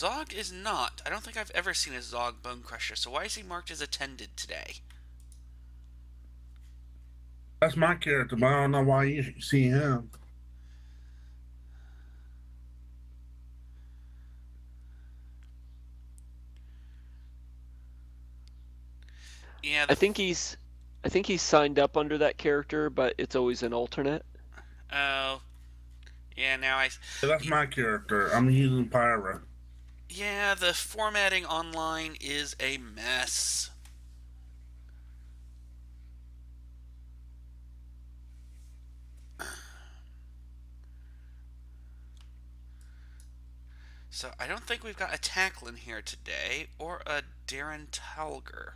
Zog is not. I don't think I've ever seen a Zog Bone Crusher, so why is he marked as attended today? That's my character, but I don't know why you see him. Yeah, I the... think he's I think he's signed up under that character, but it's always an alternate. Oh, yeah, now I... Yeah, that's y- my character. I'm using Pyra. Yeah, the formatting online is a mess. So I don't think we've got a Tacklin here today, or a Darren Talger.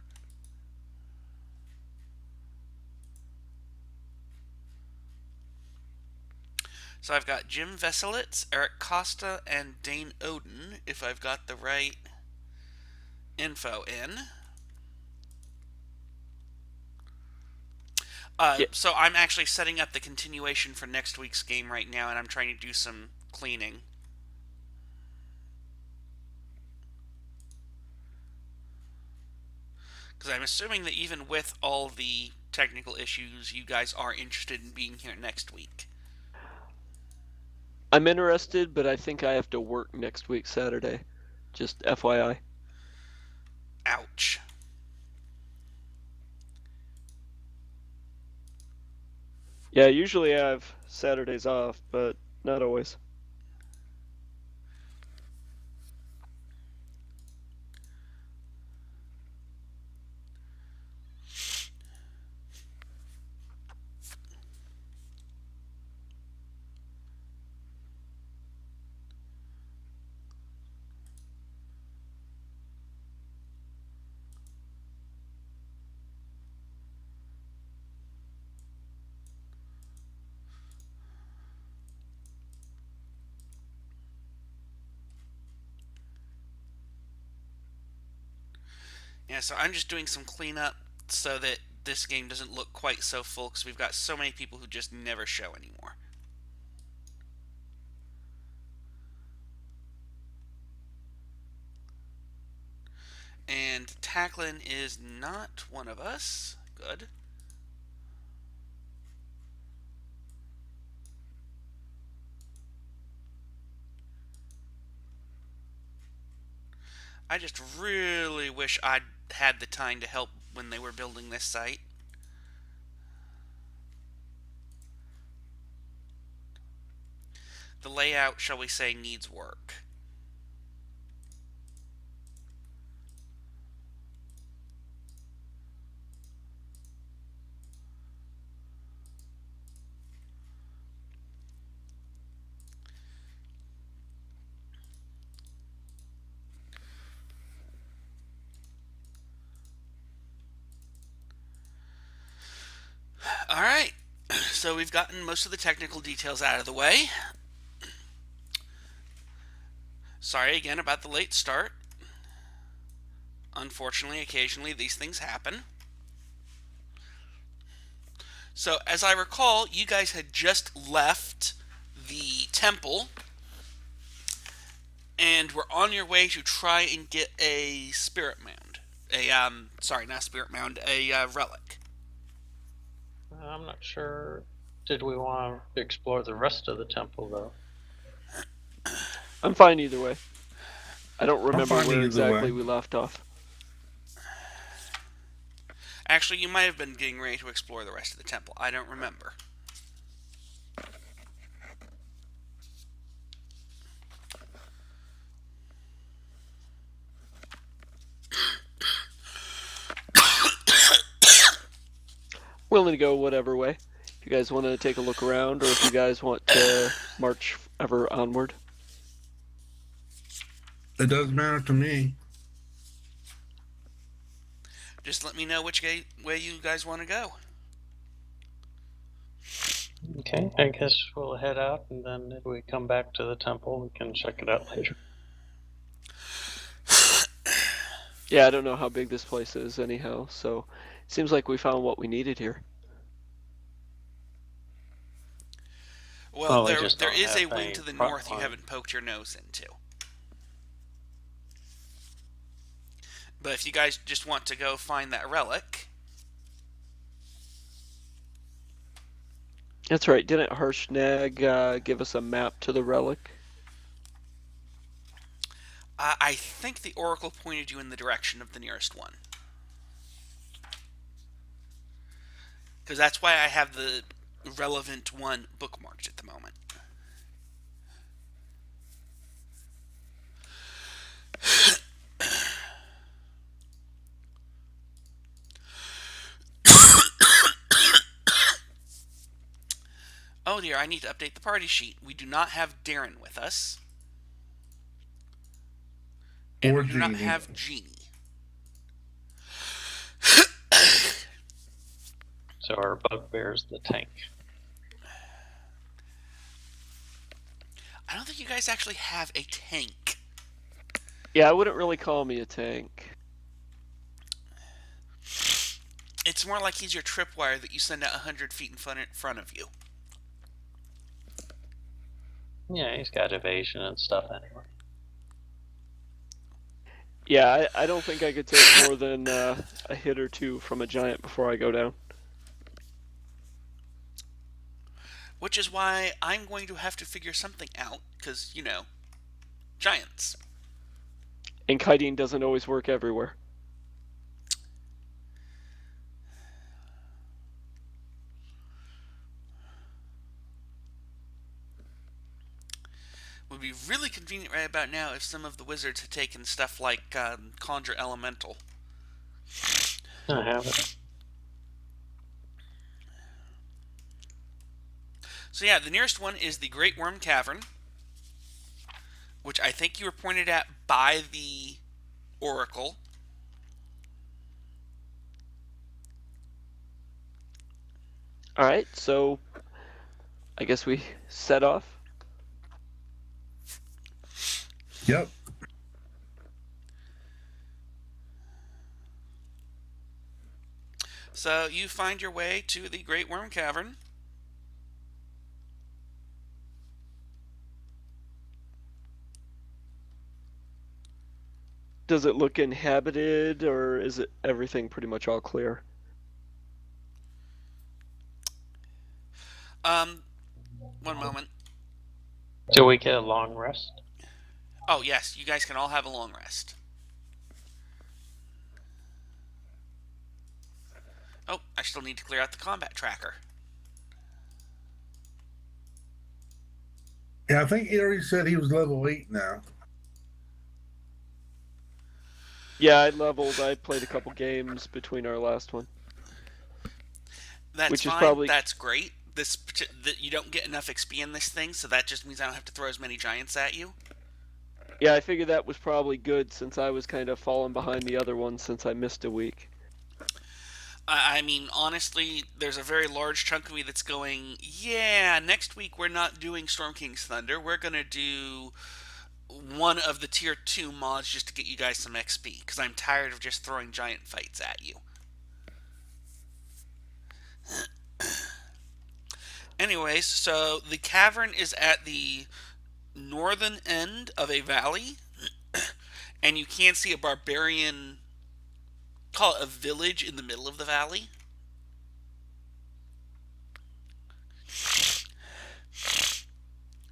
So I've got Jim Veselitz, Eric Costa, and Dane Odin, if I've got the right info in. Yeah, So I'm actually setting up the continuation for next week's game right now, and I'm trying to do some cleaning. Because I'm assuming that even with all the technical issues, you guys are interested in being here next week. I'm interested, but I think I have to work next week Saturday. Just FYI. Ouch. Yeah, usually I have Saturdays off, but not always. Yeah, so I'm just doing some cleanup so that this game doesn't look quite so full because we've got so many people who just never show anymore. And Tacklin is not one of us. Good. I just really wish I'd had the time to help when they were building this site. The layout, shall we say, needs work. Alright, so we've gotten most of the technical details out of the way. Sorry again about the late start. Unfortunately, occasionally these things happen. So, as I recall, you guys had just left the temple and were on your way to try and get a spirit mound. Sorry, not a spirit mound, a relic. I'm not sure. Did we want to explore the rest of the temple, though? I'm fine either way. I don't I'm remember fine where either way. exactly we left off. Actually, you might have been getting ready to explore the rest of the temple. I don't remember. Willing to go whatever way. If you guys want to take a look around, or if you guys want to march ever onward. It doesn't matter to me. Just let me know which way you guys want to go. Okay, I guess we'll head out, and then if we come back to the temple, we can check it out later. Yeah, I don't know how big this place is anyhow, so it seems like we found what we needed here. Well, Well, we there just there don't is have a wing a to the front north you line. haven't poked your nose into. But if you guys just want to go find that relic, That's right. Didn't Harshnag give us a map to the relic? I think the Oracle pointed you in the direction of the nearest one. Because that's why I have the relevant one bookmarked at the moment. Oh dear, I need to update the party sheet. We do not have Darren with us. And Or we do not Genie. have Genie. So our bugbear's the tank. I don't think you guys actually have a tank. Yeah, I wouldn't really call me a tank. It's more like he's your tripwire that you send out 100 feet in front of you. Yeah, he's got evasion and stuff anyway. Yeah, I don't think I could take more than a hit or two from a giant before I go down. Which is why I'm going to have to figure something out, because, you know, giants. And kiting doesn't always work everywhere. Would be really convenient right about now if some of the wizards had taken stuff like Conjure Elemental. I have it. So yeah, the nearest one is the Great Worm Cavern, which I think you were pointed at by the Oracle. Alright, so I guess we set off. Yep. So you find your way to the Great Worm Cavern. Does it look inhabited, or is it everything pretty much all clear? One moment. Do we get a long rest? Oh yes, you guys can all have a long rest. Oh, I still need to clear out the combat tracker. Yeah, I think he already said he was level 8 now. Yeah, I leveled. I played a couple games between our last one. That's Which is fine. probably- That's great. You don't get enough XP in this thing, so that just means I don't have to throw as many giants at you. Yeah, I figured that was probably good since I was kind of falling behind the other one since I missed a week. I mean, honestly, there's a very large chunk of me that's going, yeah, next week we're not doing Storm King's Thunder. We're going to do one of the tier 2 mods just to get you guys some XP, because I'm tired of just throwing giant fights at you. Anyways, so the cavern is at the northern end of a valley, and you can see a barbarian, call it a village, in the middle of the valley.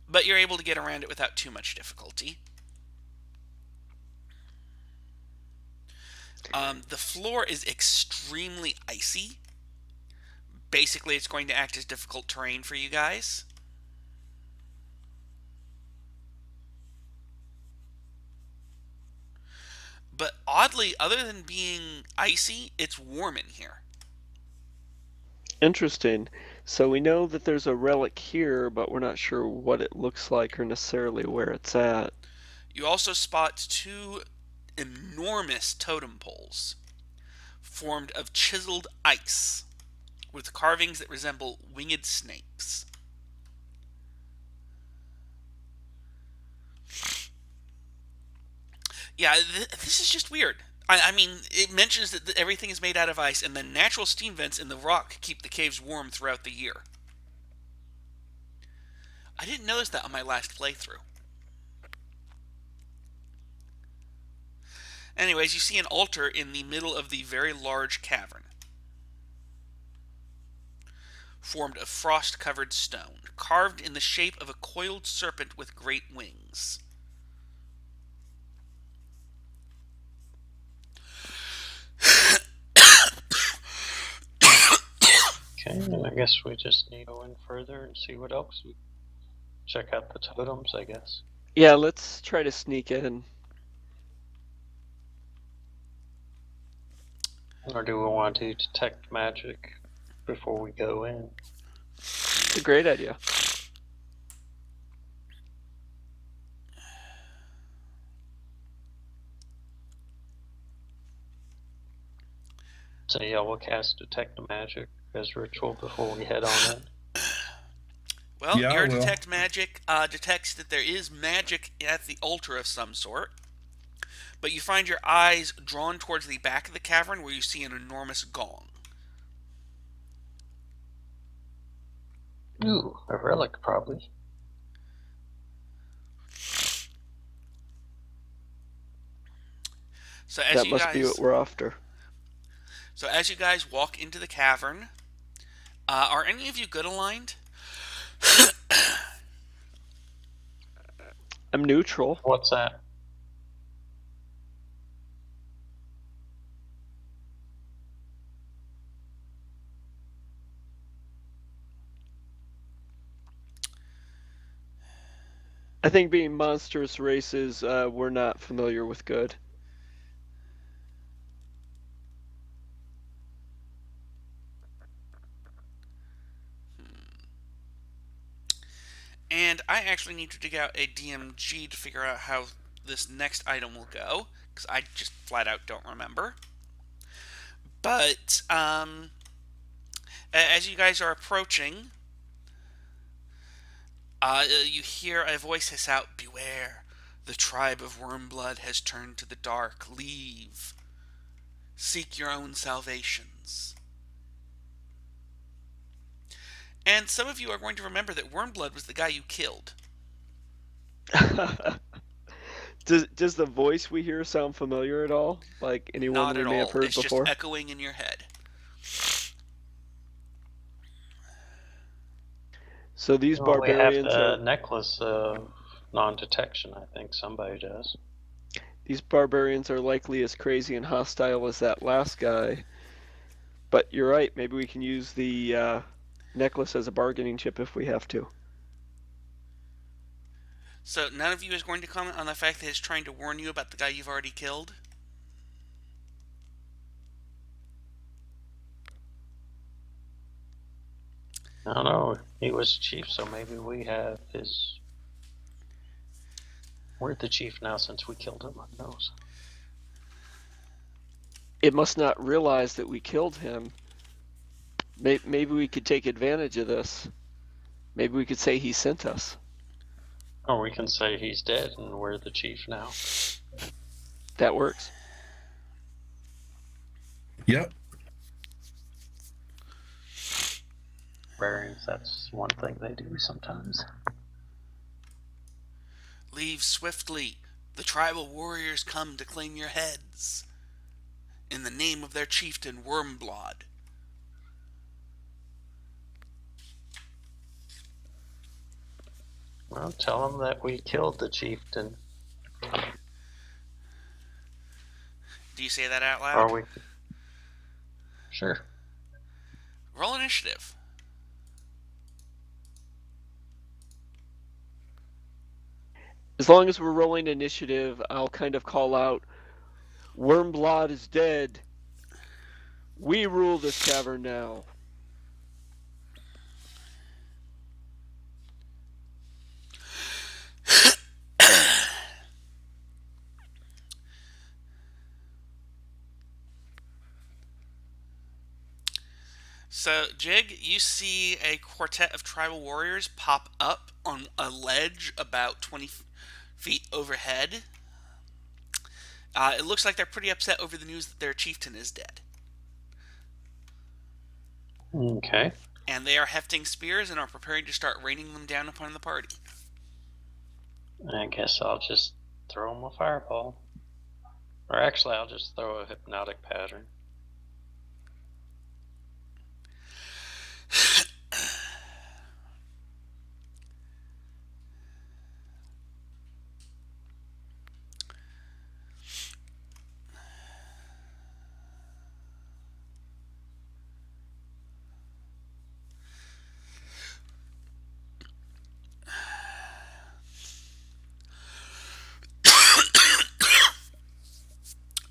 But you're able to get around it without too much difficulty. The floor is extremely icy. Basically, it's going to act as difficult terrain for you guys. But oddly, other than being icy, it's warm in here. Interesting. So we know that there's a relic here, but we're not sure what it looks like or necessarily where it's at. You also spot 2 enormous totem poles formed of chiseled ice with carvings that resemble winged snakes. Yeah, this is just weird. I mean, it mentions that everything is made out of ice, and then natural steam vents in the rock keep the caves warm throughout the year. I didn't notice that on my last playthrough. Anyways, you see an altar in the middle of the very large cavern, formed of frost-covered stone, carved in the shape of a coiled serpent with great wings. Okay, and I guess we just need to go in further and see what else. We check out the totems, I guess. Yeah, let's try to sneak in. Or do we want to detect magic before we go in? It's a great idea. So yeah, we'll cast detect magic as ritual before we head on in. Well, Yeah, your I will. detect magic detects that there is magic at the altar of some sort, but you find your eyes drawn towards the back of the cavern where you see an enormous gong. Ooh, a relic probably. So as That you must be what guys, we're after. so as you guys walk into the cavern, are any of you good aligned? I'm neutral. What's that? I think being monstrous races, we're not familiar with good. And I actually need to dig out a DMG to figure out how this next item will go, because I just flat out don't remember. But as you guys are approaching, you hear a voice hiss out, "Beware! The tribe of Wormblood has turned to the dark. Leave. Seek your own salvations." And some of you are going to remember that Wormblood was the guy you killed. Does the voice we hear sound familiar at all? Like anyone Not we at may have all. heard It's just before? echoing in your head. So these Well, we have barbarians the are necklace of non-detection. I think somebody does. likely as crazy and hostile as that last guy. But you're right. Maybe we can use the necklace as a bargaining chip if we have to. So none of you is going to comment on the fact that it's trying to warn you about the guy you've already killed? I don't know. He was chief, so maybe we have his. We're the chief now since we killed him. Who knows? It must not realize that we killed him. Maybe we could take advantage of this. Maybe we could say he sent us. Or we can say he's dead and we're the chief now. That works. Yep. Barbarians, that's one thing they do sometimes. Leave swiftly. The tribal warriors come to claim your heads. In the name of their chieftain, Wormblood. Well, tell them that we killed the chieftain. Do you say that out loud? Or we. Sure. Roll initiative. As long as we're rolling initiative, I'll kind of call out, Wormblood is dead. We rule this cavern now. So, Jig, you see a quartet of tribal warriors pop up on a ledge about 20 feet overhead. It looks like they're pretty upset over the news that their chieftain is dead. Okay. And they are hefting spears and are preparing to start raining them down upon the party. I guess I'll just throw him a fireball. Or actually, I'll just throw a hypnotic pattern.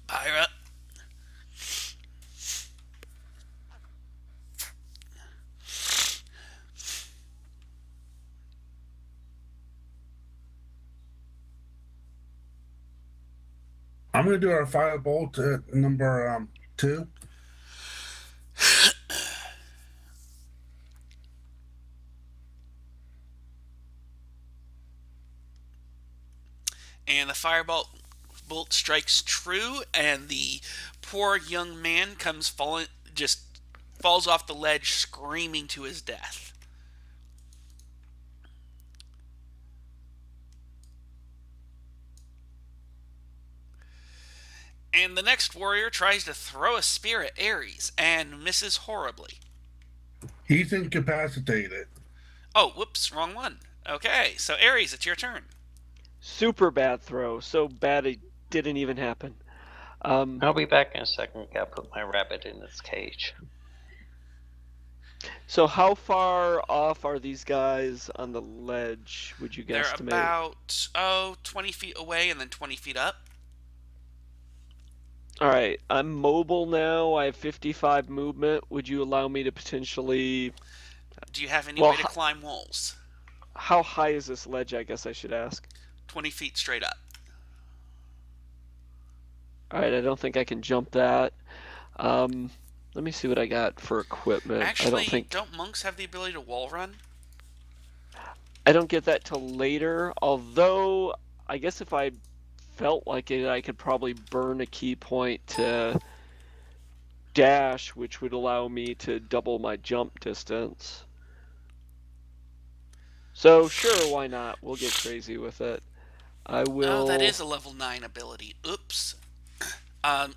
Pyra. I'm gonna do our firebolt at number 2. And the firebolt bolt strikes true, and the poor young man just falls off the ledge, screaming to his death. And the next warrior tries to throw a spear at Ares and misses horribly. He's incapacitated. Oh, whoops, wrong one. Okay, so Ares, it's your turn. Super bad throw. So bad it didn't even happen. I'll be back in a second. Gotta put my rabbit in its cage. So how far off are these guys on the ledge, would you They're guesstimate? about 20 feet away and then 20 feet up. Alright, I'm mobile now. I have 55 movement. Would you allow me to potentially... Do you have any Well, way to climb walls? How high is this ledge, I guess I should ask? 20 feet straight up. Alright, I don't think I can jump that. Let me see what I got for equipment. Actually, don't monks have the ability to wall run? I don't get that till later, although I guess if I felt like it, I could probably burn a key point to dash, which would allow me to double my jump distance. So sure, why not? We'll get crazy with it. I will... Oh, that is a level 9 ability. Oops.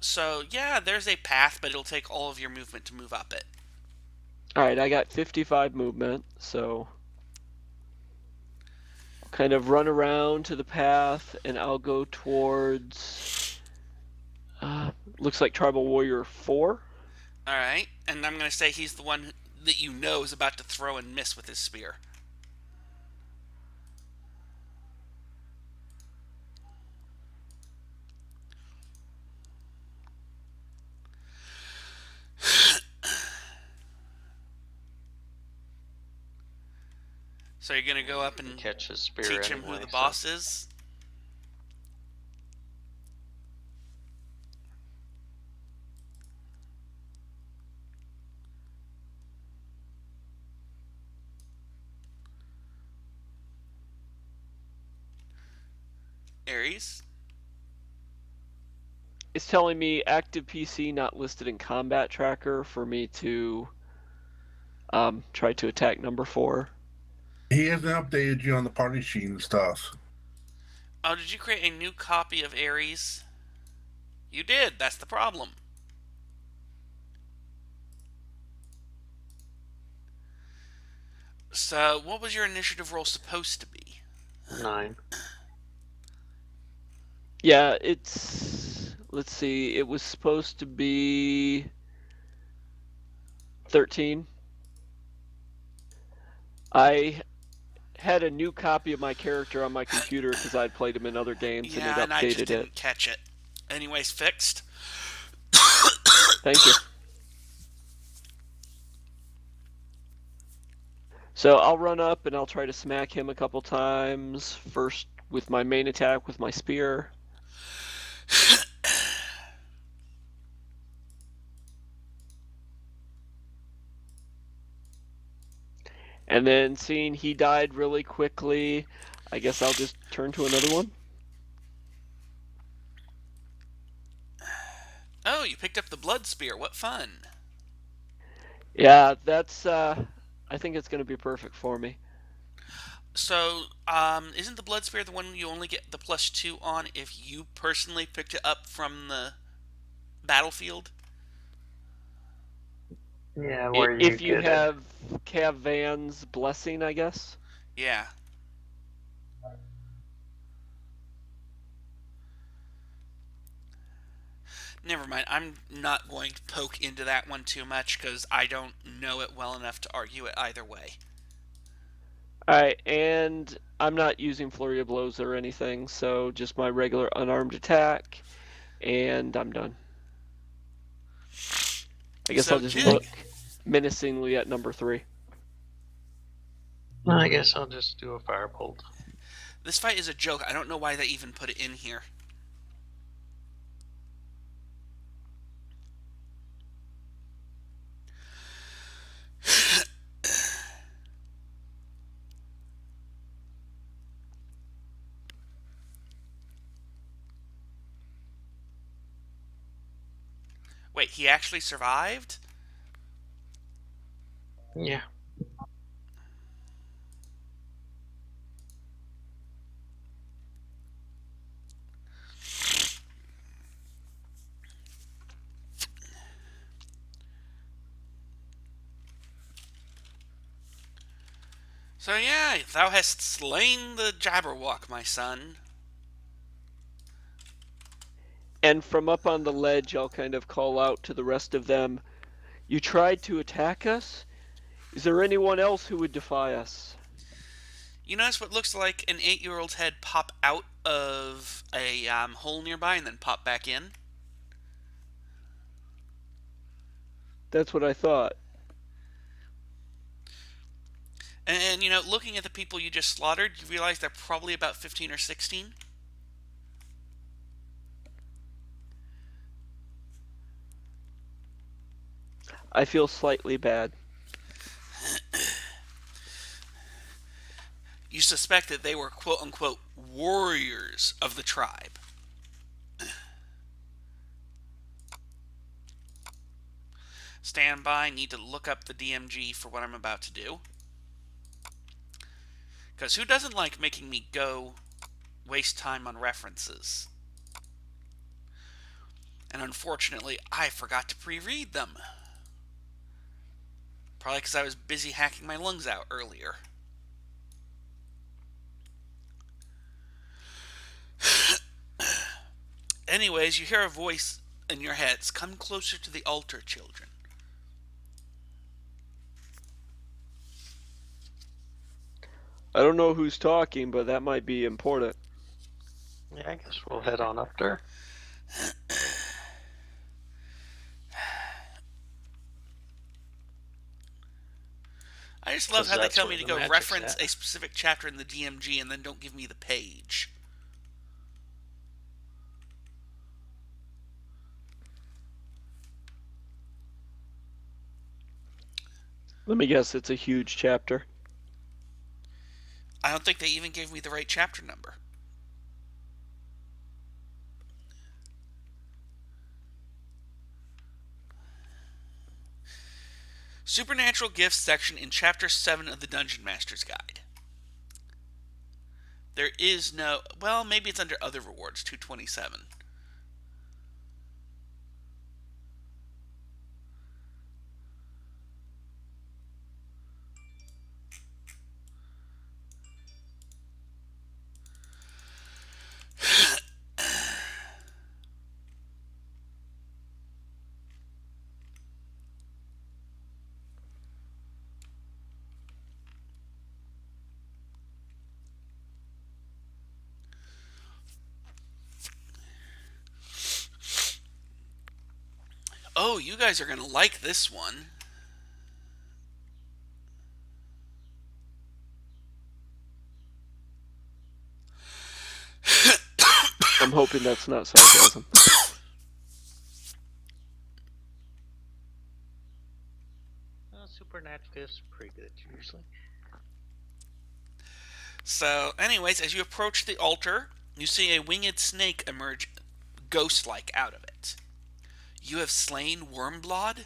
So, yeah, there's a path, but it'll take all of your movement to move up it. Alright, I got 55 movement, so... I'll kind of run around to the path, and I'll go towards... looks like Tribal Warrior 4. Alright, and I'm going to say he's the one that you know is about to throw and miss with his spear. So you're going to go up and Catch his spear teach him anyway, who the so- boss is? Ares? It's telling me active PC not listed in combat tracker for me to try to attack number 4. He hasn't updated you on the party sheet and stuff. Oh, did you create a new copy of Ares? You did. That's the problem. So, what was your initiative roll supposed to be? 9. Yeah, it's... Let's see, it was supposed to be 13. I had a new copy of my character on my computer because I'd played him in other games Yeah, and and it I just updated didn't it. catch it. Anyways, fixed. Thank you. So I'll run up and I'll try to smack him a couple times. First with my main attack with my spear. And then seeing he died really quickly, I guess I'll just turn to another one. Oh, you picked up the blood spear. What fun. Yeah, that's I think it's going to be perfect for me. Isn't the Blood Spear the one you only get the +2 on if you personally picked it up from the battlefield? Yeah, where you If you get it. have Cav Van's blessing, I guess. Yeah. Never mind. I'm not going to poke into that one too much because I don't know it well enough to argue it either way. Alright, and I'm not using Flurry of Blows or anything, so just my regular unarmed attack, and I'm done. I guess So, I'll just Jig, look menacingly at number 3. I guess I'll just do a firebolt. this fight is a joke. I don't know why they even put it in here. Wait, he actually survived? Yeah. So yeah, thou hast slain the Jabberwock, my son. And from up on the ledge, I'll kind of call out to the rest of them, "You tried to attack us? Is there anyone else who would defy us?" You notice what looks like an 8-year-old's head pop out of a hole nearby and then pop back in? That's what I thought. And you know, looking at the people you just slaughtered, you realize they're probably about 15 or 16. I feel slightly bad. You suspect that they were quote unquote warriors of the tribe. Stand by, need to look up the DMG for what I'm about to do. Because who doesn't like making me go waste time on references? And unfortunately, I forgot to pre-read them. Probably because I was busy hacking my lungs out earlier. Anyways, you hear a voice in your heads. Come closer to the altar, children. I don't know who's talking, but that might be important. Yeah, I guess we'll head on up there. I just love 'Cause how they that's tell me where to the go magic's reference at. a specific chapter in the DMG and then don't give me the page. Let me guess, it's a huge chapter. I don't think they even gave me the right chapter number. Supernatural Gifts section in Chapter 7 of the Dungeon Master's Guide. There is no... Well, maybe it's under other rewards, 227. Oh, you guys are going to like this one. I'm hoping that's not sarcasm. Supernatural gifts are pretty good usually. So, anyways, as you approach the altar, you see a winged snake emerge ghost-like out of it. You have slain Wormblood?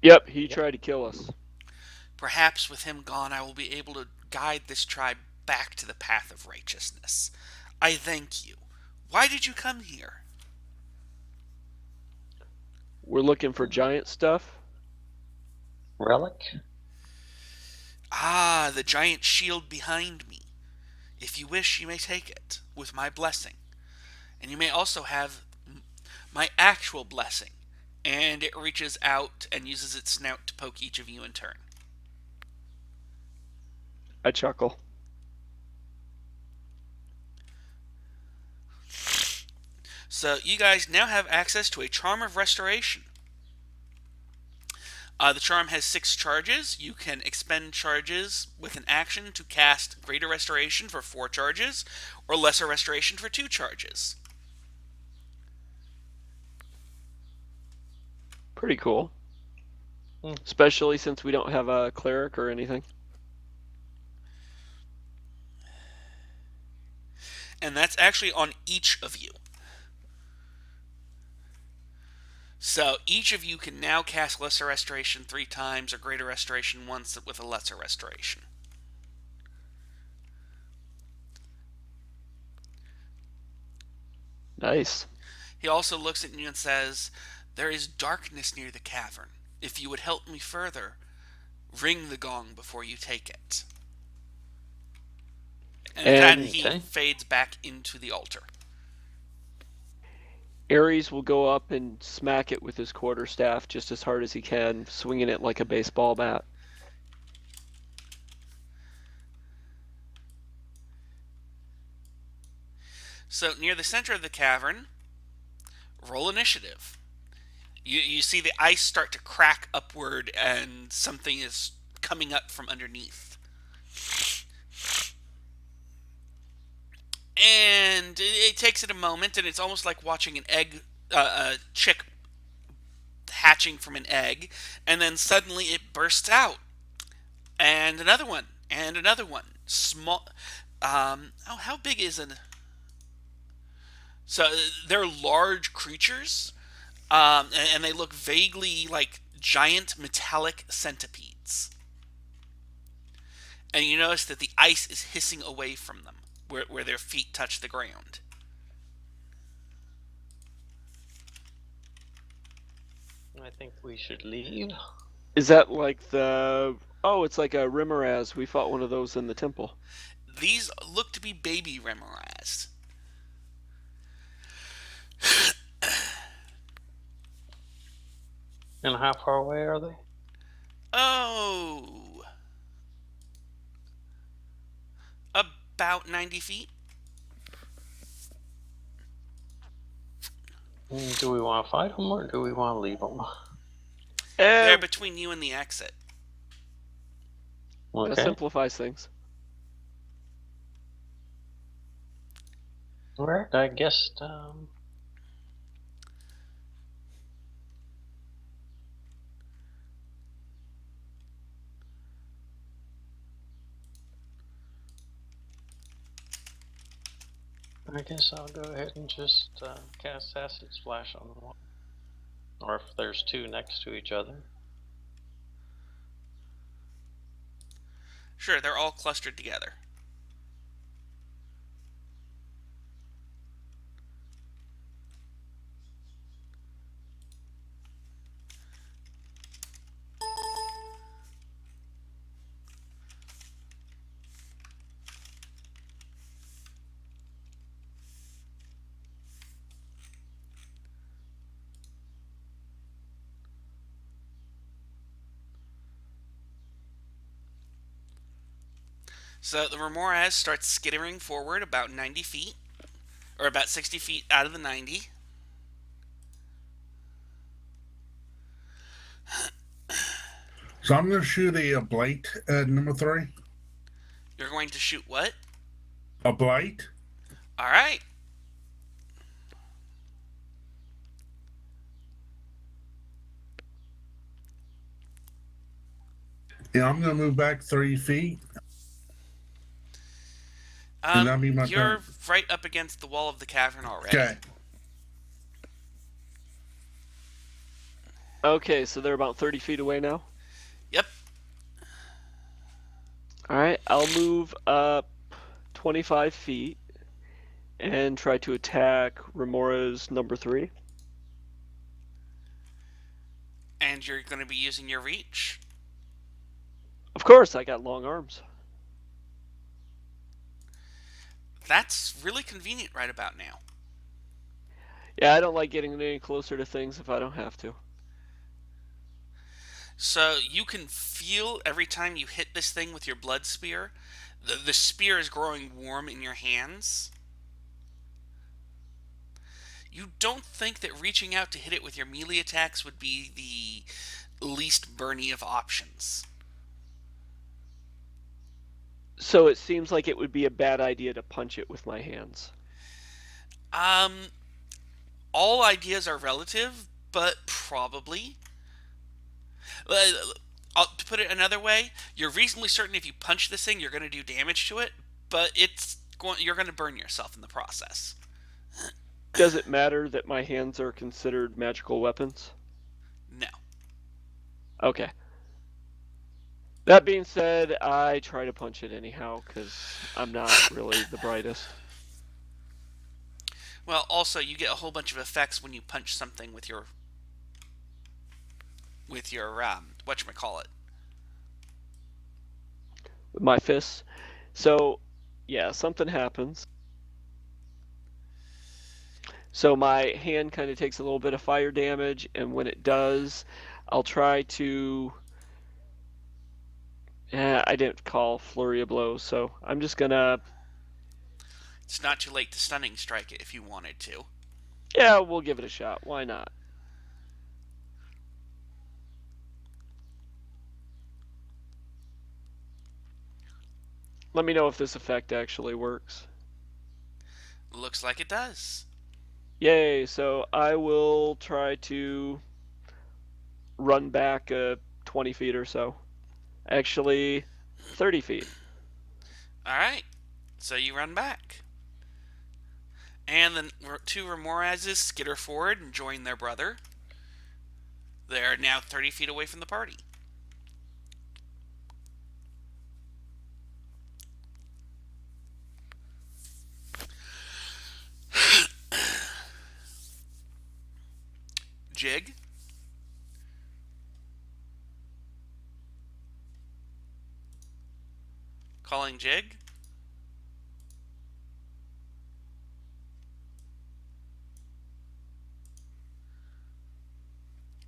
Yep, he tried to kill us. Perhaps with him gone, I will be able to guide this tribe back to the path of righteousness. I thank you. Why did you come here? We're looking for giant stuff. Relic? Ah, the giant shield behind me. If you wish, you may take it, with my blessing. And you may also have my actual blessing. And it reaches out and uses its snout to poke each of you in turn. I chuckle. So you guys now have access to a Charm of Restoration. The charm has 6 charges. You can expend charges with an action to cast Greater Restoration for 4 charges, or Lesser Restoration for 2 charges. Pretty cool. Hmm. Especially since we don't have a cleric or anything. And that's actually on each of you. So each of you can now cast Lesser Restoration 3 times or Greater Restoration once with a Lesser Restoration. Nice. He also looks at you and says, "There is darkness near the cavern. If you would help me further, ring the gong before you take it." And then he Okay. fades back into the altar. Ares will go up and smack it with his quarterstaff just as hard as he can, swinging it like a baseball bat. So near the center of the cavern, roll initiative. You see the ice start to crack upward and something is coming up from underneath. And it takes it a moment, and it's almost like watching an egg, a chick hatching from an egg, and then suddenly it bursts out, and another one, and another one. Small. How big is an? So they're large creatures, and they look vaguely like giant metallic centipedes. And you notice that the ice is hissing away from them, where their feet touch the ground. I think we should leave. Is that like the... Oh, it's like a Rimmeraz. We fought one of those in the temple. These look to be baby Remoraz. And how far away are they? Oh, about 90 feet. Do we want to fight them or do we want to leave them? They're between you and the exit. That Okay. simplifies things. Alright, I guess. I guess I'll go ahead and just cast Acid Splash on one. Or if there's two next to each other. Sure, they're all clustered together. So the Remoraz starts skittering forward about 90 feet, or about 60 feet out of the 90. So I'm going to shoot a blight at number 3. You're going to shoot what? A blight. All right. Yeah, I'm going to move back 3 feet. And that'll be my You're turn. right up against the wall of the cavern already. Okay. Okay, so they're about 30 feet away now? Yep. All right, I'll move up 25 feet and try to attack Remora's number 3. And you're going to be using your reach. Of course, I got long arms. That's really convenient right about now. Yeah, I don't like getting any closer to things if I don't have to. So you can feel every time you hit this thing with your blood spear, the spear is growing warm in your hands. You don't think that reaching out to hit it with your melee attacks would be the least burny of options. So it seems like it would be a bad idea to punch it with my hands. Um, all ideas are relative, but probably. To put it another way, you're reasonably certain if you punch this thing, you're going to do damage to it, but you're going to burn yourself in the process. Does it matter that my hands are considered magical weapons? No. Okay. That being said, I try to punch it anyhow because I'm not really the brightest. Well, also you get a whole bunch of effects when you punch something with your whatchamacallit. With my fists. So, yeah, something happens. So my hand kind of takes a little bit of fire damage, and when it does, I'll try to... I didn't call Flurry of Blows, so I'm just gonna... It's not too late to stunning strike it if you wanted to. Yeah, we'll give it a shot. Why not? Let me know if this effect actually works. Looks like it does. Yay, so I will try to run back 20 feet or so. Actually, 30 feet. Alright, so you run back. And the two Remorazes skitter forward and join their brother. They're now 30 feet away from the party. Jig. Calling Jig.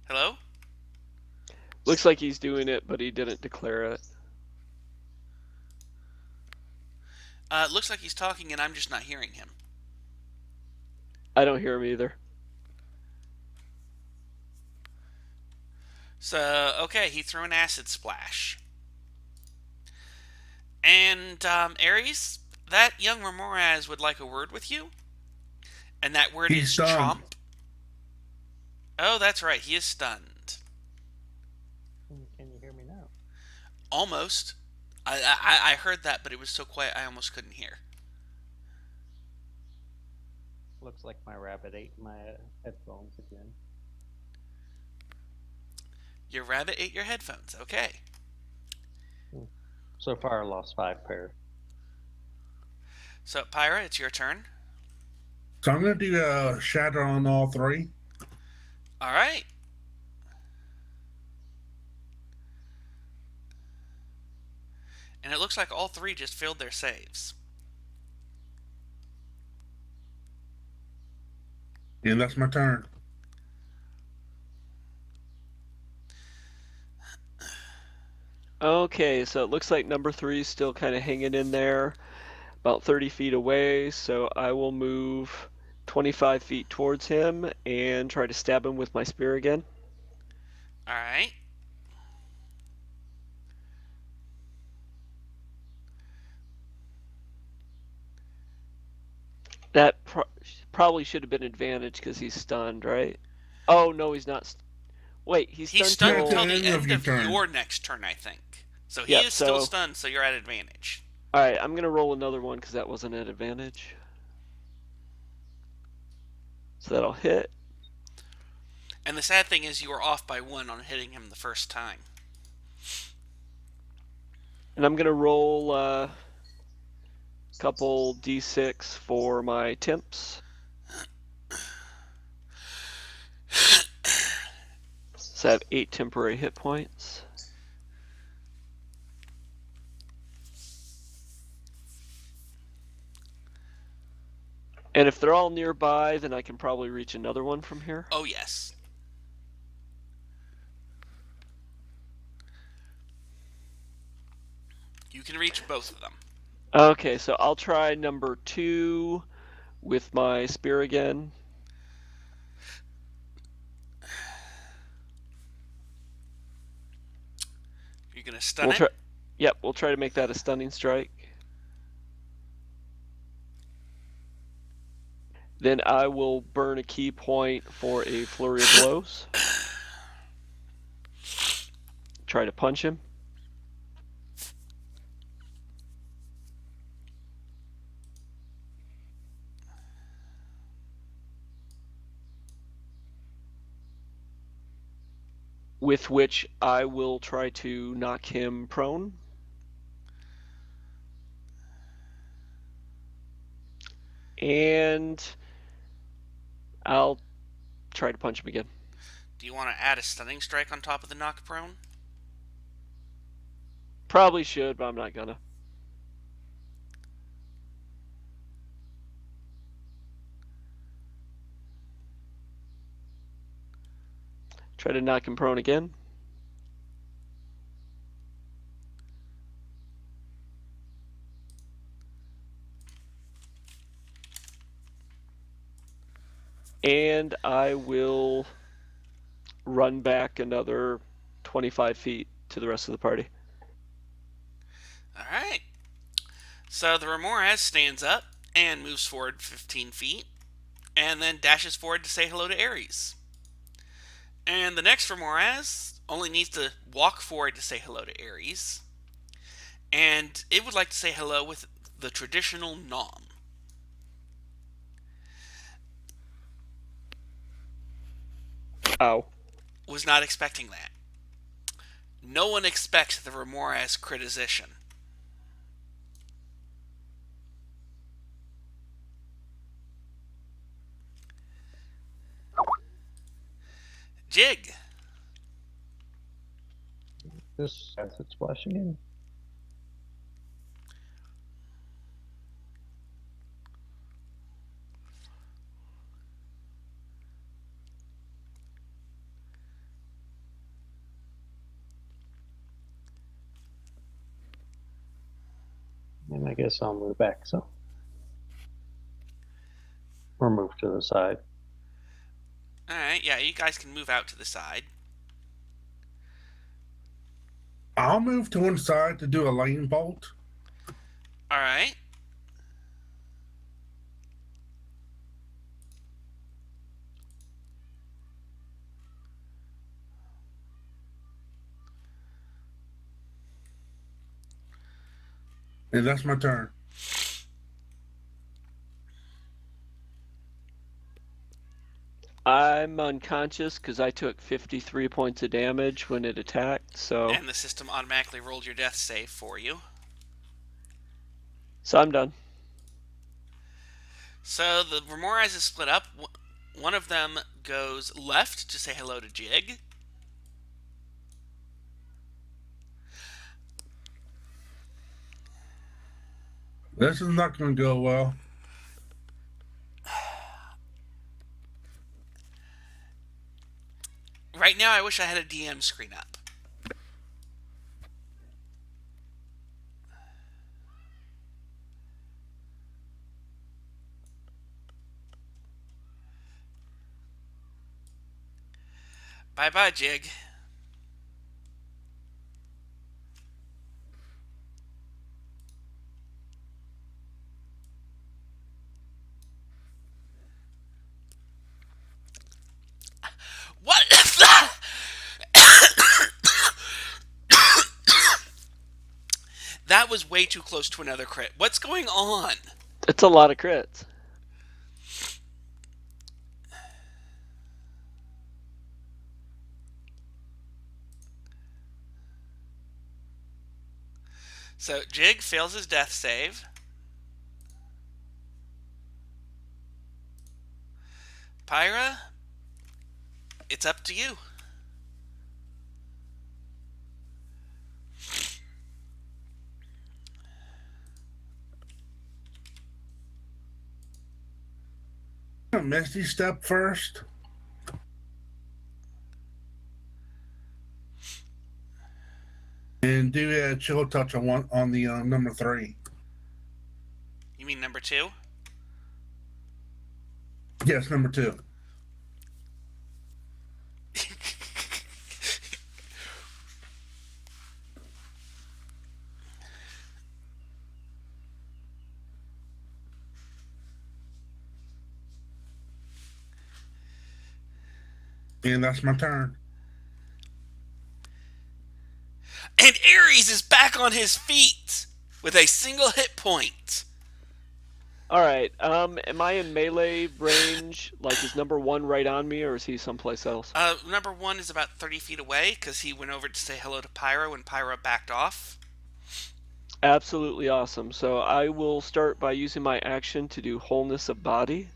Hello? Looks like he's doing it, but he didn't declare it. Looks like he's talking and I'm just not hearing him. I don't hear him either. So, okay, he threw an acid splash. And, Ares, that young Remoraz would like a word with you. And that word He's is stunned. chomp. Oh, that's right, he is stunned. Can you hear me now? Almost. I heard that, but it was so quiet I almost couldn't hear. Looks like my rabbit ate my headphones again. Your rabbit ate your headphones. Okay. So far, I lost 5 pairs. So, Pyra, it's your turn. So I'm going to do a shatter on all 3. All right. And it looks like all 3 just failed their saves. And that's my turn. Okay, so it looks like number 3 is still kind of hanging in there, about 30 feet away. So I will move 25 feet towards him and try to stab him with my spear again. All right. That probably should have been advantage because he's stunned, right? Oh, no, he's not. Wait, he's He's stunned stunned till- until the end of turn. your next turn, I think. So he Yep, is still so- stunned, so you're at advantage. All right, I'm going to roll another one because that wasn't an advantage. So that'll hit. And the sad thing is you were off by 1 on hitting him the first time. And I'm gonna roll a couple d6 for my temps. So I have 8 temporary hit points. And if they're all nearby, then I can probably reach another one from here. Oh, yes. You can reach both of them. Okay, so I'll try number 2 with my spear again. You're going to stun it? Yep, we'll try to make that a stunning strike. Then I will burn a key point for a flurry of blows. Try to punch him. With which I will try to knock him prone. And I'll try to punch him again. Do you want to add a stunning strike on top of the knock prone? Probably should, but I'm not gonna. Try to knock him prone again. And I will run back another 25 feet to the rest of the party. All right. So the Remorhaz stands up and moves forward 15 feet, and then dashes forward to say hello to Ares. And the next Remorhaz only needs to walk forward to say hello to Ares, and it would like to say hello with the traditional nom. Ow. Was not expecting that. No one expects the Remorhaz critization. Jig. Just acid splash again. And I guess I'll move back some. Or move to the side. Alright, yeah, you guys can move out to the side. I'll move to one side to do a lane bolt. Alright. And that's my turn. I'm unconscious because I took 53 points of damage when it attacked, so... And the system automatically rolled your death save for you. So I'm done. So the Remorhaz is split up. One of them goes left to say hello to Jig. This is not going to go well. Right now, I wish I had a DM screen up. Bye-bye, Jig. What? That was way too close to another crit. What's going on? It's a lot of crits. So Jig fails his death save. Pyra, it's up to you. Misty Step first. And do a chill touch on the number 3. You mean number 2? Yes, number 2. And that's my turn. And Ares is back on his feet with a single hit point. Alright, am I in melee range? Like, is number 1 right on me, or is he someplace else? Number 1 is about 30 feet away because he went over to say hello to Pyra when Pyra backed off. Absolutely awesome. So I will start by using my action to do Wholeness of Body,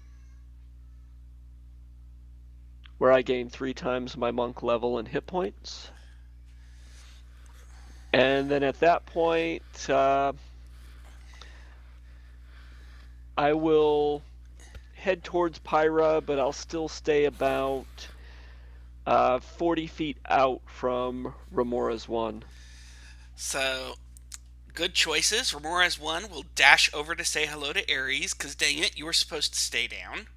where I gain 3 times my monk level and hit points. And then at that point, I will head towards Pyra, but I'll still stay about 40 feet out from Remora's 1. So, good choices. Remora's 1 will dash over to say hello to Ares because dang it, you were supposed to stay down.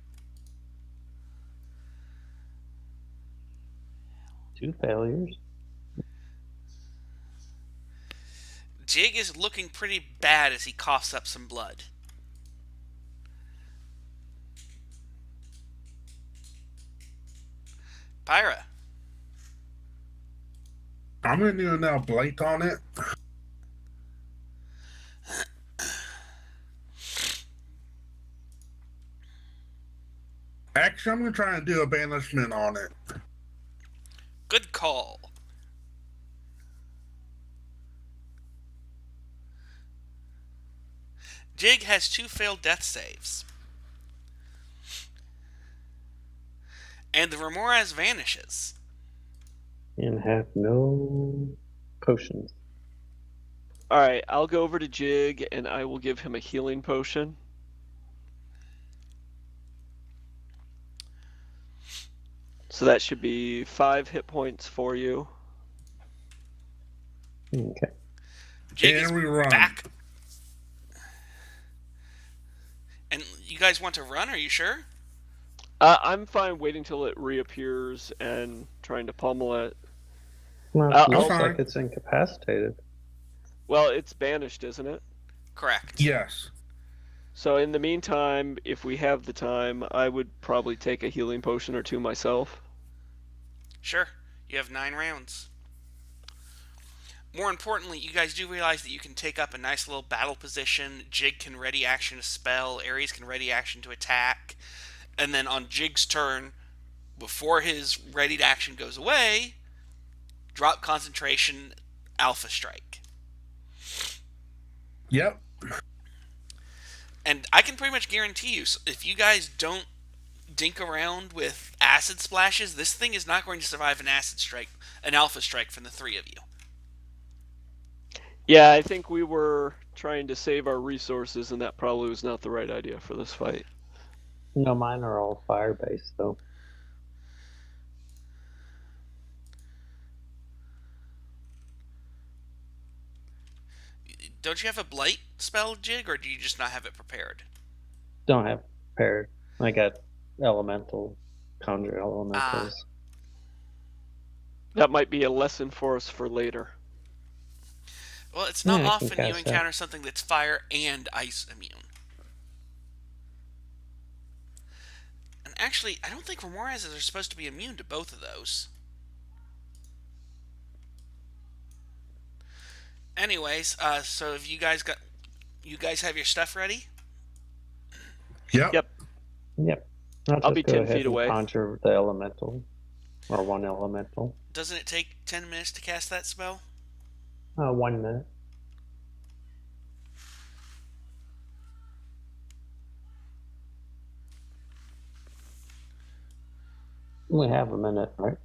2 failures. Jig is looking pretty bad as he coughs up some blood. Pyra. I'm going to do now Blight on it. Actually, I'm going to try and do a banishment on it. Good call. Jig has 2 failed death saves. And the Remoras vanishes. And have no potions. Alright, I'll go over to Jig and I will give him a healing potion. So that should be 5 hit points for you. Okay. Jig And is we run. back. And you guys want to run? Are you sure? I'm fine waiting till it reappears and trying to pummel it. Well, Uh, it looks I'll- like it's incapacitated. Well, it's banished, isn't it? Correct. Yes. So in the meantime, if we have the time, I would probably take a healing potion or 2 myself. Sure. You have 9 rounds. More importantly, you guys do realize that you can take up a nice little battle position. Jig can ready action to spell. Ares can ready action to attack. And then on Jig's turn, before his readied action goes away, drop concentration, Alpha Strike. Yep. And I can pretty much guarantee you, if you guys don't dink around with acid splashes, this thing is not going to survive an acid strike, an Alpha Strike from the 3 of you. Yeah, I think we were trying to save our resources, and that probably was not the right idea for this fight. No, mine are all fire-based, though. Don't you have a Blight spell, Jig, or do you just not have it prepared? Don't have prepared. I got elemental, conjure elementals. That might be a lesson for us for later. Well, it's not Yeah, I can often you cast that. encounter something that's fire and ice immune. And actually, I don't think Remoras are supposed to be immune to both of those. Anyways, so have you guys have your stuff ready? Yep. Yep. Yep. I'll just be go 10 ahead feet and away. Conjure the elemental, or 1 elemental. Doesn't it take 10 minutes to cast that spell? 1 minute. We have a minute, right?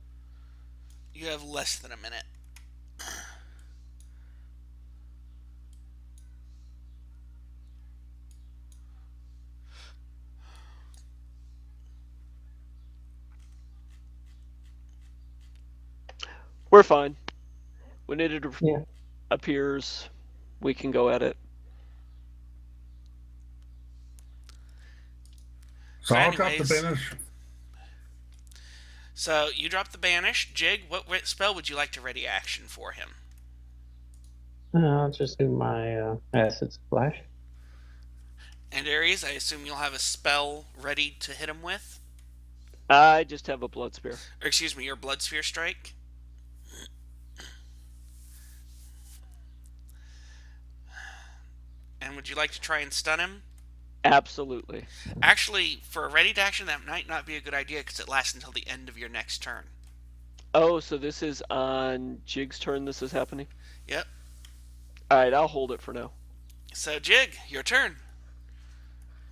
You have less than a minute. We're fine. When it Yeah. appears, we can go at it. So I'll drop the anyways, banish. so you drop the banish. Jig, what spell would you like to ready action for him? I'll just do my acid splash. And Ares, I assume you'll have a spell ready to hit him with? I just have a blood spear. Or excuse me, your blood sphere strike? And would you like to try and stun him? Absolutely. Actually, for a ready to action, that might not be a good idea because it lasts until the end of your next turn. Oh, so this is on Jig's turn this is happening? Yep. Alright, I'll hold it for now. So, Jig, your turn.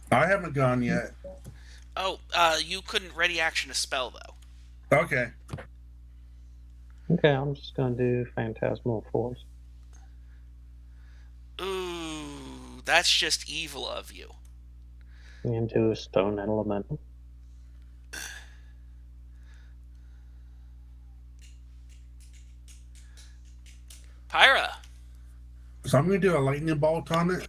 I haven't gone yet. Oh, you couldn't ready action a spell, though. Okay. Okay, I'm just gonna do Phantasmal Force. Ooh, that's just evil of you. Into a Stone Elemental. Pyra. So I'm going to do a lightning bolt on it.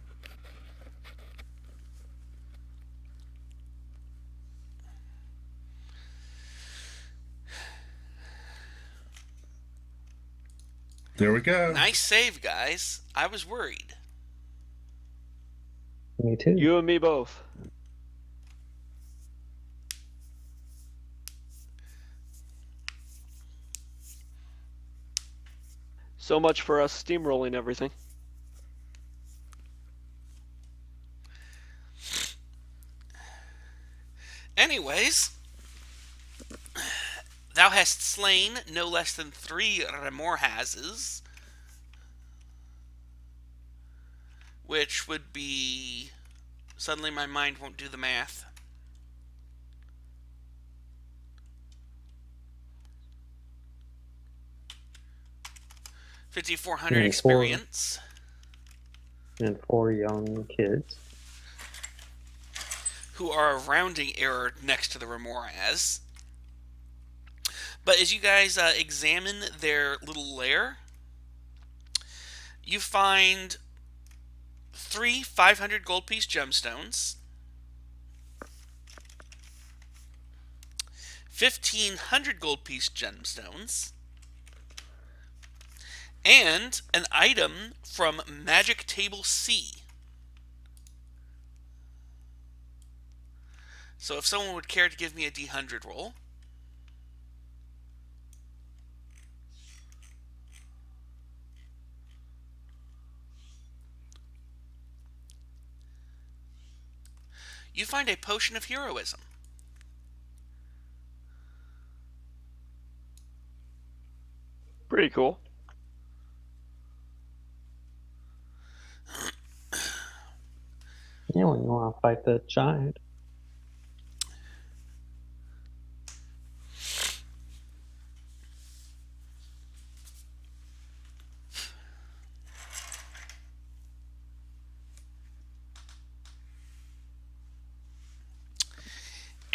There we go. Nice save, guys. I was worried. Me too. You and me both. So much for us steamrolling everything. Anyways, thou hast slain no less than 3 Remorhazes, which would be... Suddenly my mind won't do the math. $5,400 experience. And 4 young kids. Who are a rounding error next to the Remoraz. But as you guys examine their little lair, you find 3 500 gold piece gemstones, 1,500 gold piece gemstones, and an item from Magic Table C. So if someone would care to give me a D100 roll. You find a potion of heroism. Pretty cool. Yeah, when you want to fight the giant.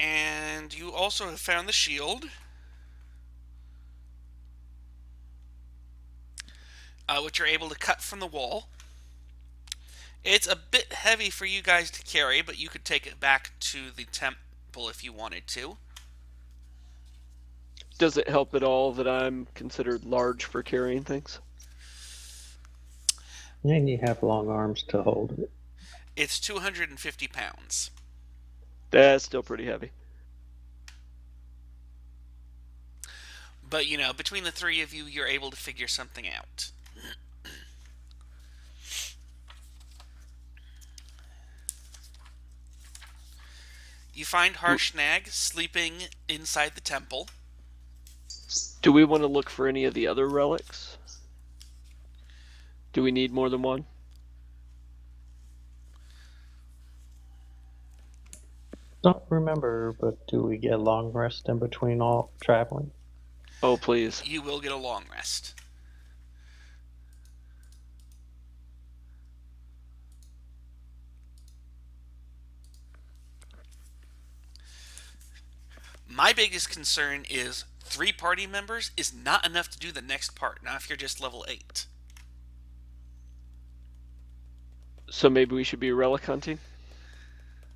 And you also have found the shield, which you're able to cut from the wall. It's a bit heavy for you guys to carry, but you could take it back to the temple if you wanted to. Does it help at all that I'm considered large for carrying things? And you have long arms to hold it. It's 250 pounds. That's still pretty heavy. But, you know, between the 3 of you, you're able to figure something out. You find Harshnag sleeping inside the temple. Do we want to look for any of the other relics? Do we need more than one? Don't remember, but do we get a long rest in between all traveling? Oh, please. You will get a long rest. My biggest concern is 3 party members is not enough to do the next part. Not if you're just level 8. So maybe we should be relic hunting?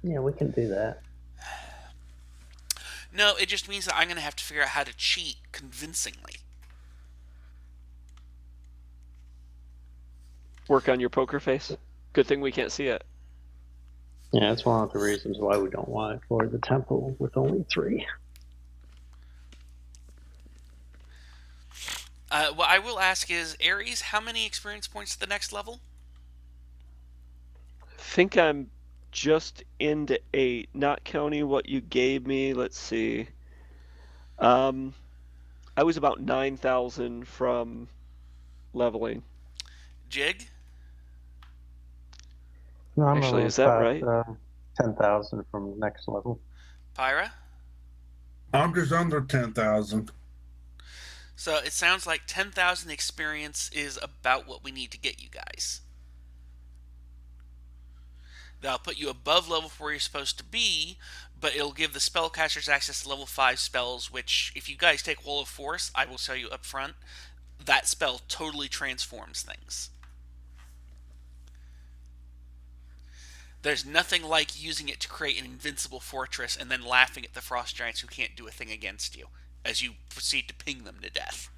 Yeah, we can do that. No, it just means that I'm going to have to figure out how to cheat convincingly. Work on your poker face? Good thing we can't see it. Yeah, that's one of the reasons why we don't want to explore the temple with only 3. What I will ask is, Ares, how many experience points at the next level? I think I'm just into 8, not counting what you gave me. Let's see. I was about 9,000 from leveling. Jig? No, I'm Actually, is that right? 10,000 from next level. Pyra? I'm just under 10,000. So it sounds like 10,000 experience is about what we need to get you guys. That'll put you above level 4 you're supposed to be, but it'll give the spellcasters access to level 5 spells, which, if you guys take Wall of Force, I will tell you up front, that spell totally transforms things. There's nothing like using it to create an invincible fortress and then laughing at the frost giants who can't do a thing against you as you proceed to ping them to death.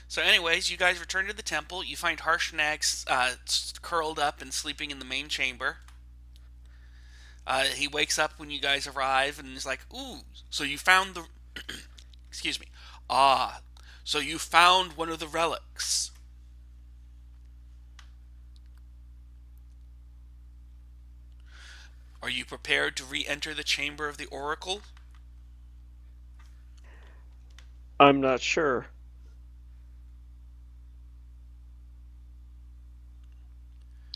So anyways, you guys return to the temple. You find Harshnag curled up and sleeping in the main chamber. He wakes up when you guys arrive and is like, "Ooh, so you found the..." Excuse me. "Ah, so you found one of the relics." "Are you prepared to re-enter the chamber of the oracle?" I'm not sure.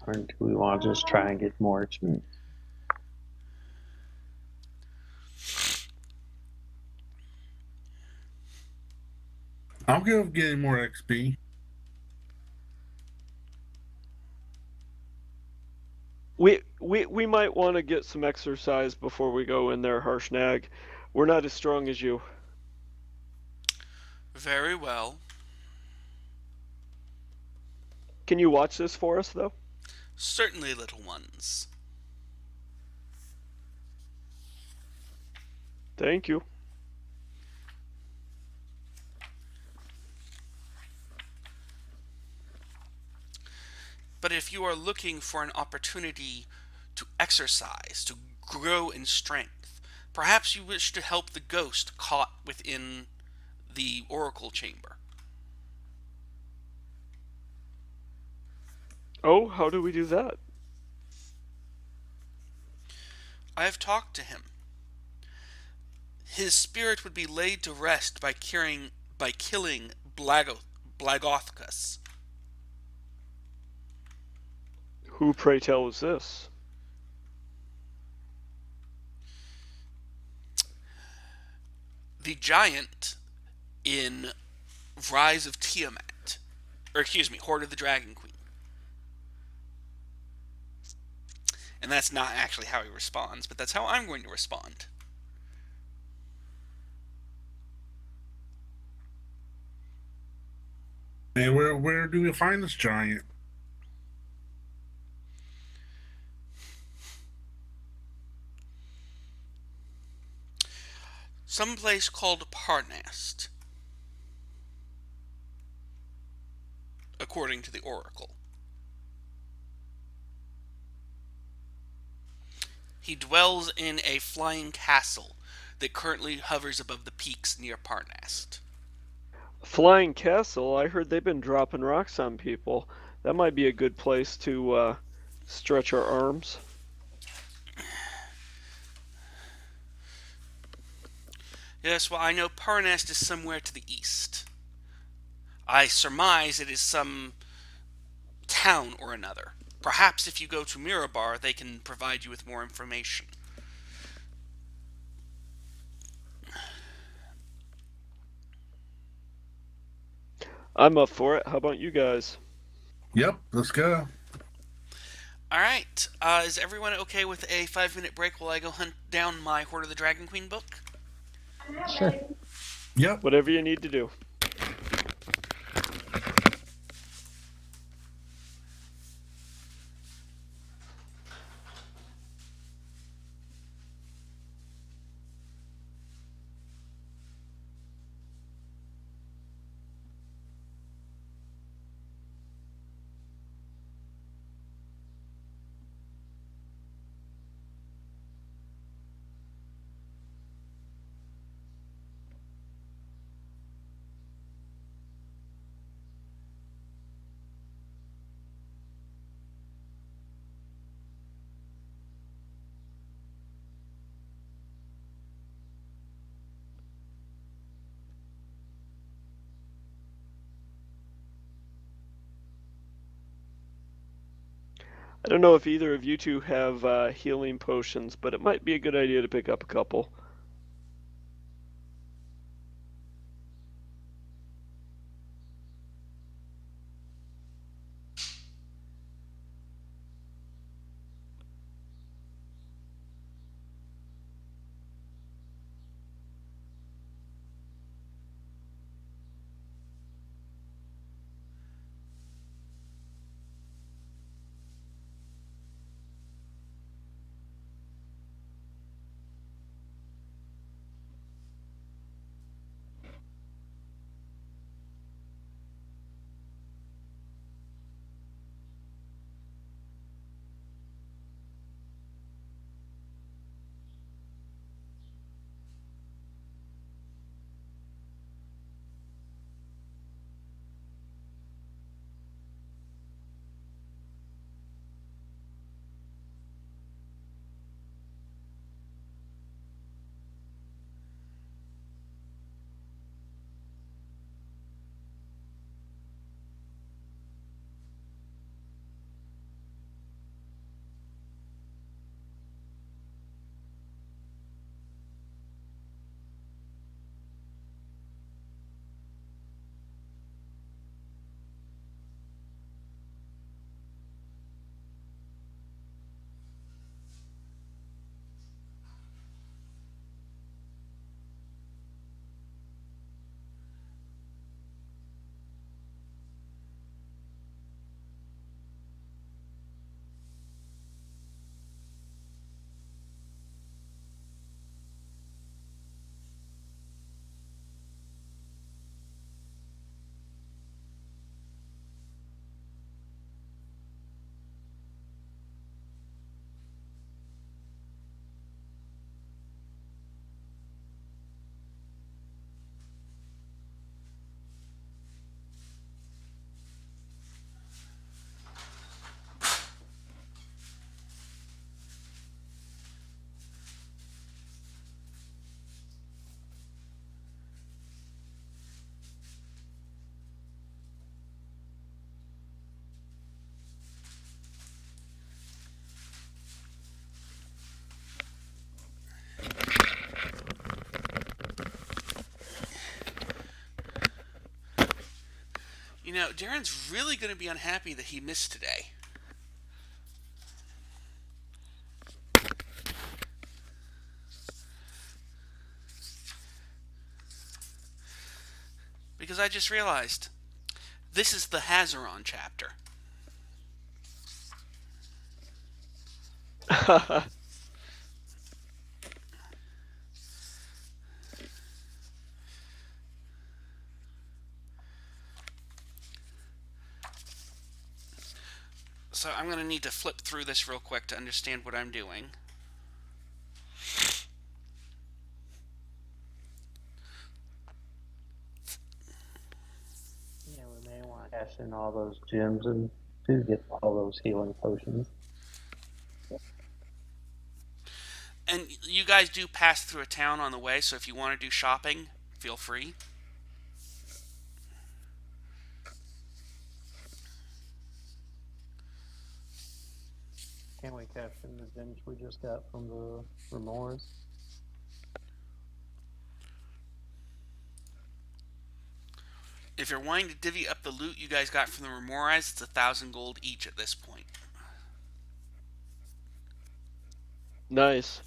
Or do we want to just try and get more experience? I'm good with getting more XP. We might want to get some exercise before we go in there, Harshnag. We're not as strong as you. Very well. Can you watch this for us, though? Certainly, little ones. Thank you. But if you are looking for an opportunity to exercise, to grow in strength, perhaps you wish to help the ghost caught within the oracle chamber. Oh, how do we do that? I have talked to him. His spirit would be laid to rest by killing Blagothkus. Who, pray tell, is this? The giant in Rise of Tiamat. Or excuse me, Hoard of the Dragon Queen. And that's not actually how he responds, but that's how I'm going to respond. And where do we find this giant? Some place called Parnast, according to the oracle. He dwells in a flying castle that currently hovers above the peaks near Parnast. Flying Castle, I heard they've been dropping rocks on people. That might be a good place to stretch our arms. Yes, well, I know Parnest is somewhere to the east. I surmise it is some town or another. Perhaps if you go to Mirabar, they can provide you with more information. I'm up for it. How about you guys? Yep, let's go. All right. Is everyone okay with a 5 minute break while I go hunt down my Hoard of the Dragon Queen book? Sure. Yep. Whatever you need to do. I don't know if either of you two have healing potions, but it might be a good idea to pick up a couple. You know, Darren's really going to be unhappy that he missed today. Because I just realized this is the Hazeron chapter. So I'm going to need to flip through this real quick to understand what I'm doing. Yeah, we may want to cash in all those gems and to get all those healing potions. And you guys guys do pass through a town on the way, so if you want to do shopping, feel free. Can we cash in the gems we just got from the remorse? If you're wanting to divvy up the loot you guys got from the Remorize, it's 1,000 gold each at this point. Nice.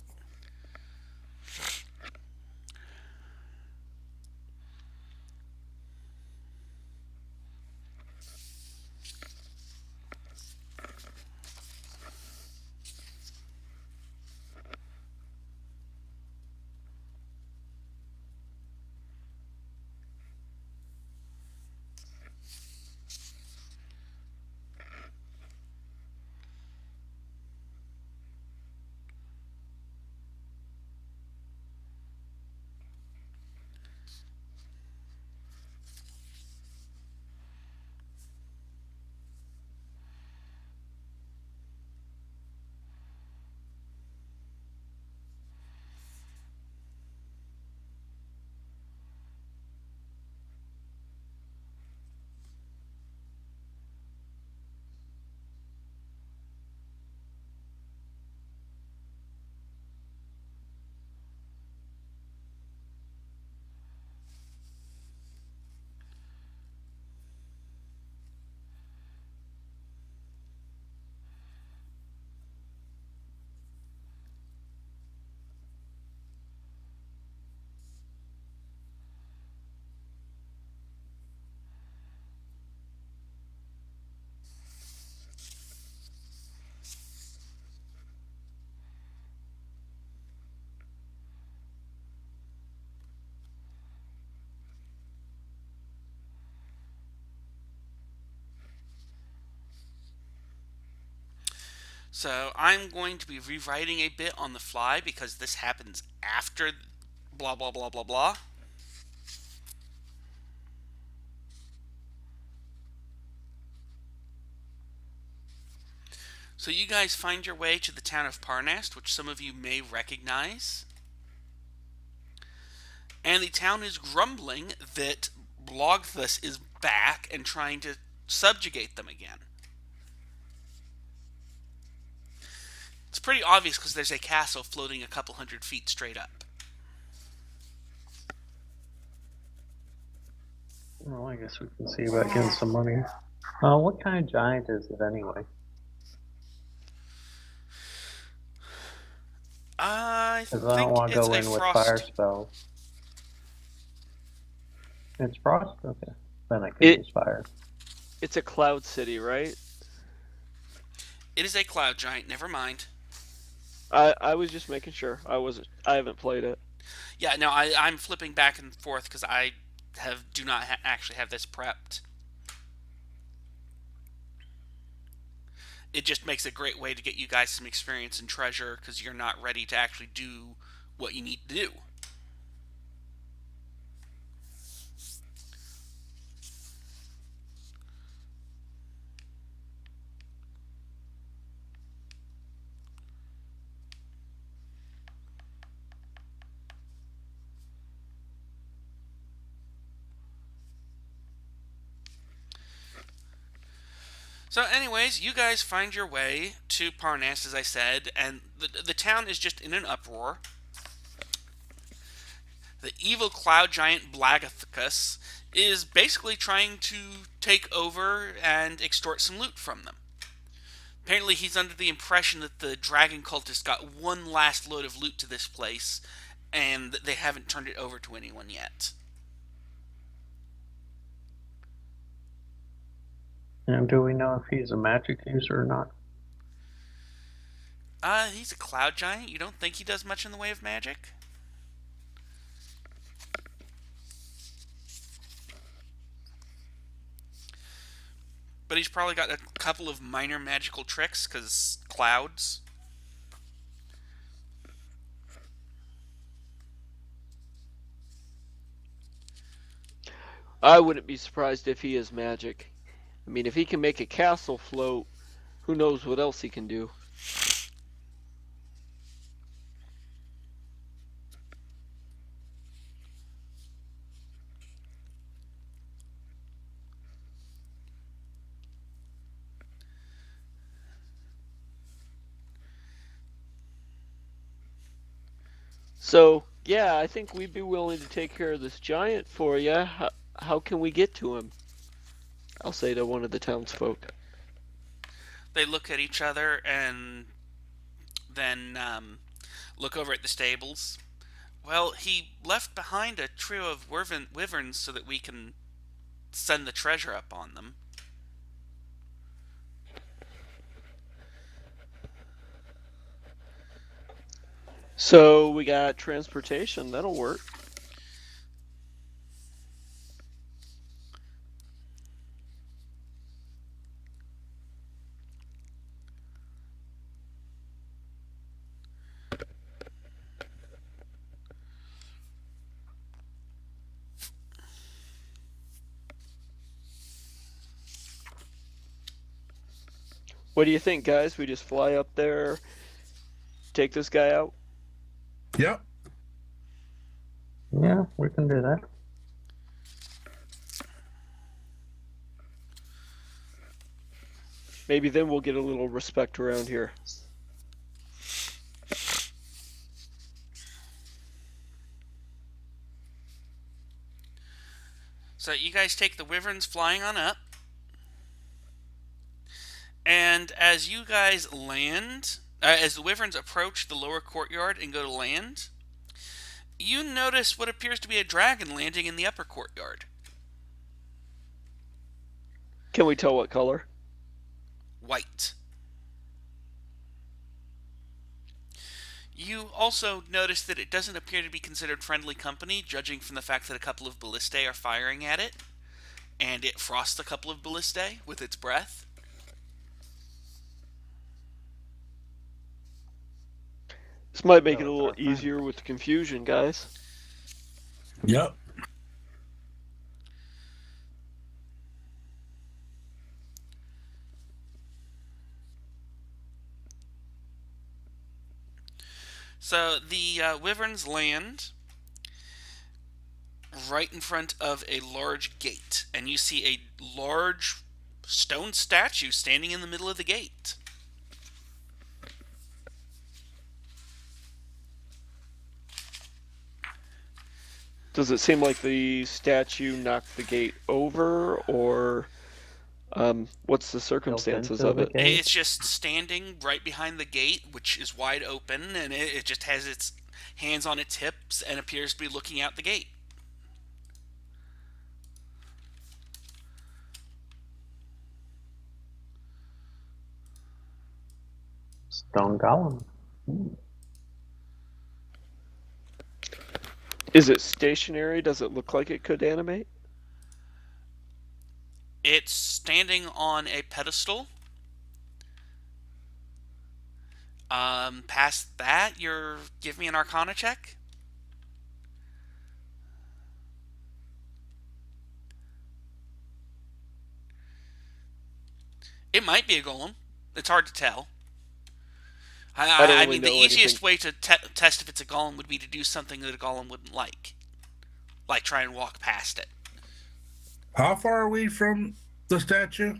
So I'm going to be rewriting a bit on the fly because this happens after blah blah blah blah blah. So you guys find your way to the town of Parnast, which some of you may recognize. And the town is grumbling that Blogthus is back and trying to subjugate them again. It's pretty obvious because there's a castle floating a couple 100 feet straight up. Well, I guess we can see about getting some money. What kind of giant is it anyway? I Because I don't think want to it's go a in with frost. fire spells. It's frost? Okay. Then I can use fire. It's a cloud city, right? It is a cloud giant. Never mind. I was just making sure. I haven't played it. Yeah, no, I'm flipping back and forth because I do not actually have this prepped. It just makes a great way to get you guys some experience and treasure because you're not ready to actually do what you need to do. So anyways, you guys find your way to Parnas, as I said, and the town is just in an uproar. The evil cloud giant Blagathicus is basically trying to take over and extort some loot from them. Apparently he's under the impression that the dragon cultists got one last load of loot to this place, and they haven't turned it over to anyone yet. And do we know if he's a magic user or not? He's a cloud giant. You don't think he does much in the way of magic? But he's probably got a couple of minor magical tricks, because clouds. I wouldn't be surprised if he is magic. I mean, if he can make a castle float, who knows what else he can do? So, yeah, I think we'd be willing to take care of this giant for you. How can we get to him? I'll say to one of the townsfolk. They look at each other and then look over at the stables. Well, he left behind a trio of wyverns so that we can send the treasure up on them. So we got transportation. That'll work. What do you think, guys? We just fly up there, take this guy out? Yep. Yeah, we can do that. Maybe then we'll get a little respect around here. So you guys take the wyverns flying on up. And as you guys land, as the wyverns approach the lower courtyard and go to land, you notice what appears to be a dragon landing in the upper courtyard. Can we tell what color? White. You also notice that it doesn't appear to be considered friendly company, judging from the fact that a couple of ballistae are firing at it, and it frosts a couple of ballistae with its breath. This might make it a little easier with the confusion, guys. Yep. So the wyverns land right in front of a large gate, and you see a large stone statue standing in the middle of the gate. Does it seem like the statue knocked the gate over, or what's the circumstances of it? It's just standing right behind the gate, which is wide open, and it just has its hands on its hips and appears to be looking out the gate. Stone Golem. Is it stationary? Does it look like it could animate? It's standing on a pedestal. Past that, give me an Arcana check. It might be a golem. It's hard to tell. I mean, the easiest way to test if it's a golem would be to do something that a golem wouldn't like try and walk past it. How far are we from the statue?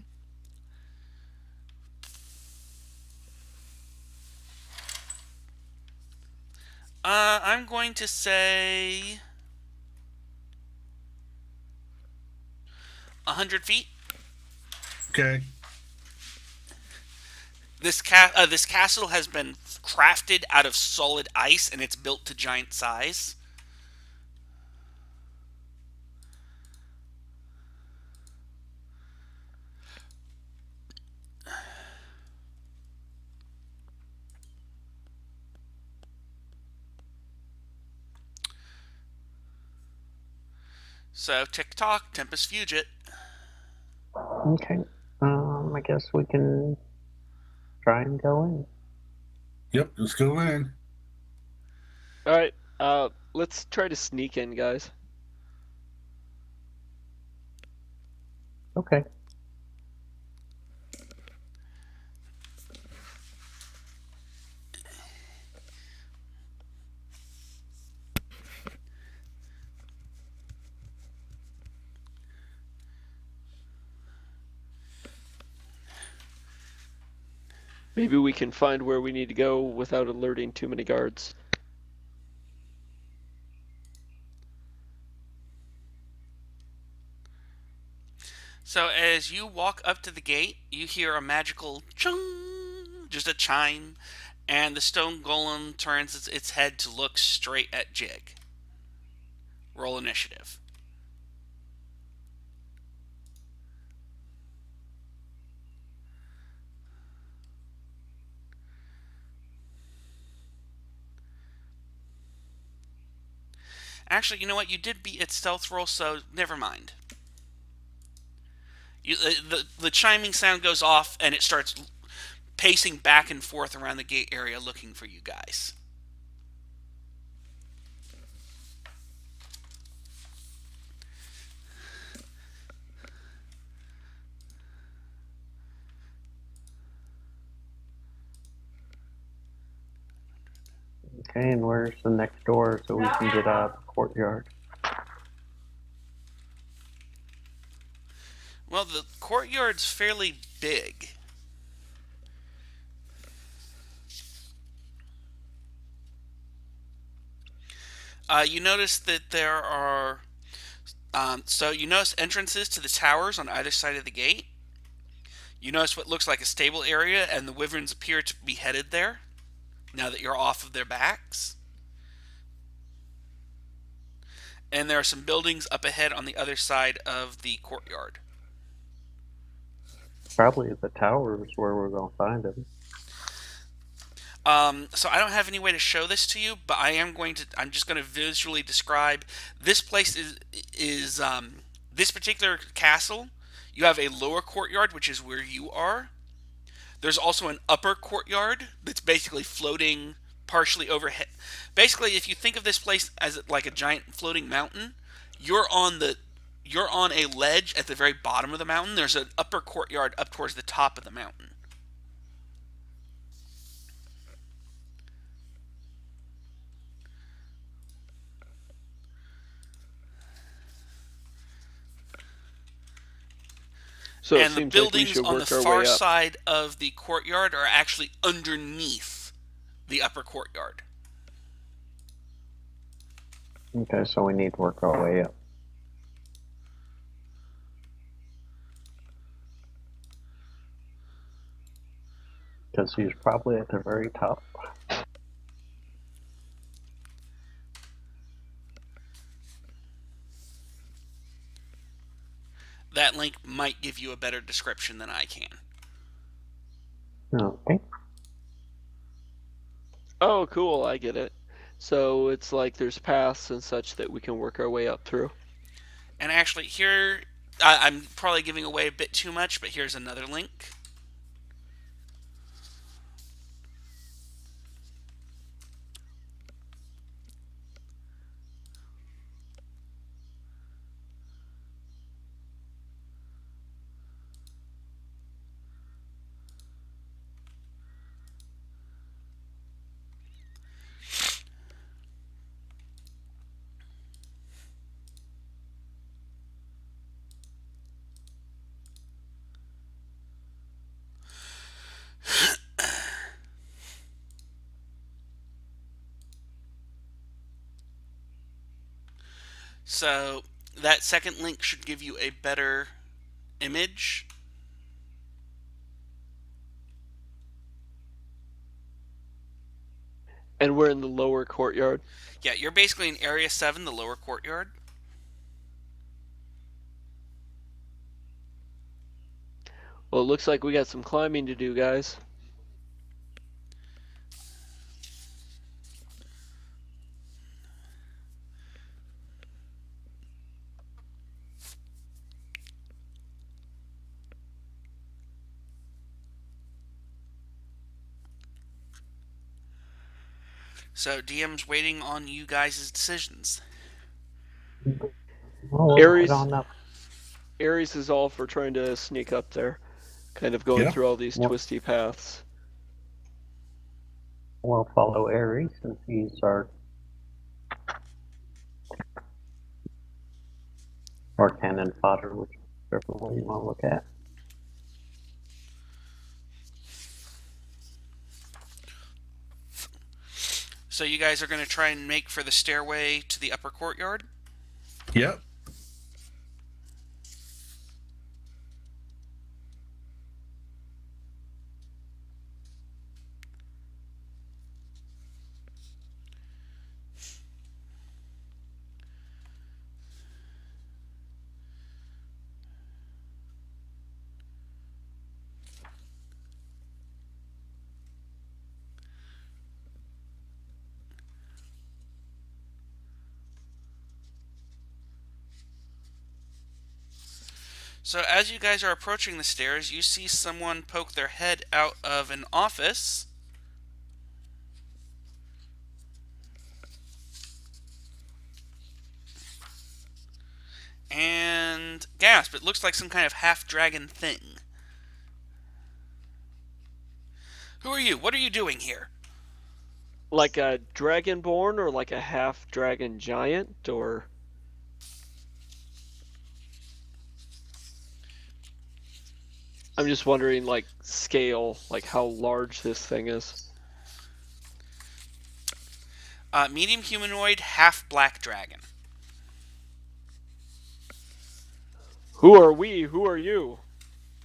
I'm going to say 100 feet. Okay. This castle has been crafted out of solid ice, and it's built to giant size. So, tick-tock, Tempest Fugit. Okay. I guess we can try and go in. Yep, let's go in. Alright, let's try to sneak in, guys. Okay. Maybe we can find where we need to go without alerting too many guards. So as you walk up to the gate, you hear a magical chung, just a chime, and the stone golem turns its head to look straight at Jig. Roll initiative. Actually, you know what? You did beat its stealth roll, so never mind. The chiming sound goes off, and it starts pacing back and forth around the gate area looking for you guys. Okay, and where's the next door so we can get out of the courtyard? Well, the courtyard's fairly big. You notice that there are. So you notice entrances to the towers on either side of the gate. You notice what looks like a stable area, and the wyverns appear to be headed there now that you're off of their backs. And there are some buildings up ahead on the other side of the courtyard. Probably the tower is where we're gonna find him. So I don't have any way to show this to you, but I'm just going to visually describe this place. Is this particular castle? You have a lower courtyard, which is where you are. There's also an upper courtyard that's basically floating partially overhead. Basically, if you think of this place as like a giant floating mountain, you're on the you're on a ledge at the very bottom of the mountain. There's an upper courtyard up towards the top of the mountain. So it And the seems like we buildings should on the work our far way up. side of the courtyard are actually underneath the upper courtyard. Okay, so we need to work our way up. Because he's probably at the very top. That link might give you a better description than I can. Okay. Oh, cool, I get it. So it's like there's paths and such that we can work our way up through. And actually, here, I'm probably giving away a bit too much, but here's another link. So that second link should give you a better image. And we're in the lower courtyard. Yeah, you're basically in Area 7, the lower courtyard. Well, it looks like we got some climbing to do, guys. So DM's waiting on you guys' decisions. Well, Ares, on up. Ares is all for trying to sneak up there, kind of going Yeah. through all these Well- twisty paths. We'll follow Ares since he's our cannon fodder, whichever one you want to look at. So you guys are going to try and make for the stairway to the upper courtyard? Yep. So as you guys are approaching the stairs, you see someone poke their head out of an office. And gasp, it looks like some kind of half-dragon thing. Who are you? What are you doing here? Like a dragonborn or like a half dragon giant or I'm just wondering like scale, like how large this thing is. Medium humanoid, half-black dragon. Who are we? Who are you?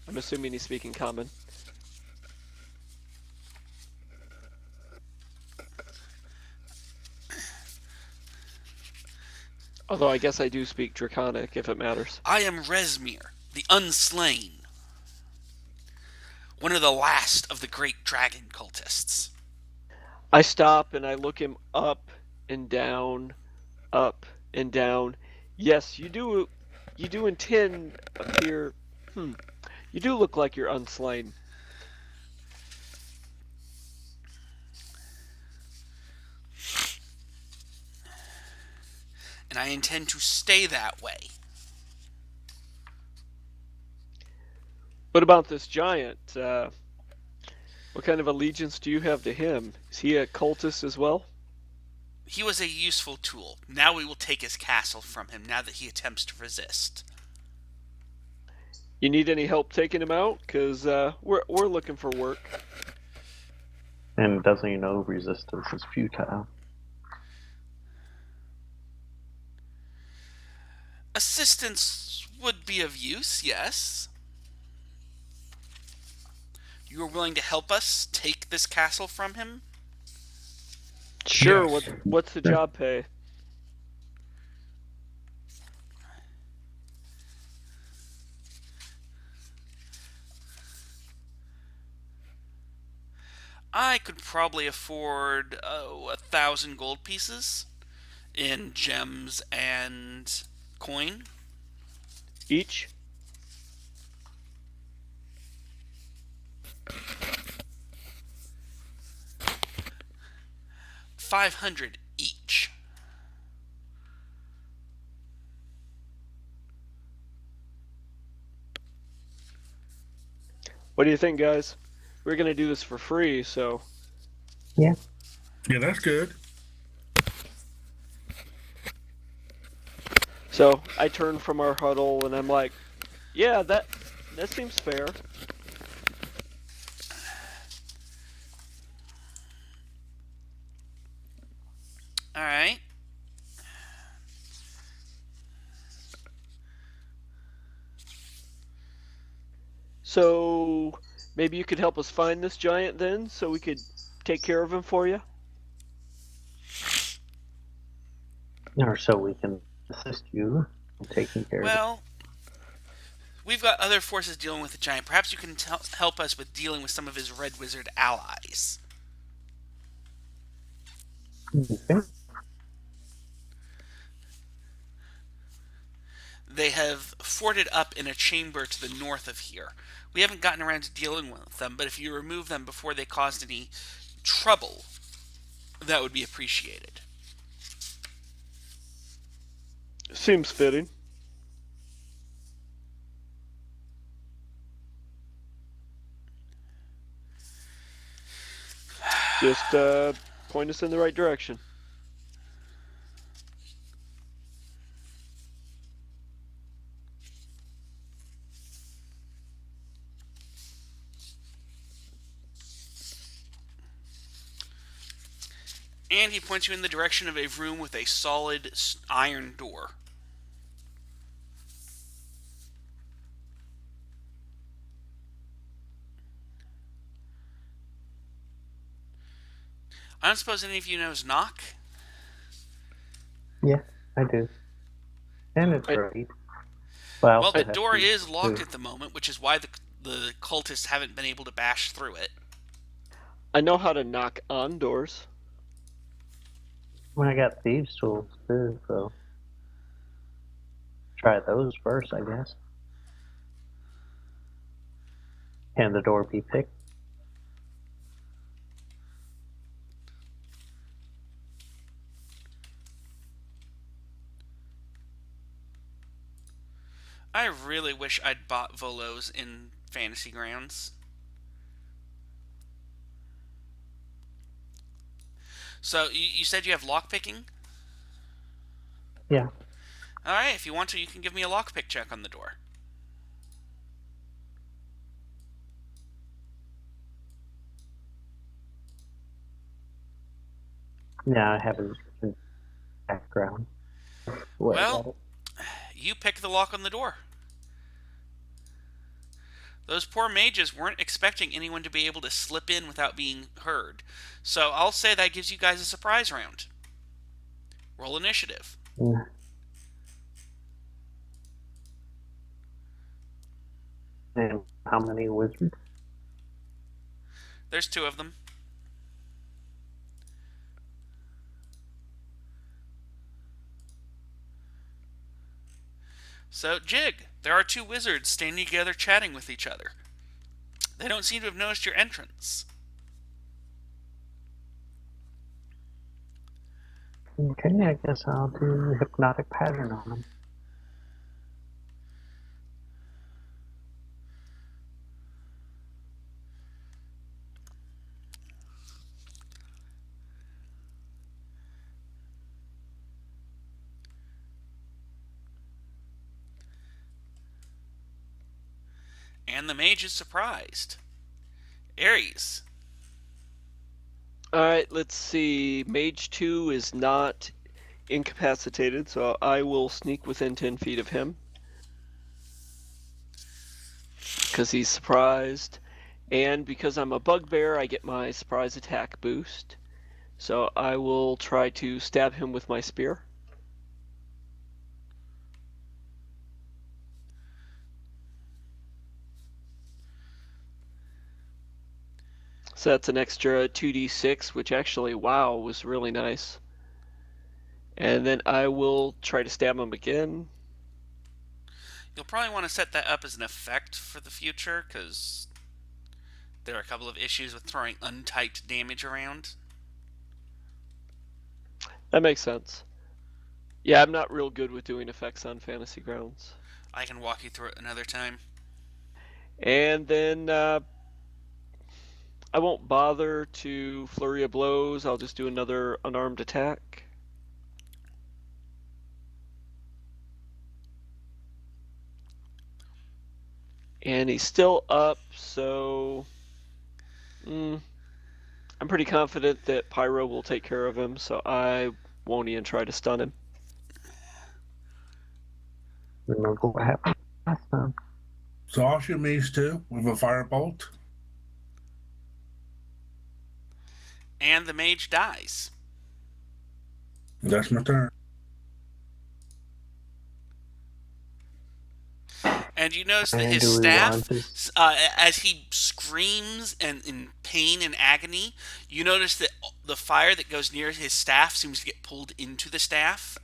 I'm assuming he's speaking common. Although I guess I do speak Draconic if it matters. I am Resmir, the Unslain. One of the last of the great dragon cultists. I stop and I look him up and down, up and down. Yes, you do intend appear you do look like you're unslain. And I intend to stay that way. What about this giant? What kind of allegiance do you have to him? Is he a cultist as well? He was a useful tool. Now we will take his castle from him now that he attempts to resist. You need any help taking him out? Cause we're looking for work. And doesn't he know resistance is futile? Assistance would be of use, yes. You are willing to help us take this castle from him? Sure. Yes. What's the job pay? I could probably afford 1,000 gold pieces in gems and coin. Each? 500 each. What do you think, guys? We're gonna do this for free, so Yeah, that's good. so I turn from our huddle and I'm like, yeah, that seems fair. All right. So maybe you could help us find this giant then, so we could take care of him for you. Or so we can assist you in taking care of it. Well, we've got other forces dealing with the giant. Perhaps you can help us with dealing with some of his red wizard allies. Okay. They have forted up in a chamber to the north of here. We haven't gotten around to dealing with them, but if you remove them before they caused any trouble, that would be appreciated. Seems fitting. Just point us in the right direction. And he points you in the direction of a room with a solid iron door. I don't suppose any of you knows knock? Yeah, I do. And it's right. But Well, the door is locked at the moment, which is why the cultists haven't been able to bash through it. I know how to knock on doors. Well, I got thieves' tools too, so try those first, I guess. Can the door be picked? I really wish I'd bought Volos in Fantasy Grounds. So you said you have lockpicking? Yeah. All right, if you want to, you can give me a lockpick check on the door. Yeah, I haven't background. What Well, about it? you pick the lock on the door. Those poor mages weren't expecting anyone to be able to slip in without being heard. So I'll say that gives you guys a surprise round. Roll initiative. Mm. And how many wizards? There's two of them. So, Jig, there are two wizards standing together chatting with each other. They don't seem to have noticed your entrance. Okay, I guess I'll do hypnotic pattern on them. And the mage is surprised. Ares. Alright, let's see. Mage 2 is not incapacitated, so I will sneak within 10 feet of him. Because he's surprised. And because I'm a bugbear, I get my surprise attack boost. So I will try to stab him with my spear. So that's an extra 2d6, which actually, wow, was really nice. And then I will try to stab him again. You'll probably want to set that up as an effect for the future, because there are a couple of issues with throwing untyped damage around. That makes sense. Yeah, I'm not real good with doing effects on Fantasy Grounds. I can walk you through it another time. And then I won't bother to flurry of blows. I'll just do another unarmed attack. And he's still up, so I'm pretty confident that Pyro will take care of him, so I won't even try to stun him. Remember what happened last time? So I'll shoot Mace too with a firebolt. And the mage dies. That's my turn. And you notice that And his do we staff, want this? as he screams and in pain and agony, you notice that the fire that goes near his staff seems to get pulled into the staff.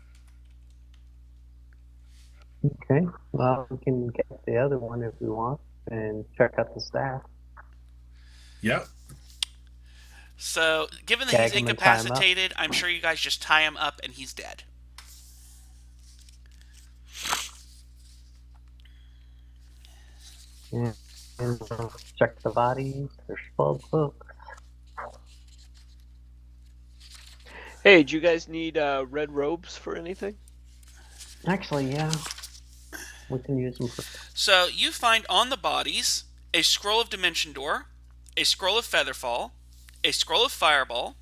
Okay, well, we can get the other one if we want and check out the staff. Yep. So, given that Gag he's him and tie him up. incapacitated, I'm sure you guys just tie him up and he's dead. And check the bodies. There's 12 books. Hey, do you guys need red robes for anything? Actually, yeah. We can use them for. So, you find on the bodies a scroll of Dimension Door, a scroll of Featherfall, a scroll of Fireball,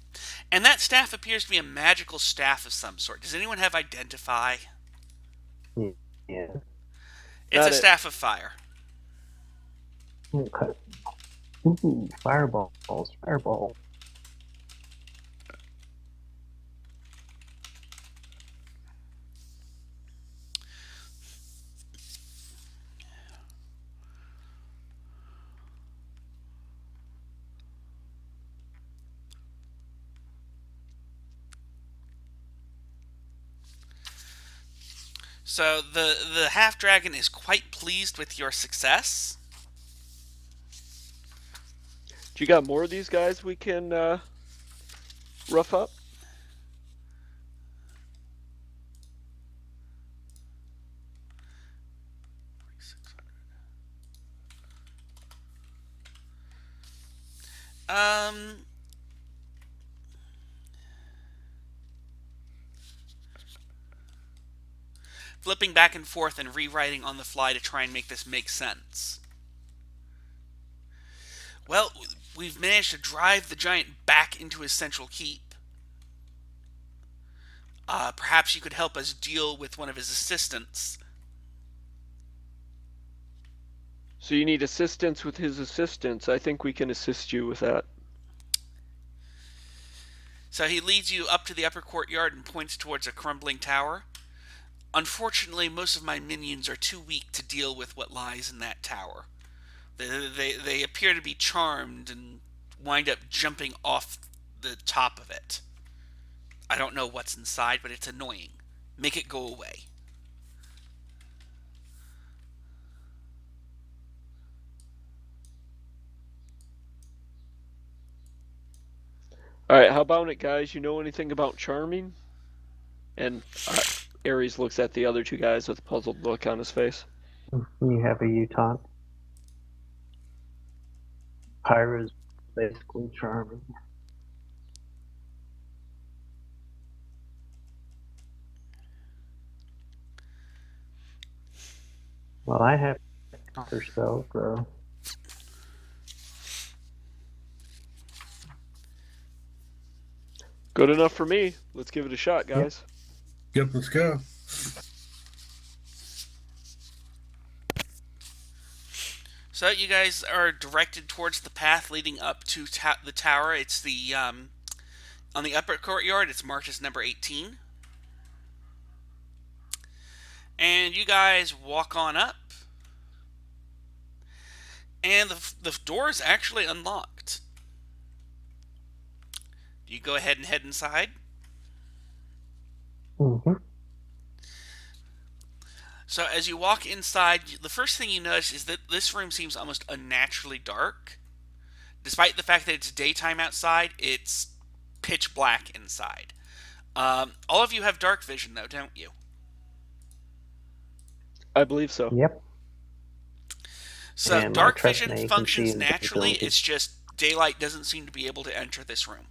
and that staff appears to be a magical staff of some sort. Does anyone have Identify? Yeah. It's Got a it. staff of fire. Okay. Ooh, fireballs. Fireball. So the half dragon is quite pleased with your success. Do you got more of these guys we can rough up? Um, flipping back and forth and rewriting on the fly to try and make this make sense. Well, we've managed to drive the giant back into his central keep. Perhaps you could help us deal with one of his assistants. So you need assistance with his assistants. I think we can assist you with that. So he leads you up to the upper courtyard and points towards a crumbling tower. Unfortunately, most of my minions are too weak to deal with what lies in that tower. They appear to be charmed and wind up jumping off the top of it. I don't know what's inside, but it's annoying. Make it go away. All right, how about it, guys? You know anything about charming? And Ares looks at the other two guys with a puzzled look on his face. You have a Utah. Pyra's basically charming. Well, I have counter spell, so Good enough for me. Let's give it a shot, guys. Yep, let's go. So you guys are directed towards the path leading up to the tower. It's the on the upper courtyard. It's marked as number 18. And you guys walk on up. And the door is actually unlocked. You go ahead and head inside. So as you walk inside, the first thing you notice is that this room seems almost unnaturally dark. Despite the fact that it's daytime outside, it's pitch black inside. All of you have dark vision, though, don't you? I believe so. Yep. So And dark trust vision me, you can functions see naturally. invisibility. It's just daylight doesn't seem to be able to enter this room.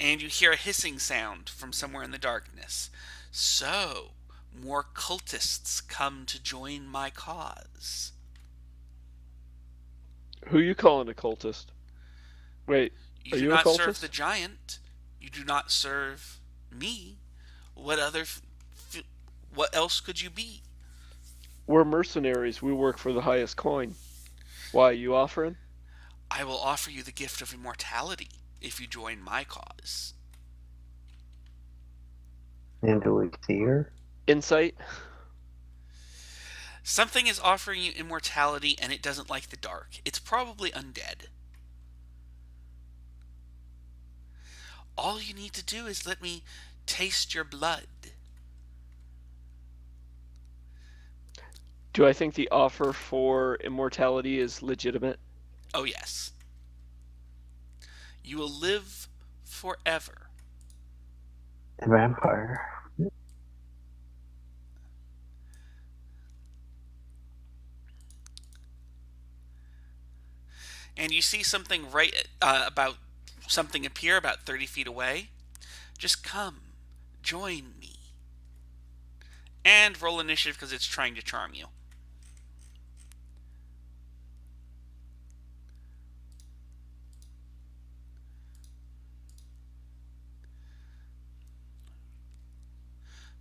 And you hear a hissing sound from somewhere in the darkness. So, more cultists come to join my cause. Who you calling a cultist? Wait, You are do you a not cultist? serve the giant. You do not serve me. What other... what else could you be? We're mercenaries. We work for the highest coin. Why, you offering? I will offer you the gift of immortality if you join my cause. And do we see her? Insight? Something is offering you immortality and it doesn't like the dark. It's probably undead. All you need to do is let me taste your blood. Do I think the offer for immortality is legitimate? Oh, yes. You will live forever. A vampire. And you see something about something appear about 30 feet away. Just come, join me. And roll initiative because it's trying to charm you.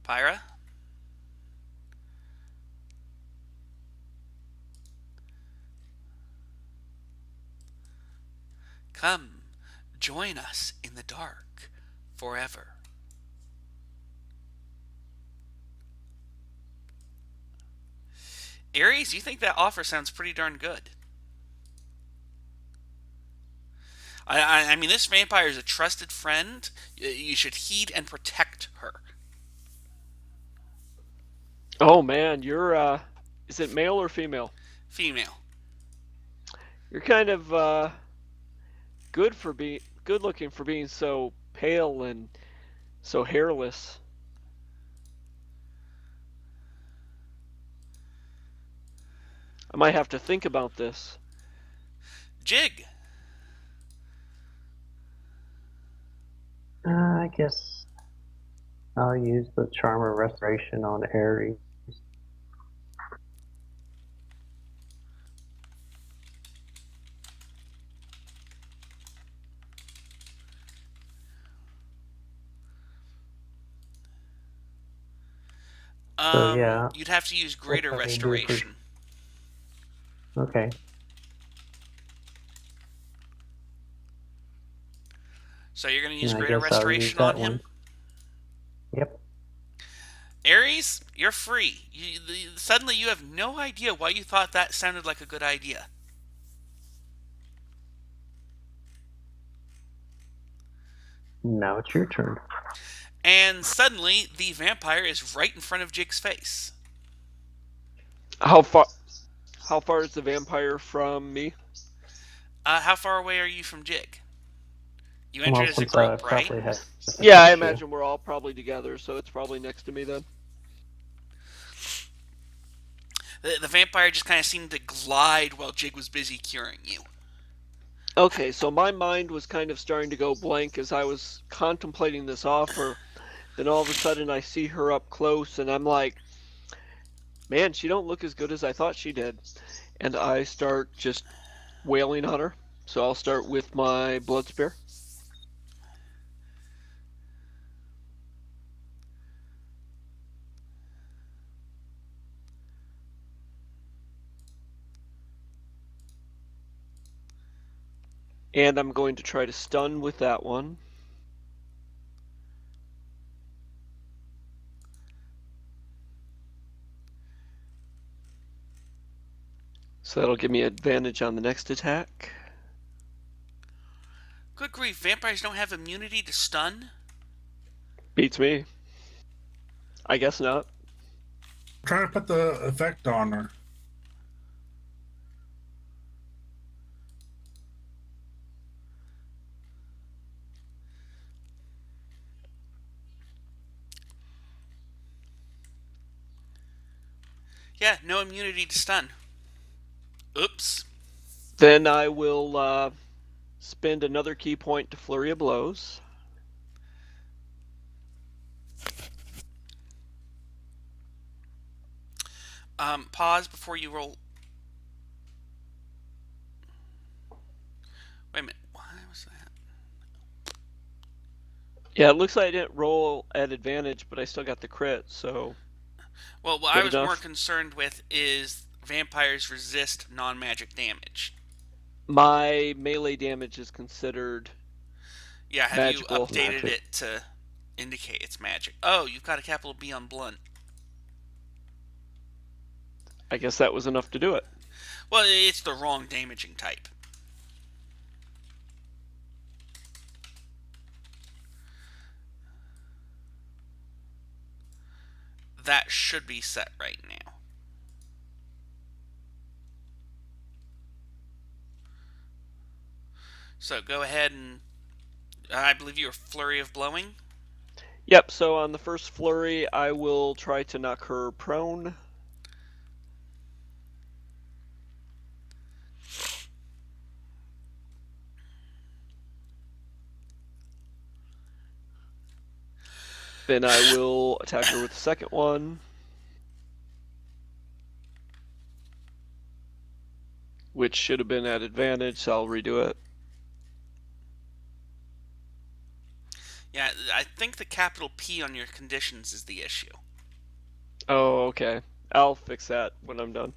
Pyra? Come, join us in the dark forever. Ares, you think that offer sounds pretty darn good. I mean, this vampire is a trusted friend. You should heed and protect her. Oh man, you're is it male or female? Female. You're kind of good looking for being so pale and so hairless. I might have to think about this. Jig. I guess I'll use the Charm of Restoration on Aries. So yeah, You'd have to use what greater can we do for? restoration. Okay, So you're going to use and I greater guess I'll use restoration on that him. one. Yep. Aries, you're free. Suddenly you have no idea why you thought that sounded like a good idea. Now it's your turn. And suddenly the vampire is right in front of Jig's face. How far? How far is the vampire from me? How far away are you from Jig? You Well, entered as a since I group, right? probably have. Yeah, I imagine we're all probably together, so it's probably next to me then. The vampire just kind of seemed to glide while Jig was busy curing you. Okay, so my mind was kind of starting to go blank as I was contemplating this offer. Then all of a sudden I see her up close and I'm like, man, she don't look as good as I thought she did. And I start just wailing on her. So I'll start with my blood spear. And I'm going to try to stun with that one. So that'll give me advantage on the next attack. Good grief, vampires don't have immunity to stun? Beats me. I guess not. Trying to put the effect on her. Yeah, no immunity to stun. Oops. Then I will spend another key point to Flurry of Blows. Pause before you roll. Wait a minute. Why was that? Yeah, it looks like I didn't roll at advantage, but I still got the crit, so. Well, what I Good was more enough. concerned with is vampires resist non-magic damage. My melee damage is considered Yeah, have magical. you updated Magic. it to indicate it's magic? Oh, you've got a capital B on blunt. I guess that was enough to do it. Well, it's the wrong damaging type. That should be set right now. So go ahead and I believe you're Flurry of Blowing. Yep, so on the first flurry, I will try to knock her prone. Then I will attack her with the second one. Which should have been at advantage, so I'll redo it. Yeah, I think the capital P on your conditions is the issue. Oh, okay. I'll fix that when I'm done.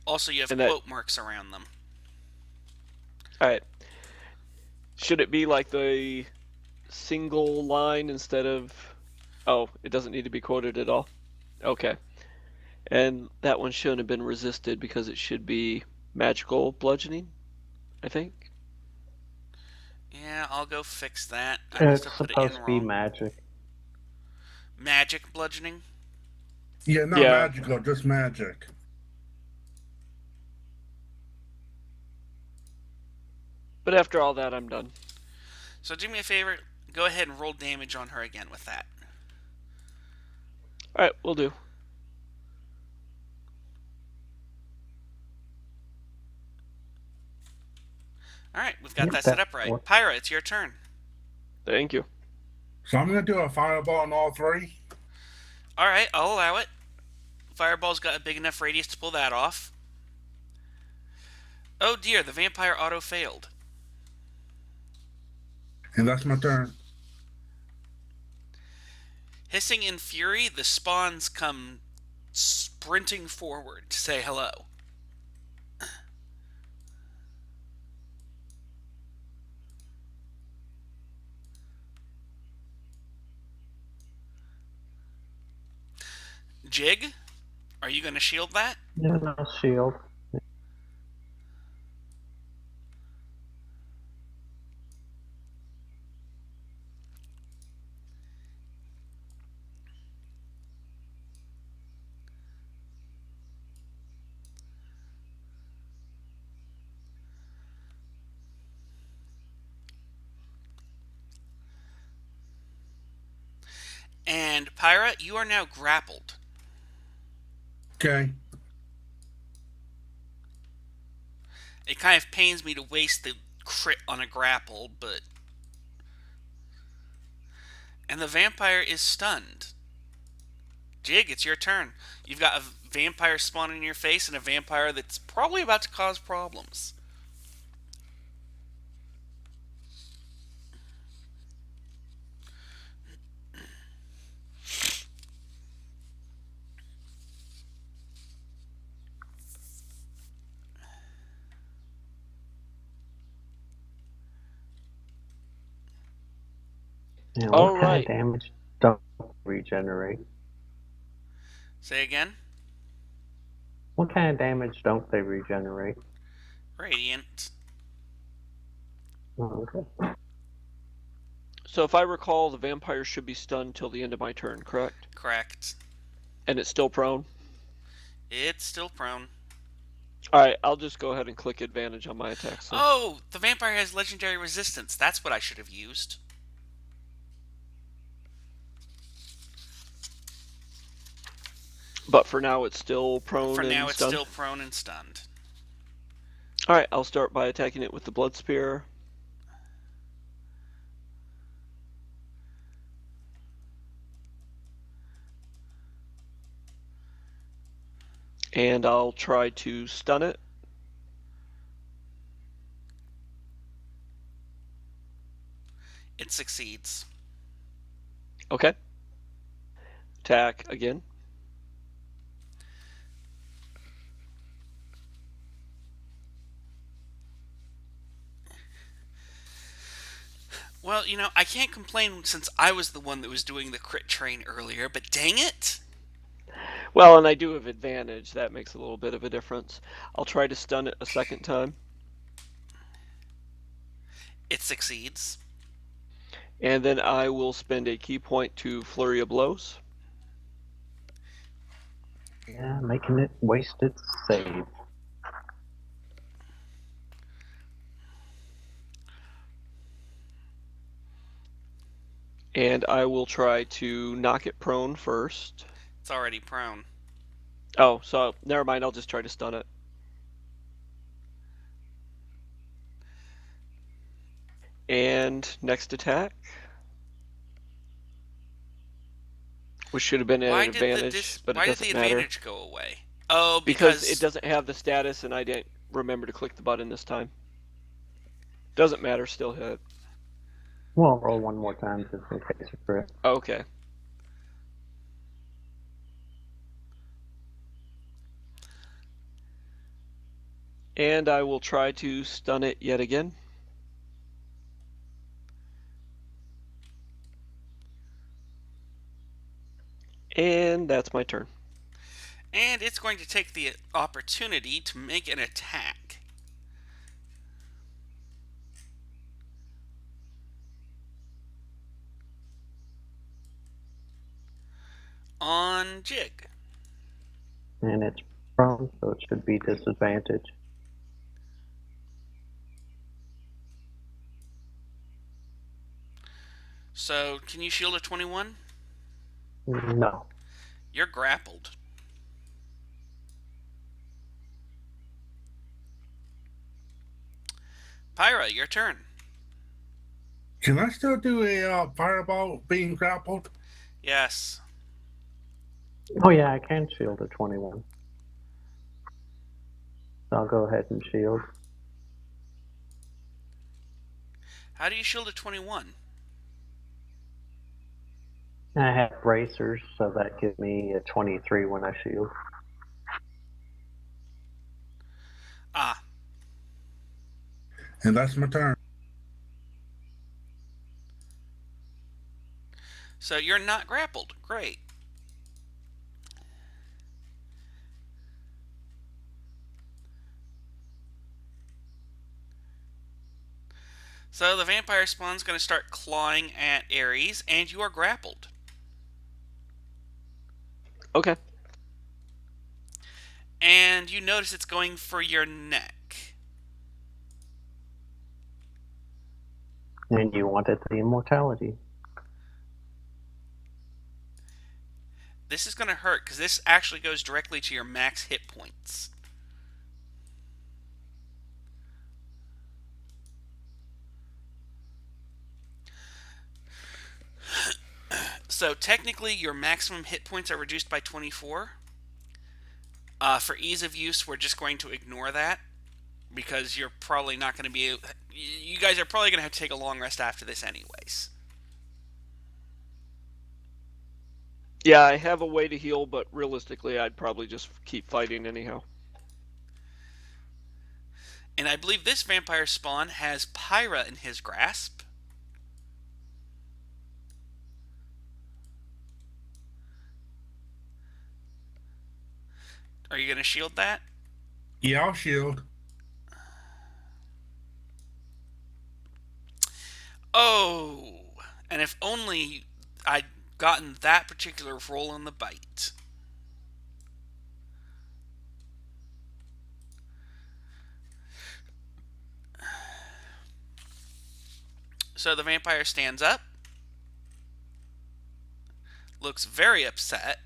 Also, you have And that- quote marks around them. Alright. Should it be like the single line instead of... Oh, it doesn't need to be quoted at all? Okay. And that one shouldn't have been resisted because it should be magical bludgeoning, I think. Yeah, I'll go fix that. I must It's have put it in supposed to be wrong. magic. Magic bludgeoning. Yeah, not Yeah. magical, just magic. But after all that, I'm done. So do me a favor, go ahead and roll damage on her again with that. All right, we'll do. All right, we've got Yep, that set that up right. works. Pyra, it's your turn. Thank you. So I'm gonna do a fireball on all three. All right, I'll allow it. Fireball's got a big enough radius to pull that off. Oh dear, the vampire auto failed. And that's my turn. Hissing in fury, the spawns come sprinting forward to say hello. Jig, are you going to shield that? Yeah, no shield. And Pyra, you are now grappled. Okay. It kind of pains me to waste the crit on a grapple, but... And the vampire is stunned. Jig, it's your turn. You've got a vampire spawning in your face and a vampire that's probably about to cause problems. Yeah, All what kind right. of damage don't regenerate? Say again? What kind of damage don't they regenerate? Radiant. Oh, okay. So if I recall, the vampire should be stunned till the end of my turn, correct? Correct. And it's still prone? It's still prone. All right, I'll just go ahead and click advantage on my attacks. Then. Oh, the vampire has legendary resistance. That's what I should have used. But for now, it's still prone For and now, it's stunned. still prone and stunned. All right, I'll start by attacking it with the blood spear. And I'll try to stun it. It succeeds. Okay. Attack again. Well, you know, I can't complain since I was the one that was doing the crit train earlier, but dang it! Well, and I do have advantage. That makes a little bit of a difference. I'll try to stun it a second time. It succeeds. And then I will spend a key point to Flurry of Blows. Yeah, making it wasted save. And I will try to knock it prone first. It's already prone. Oh, so never mind. I'll just try to stun it. And next attack, which should have been at Why an did the advantage, but it why did doesn't the matter advantage go away? Oh, because it doesn't have the status, and I didn't remember to click the button this time. Doesn't matter. Still hit. Well, I'll roll one more time just in case of crit. Okay. And I will try to stun it yet again. And that's my turn. And it's going to take the opportunity to make an attack. On Jig. And it's prone, so it should be disadvantage. So, can you shield a 21? No. You're grappled. Pyra, your turn. Can I still do a fireball being grappled? Yes. Oh yeah, I can shield a 21. So I'll go ahead and shield. How do you shield a 21? I have bracers, so that gives me a 23 when I shield. Ah, And that's my turn. so you're not grappled. Great. So the vampire spawn's going to start clawing at Ares, and you are grappled. Okay. And you notice it's going for your neck. And you wanted the immortality. This is going to hurt because this actually goes directly to your max hit points. So technically, your maximum hit points are reduced by 24. For ease of use, we're just going to ignore that because you're probably not going to be. You guys are probably going to have to take a long rest after this, anyways. Yeah, I have a way to heal, but realistically, I'd probably just keep fighting anyhow. And I believe this vampire spawn has Pyra in his grasp. Are you going to shield that? Yeah, I'll shield. Oh, and if only I'd gotten that particular roll on the bite. So the vampire stands up, looks very upset.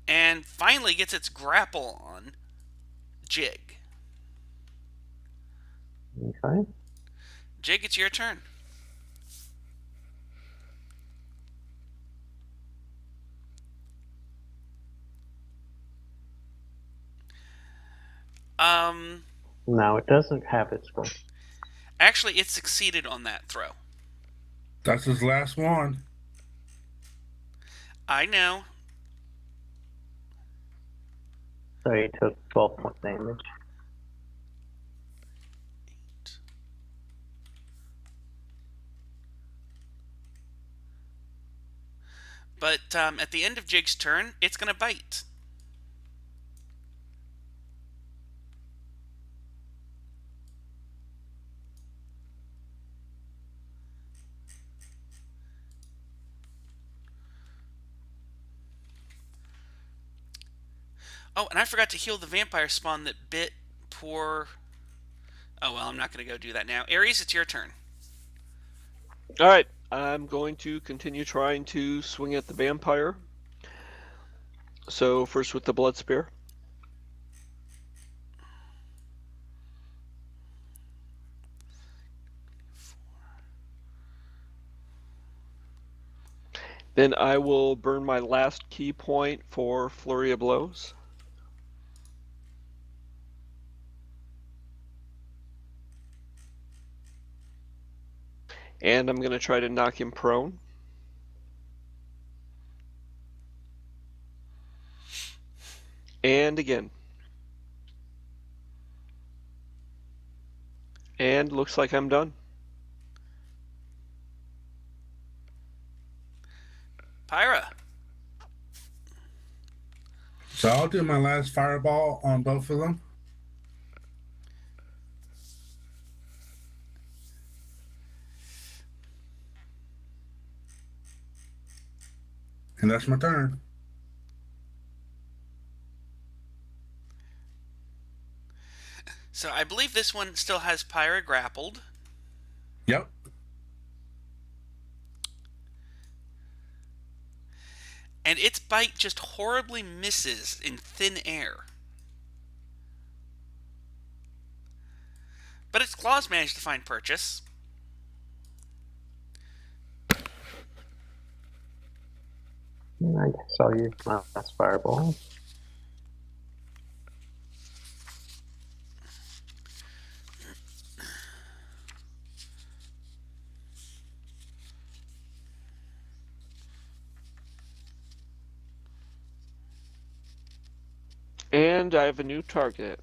And finally gets its grapple on Jig. Okay. Jig, it's your turn. Um, Now it doesn't have its goal. actually, it succeeded on that throw. That's his last one. I know. So he took 12 points damage. But at the end of Jig's turn, it's going to bite. Oh, and I forgot to heal the vampire spawn that bit poor... Oh, well, I'm not going to go do that now. Ares, it's your turn. All right, I'm going to continue trying to swing at the vampire. So first with the blood spear. Then I will burn my last key point for Flurry of Blows. And I'm going to try to knock him prone. And again. And looks like I'm done. Pyra. So I'll do my last fireball on both of them. And that's my turn. So I believe this one still has Pyra grappled. Yep. And its bite just horribly misses in thin air. But its claws manage to find purchase. I guess I'll use my last fireball. And I have a new target.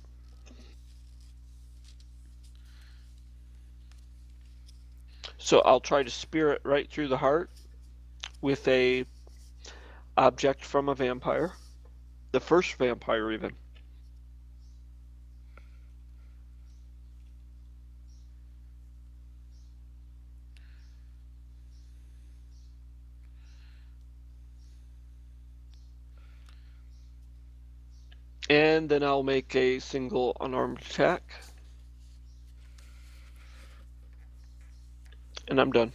So I'll try to spear it right through the heart with a object from a vampire. The first vampire, even. And then I'll make a single unarmed attack. And I'm done.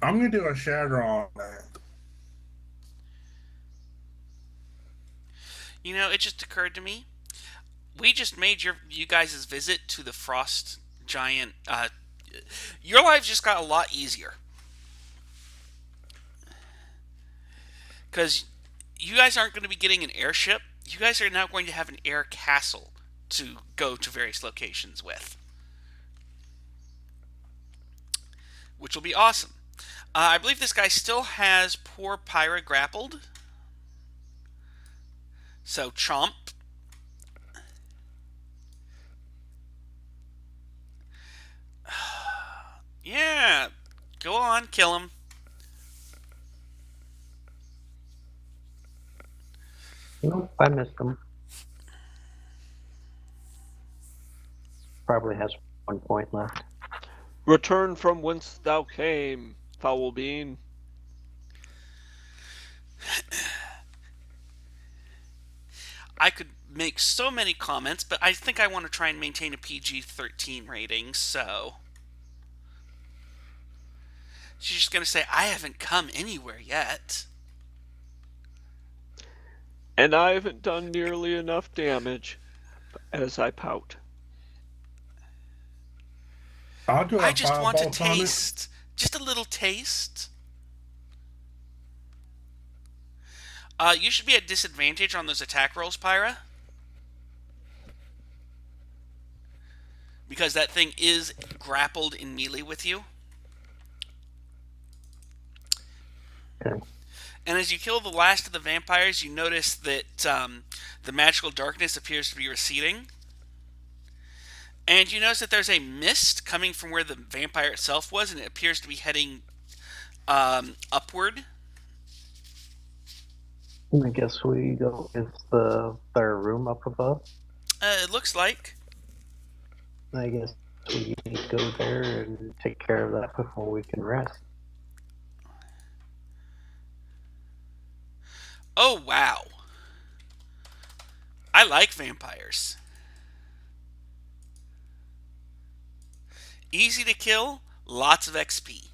I'm going to do a shatter on that. You know, it just occurred to me. We just made you guys' visit to the Frost Giant. Your lives just got a lot easier. Because you guys aren't going to be getting an airship. You guys are now going to have an air castle to go to various locations with, which will be awesome. I believe this guy still has poor Pyra grappled. So chomp. Yeah, go on, kill him. Nope, I missed him. Probably has 1 point left. Return from whence thou came, foul being. I could make so many comments, but I think I want to try and maintain a PG-13 rating, so she's just going to say, I haven't come anywhere yet. And I haven't done nearly enough damage as I pout. I'll do a I just want to firebolt on it. taste. Just a little taste. You should be at disadvantage on those attack rolls, Pyra. Because that thing is grappled in melee with you. Okay. And as you kill the last of the vampires, you notice that the magical darkness appears to be receding. And you notice that there's a mist coming from where the vampire itself was, and it appears to be heading upward. I guess we go. Is their room up above? It looks like. I guess we need to go there and take care of that before we can rest. Oh, wow. I like vampires. Easy to kill, lots of XP.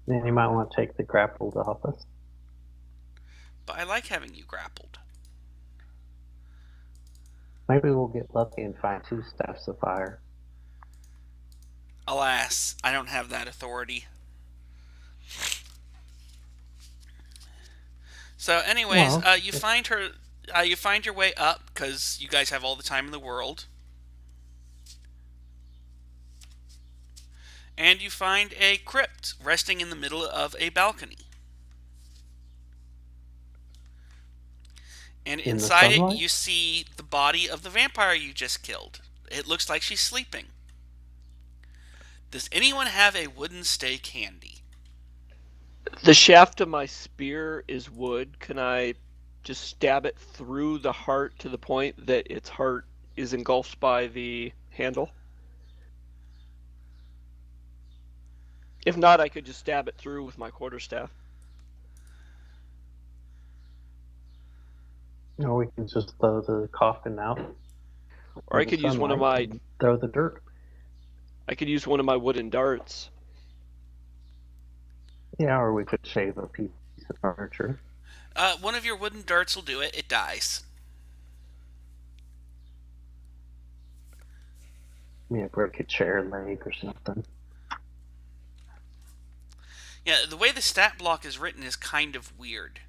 Then you might want to take the grappled off us. But I like having you grappled. Maybe we'll get lucky and find 2 staffs of fire. Alas, I don't have that authority. So, anyways, Well, you find her. You find your way up because you guys have all the time in the world, and you find a crypt resting in the middle of a balcony. And In the inside it, sunlight? you see the body of the vampire you just killed. It looks like she's sleeping. Does anyone have a wooden stake handy? The shaft of my spear is wood. Can I just stab it through the heart to the point that its heart is engulfed by the handle? If not, I could just stab it through with my quarterstaff. Or we can just throw the coffin out Or in I the could use one of sunlight my and throw the dirt. I could use one of my wooden darts. Yeah, or we could shave a piece of furniture. One of your wooden darts will do it. It dies. Yeah, break a chair leg or something. Yeah, the way the stat block is written is kind of weird.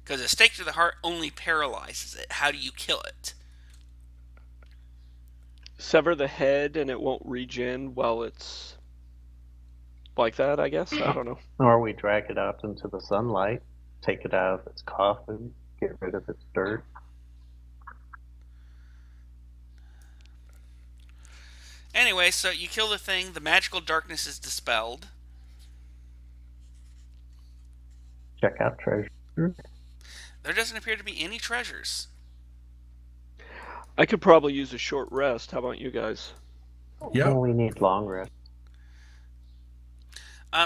Because a stake to the heart only paralyzes it. How do you kill it? Sever the head and it won't regen while it's like that, I guess. I don't know. Or we drag it out into the sunlight, take it out of its coffin, get rid of its dirt. Anyway, so you kill the thing, the magical darkness is dispelled. Check out treasure. There doesn't appear to be any treasures. I could probably use a short rest. How about you guys? Yep. Well, we need long rest.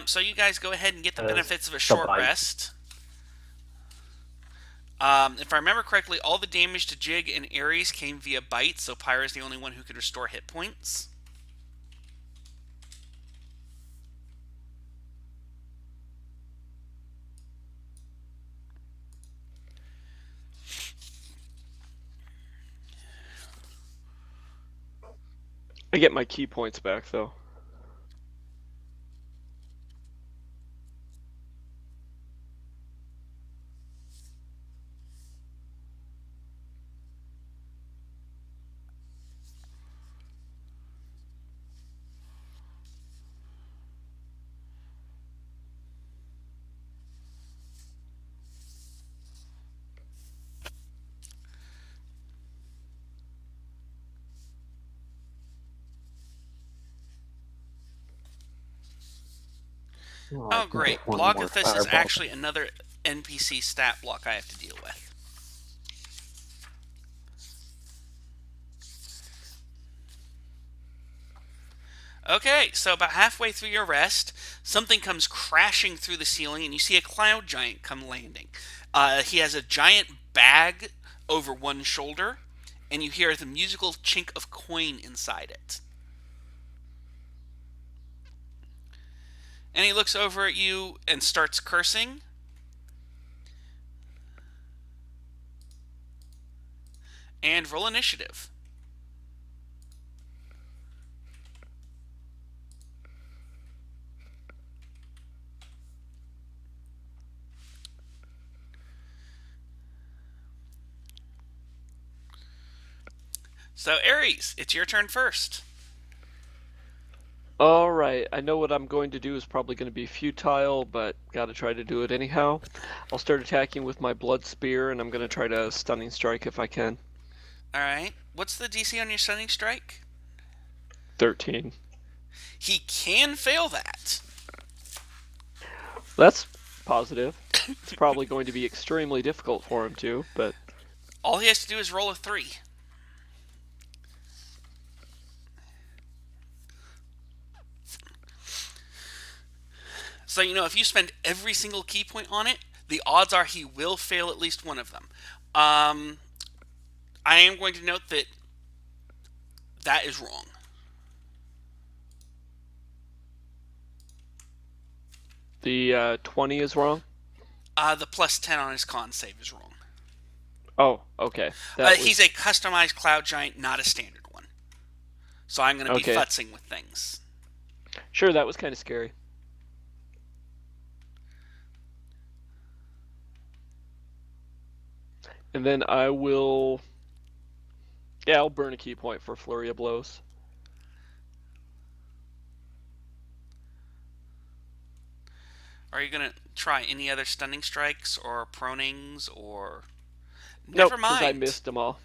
So you guys go ahead and get the benefits of a the short bite. rest. If I remember correctly, all the damage to Jig and Ares came via bite, so Pyra's the only one who could restore hit points. I get my key points back though. Oh, Oh, great. one Block more of this is fireball. actually another NPC stat block I have to deal with. Okay, so about halfway through your rest, something comes crashing through the ceiling, and you see a cloud giant come landing. He has a giant bag over one shoulder, and you hear the musical chink of coin inside it. And he looks over at you and starts cursing. And roll initiative. So, Ares, it's your turn first. Alright, I know what I'm going to do is probably going to be futile, but gotta try to do it anyhow. I'll start attacking with my blood spear, and I'm going to try to stunning strike if I can. Alright. What's the DC on your stunning strike? 13. He can fail that. That's positive. It's probably going to be extremely difficult for him to, but All he has to do is roll a 3. So, if you spend every single key point on it, the odds are he will fail at least one of them. I am going to note that that is wrong. the 20 is wrong. The plus 10 on his con save is wrong. Oh, okay. That was... He's a customized cloud giant, not a standard one. So I'm going to be Okay. futzing with things. Sure, that was kind of scary. And then I will... Yeah, I'll burn a key point for Flurry of Blows. Are you going to try any other stunning strikes or pronings or... Nope, Never because I mind. missed them all.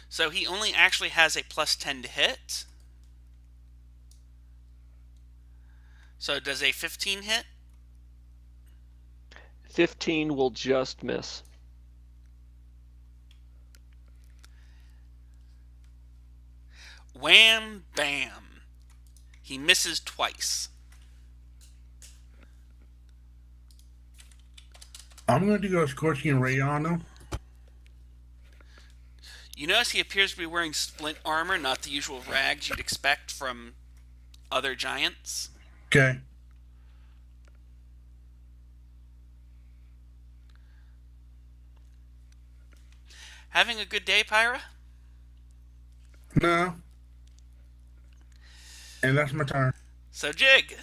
So he only actually has a plus 10 to hit. So does a 15 hit? 15 will just miss. Wham bam. He misses twice. I'm going to do a scorching ray on him. You notice he appears to be wearing splint armor, not the usual rags you'd expect from other giants. Okay. Having a good day, Pyra? No. And that's my turn. So Jig.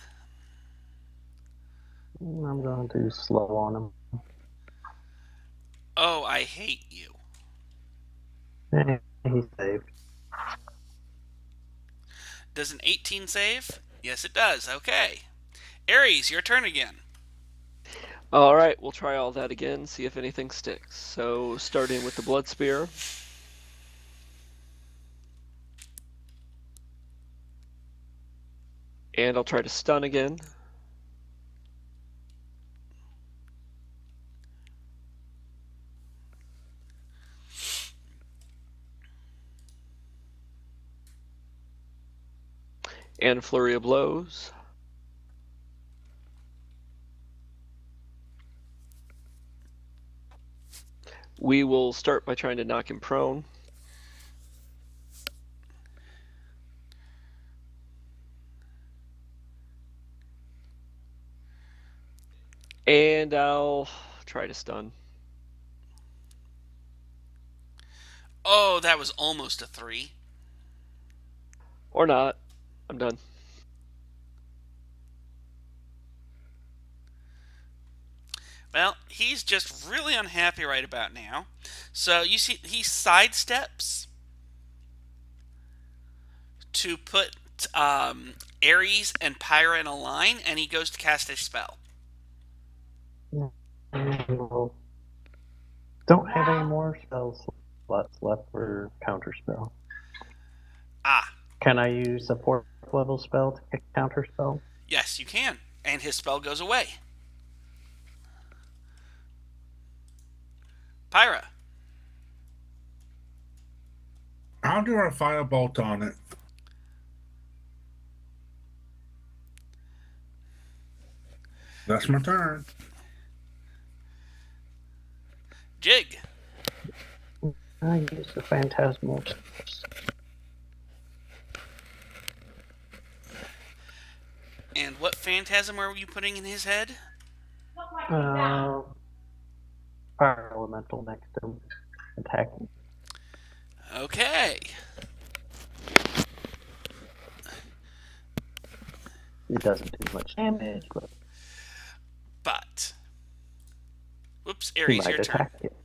I'm going to slow on him. Oh, I hate you. He's saved. Does an 18 save? Yes, it does. Okay. Ares, your turn again. All right, we'll try all that again, see if anything sticks. So, starting with the Blood Spear. And I'll try to stun again. And Flurry of Blows. We will start by trying to knock him prone. And I'll try to stun. Oh, that was almost a 3. Or not. I'm done. Well, he's just really unhappy right about now. So you see, he sidesteps to put Ares and Pyra in a line, and he goes to cast a spell. Well, don't have any more spell slots left for counter spell. Ah, Can I use a 4th level spell to counter spell? yes, you can. And his spell goes away. Pyra. I'll do a firebolt on it. That's my turn. Jig. I use the phantasmal. And what phantasm are you putting in his head? Fire elemental next to him, attacking. Okay. It doesn't do much damage, but But. Whoops, he Ares, might your turn. attack it.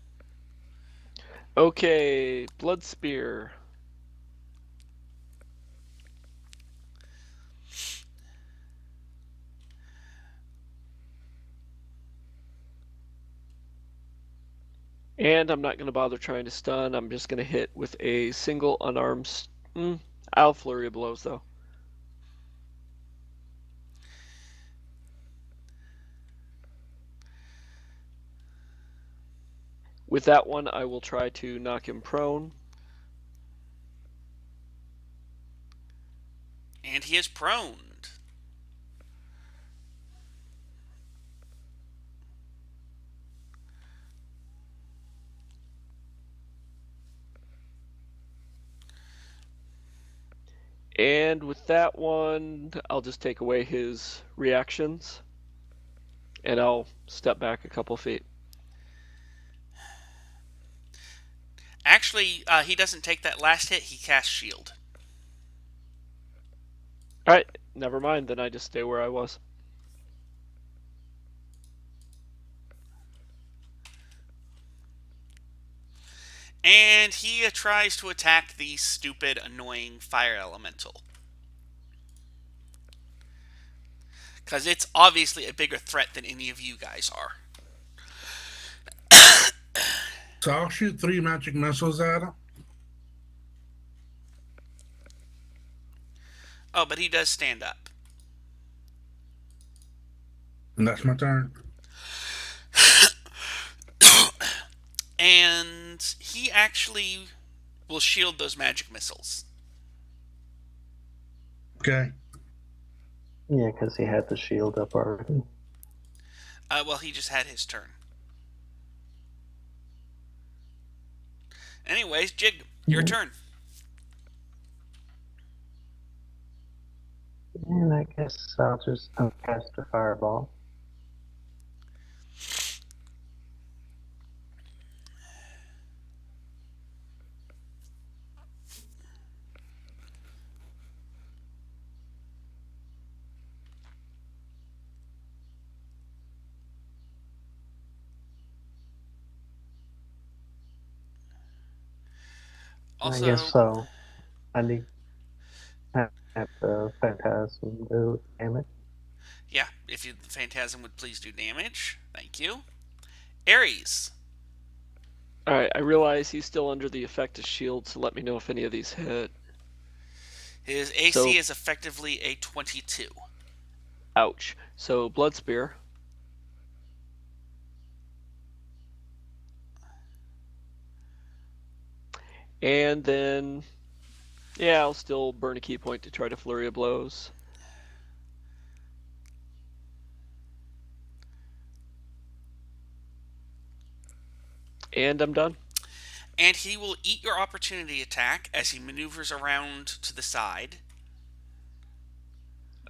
Okay, Blood Spear. And I'm not going to bother trying to stun. I'm just going to hit with a single unarmed... I'll Flurry of Blows, though. With that one, I will try to knock him prone. And he is proned. And with that one, I'll just take away his reactions. And I'll step back a couple feet. Actually, he doesn't take that last hit. He casts shield. Alright, never mind. Then I just stay where I was. And he tries to attack the stupid, annoying fire elemental. Because it's obviously a bigger threat than any of you guys are. So I'll shoot 3 magic missiles at him. Oh, but he does stand up. And that's my turn. And he actually will shield those magic missiles. Okay. Yeah, because he had the shield up already. Well, he just had his turn. Anyways, Jig, your turn. And I guess I'll just cast a fireball. Also, I guess so. I need to have the phantasm do damage. yeah, if the Phantasm would please do damage. Thank you. Ares. Alright, I realize he's still under the effect of shield, so let me know if any of these hit. His AC So- is effectively a 22. Ouch. So, Blood Spear. And then, yeah, I'll still burn a key point to try to flurry of blows. And I'm done. And he will eat your opportunity attack as he maneuvers around to the side.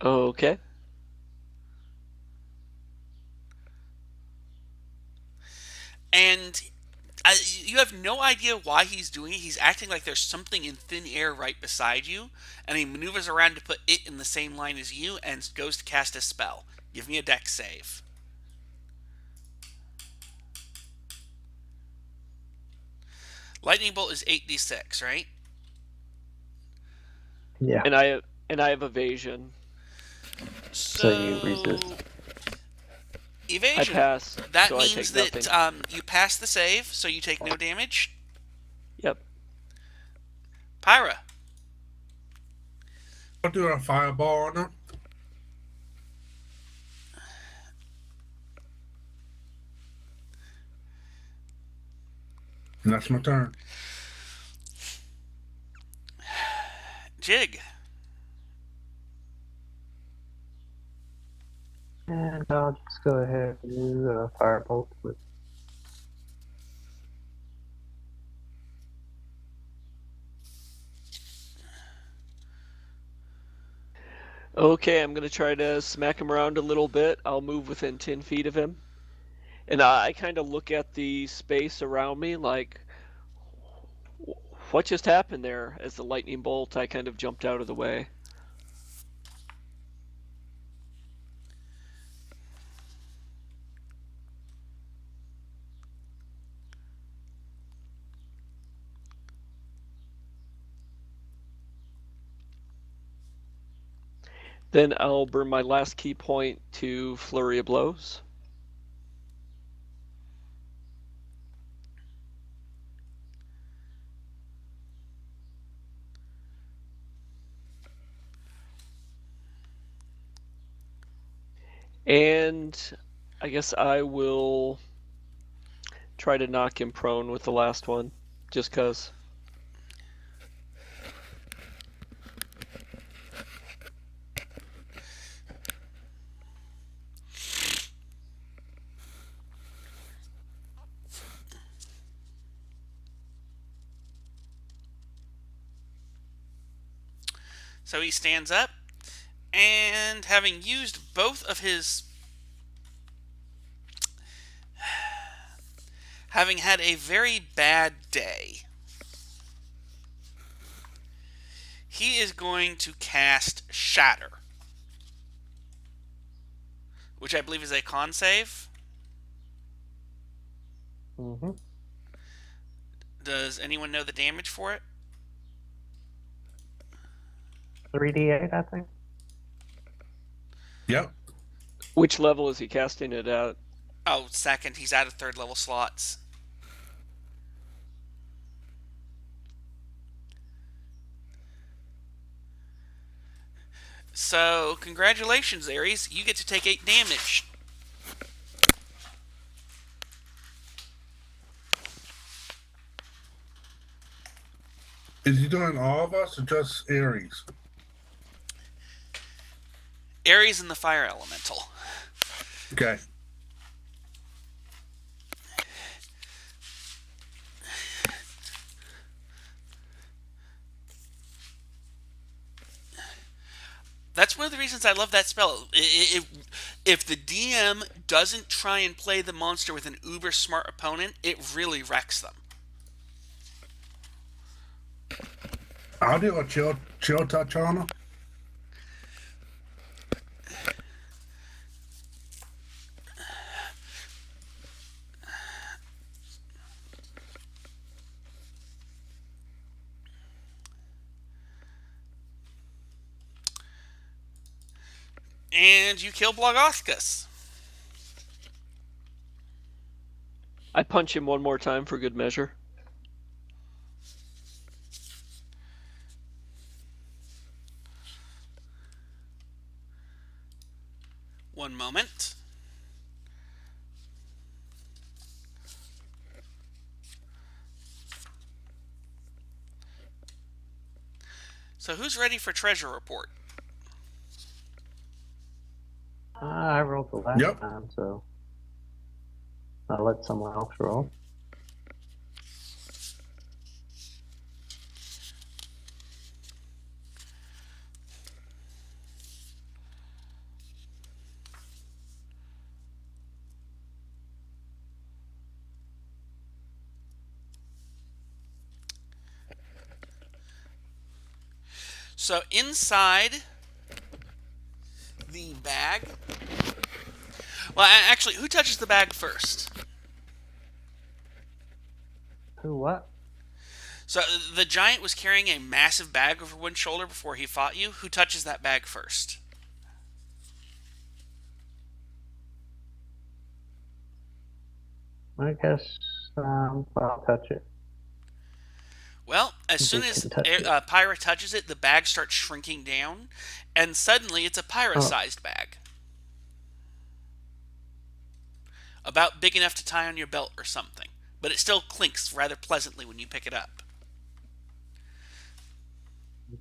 Okay. And you have no idea why he's doing it. He's acting like there's something in thin air right beside you, and he maneuvers around to put it in the same line as you and goes to cast a spell. Give me a dex save. Lightning bolt is 8d6, right? Yeah. And I have evasion. So you resist. Evasion. I pass. That so means I take that nothing. you pass the save, so you take no damage. Yep. Pyra. I'll do a fireball on him. And that's my turn. Jig. And I'll just go ahead and do a firebolt with. Okay, I'm going to try to smack him around a little bit. I'll move within 10 feet of him. And I kind of look at the space around me like, what just happened there? As the lightning bolt, I kind of jumped out of the way. Then I'll burn my last key point to Flurry of Blows. And I guess I will try to knock him prone with the last one, just cause. So he stands up, and having used both of his... having had a very bad day, he is going to cast Shatter, which I believe is a con save. Mm-hmm. Does anyone know the damage for it? 3d8, I think. Yep. Which level is he casting it at? Oh, second. He's out of third level slots. So, congratulations, Ares. You get to take 8 damage. Is he doing all of us or just Ares? Ares and the fire elemental. Okay. That's one of the reasons I love that spell. If the DM doesn't try and play the monster with an uber smart opponent, it really wrecks them. I'll do a chill touch on him. And you kill Blogoscus. I punch him one more time for good measure. One moment. So who's ready for treasure report? I rolled the last Yep. time, so I'll let someone else roll. So inside the bag. Well, actually, who touches the bag first? Who what? So the giant was carrying a massive bag over one shoulder before he fought you. Who touches that bag first? I guess I'll touch it. Well, as You soon as can touch it. Pyra touches it, the bag starts shrinking down, and suddenly it's a Pyra-sized bag. About big enough to tie on your belt or something. But it still clinks rather pleasantly when you pick it up.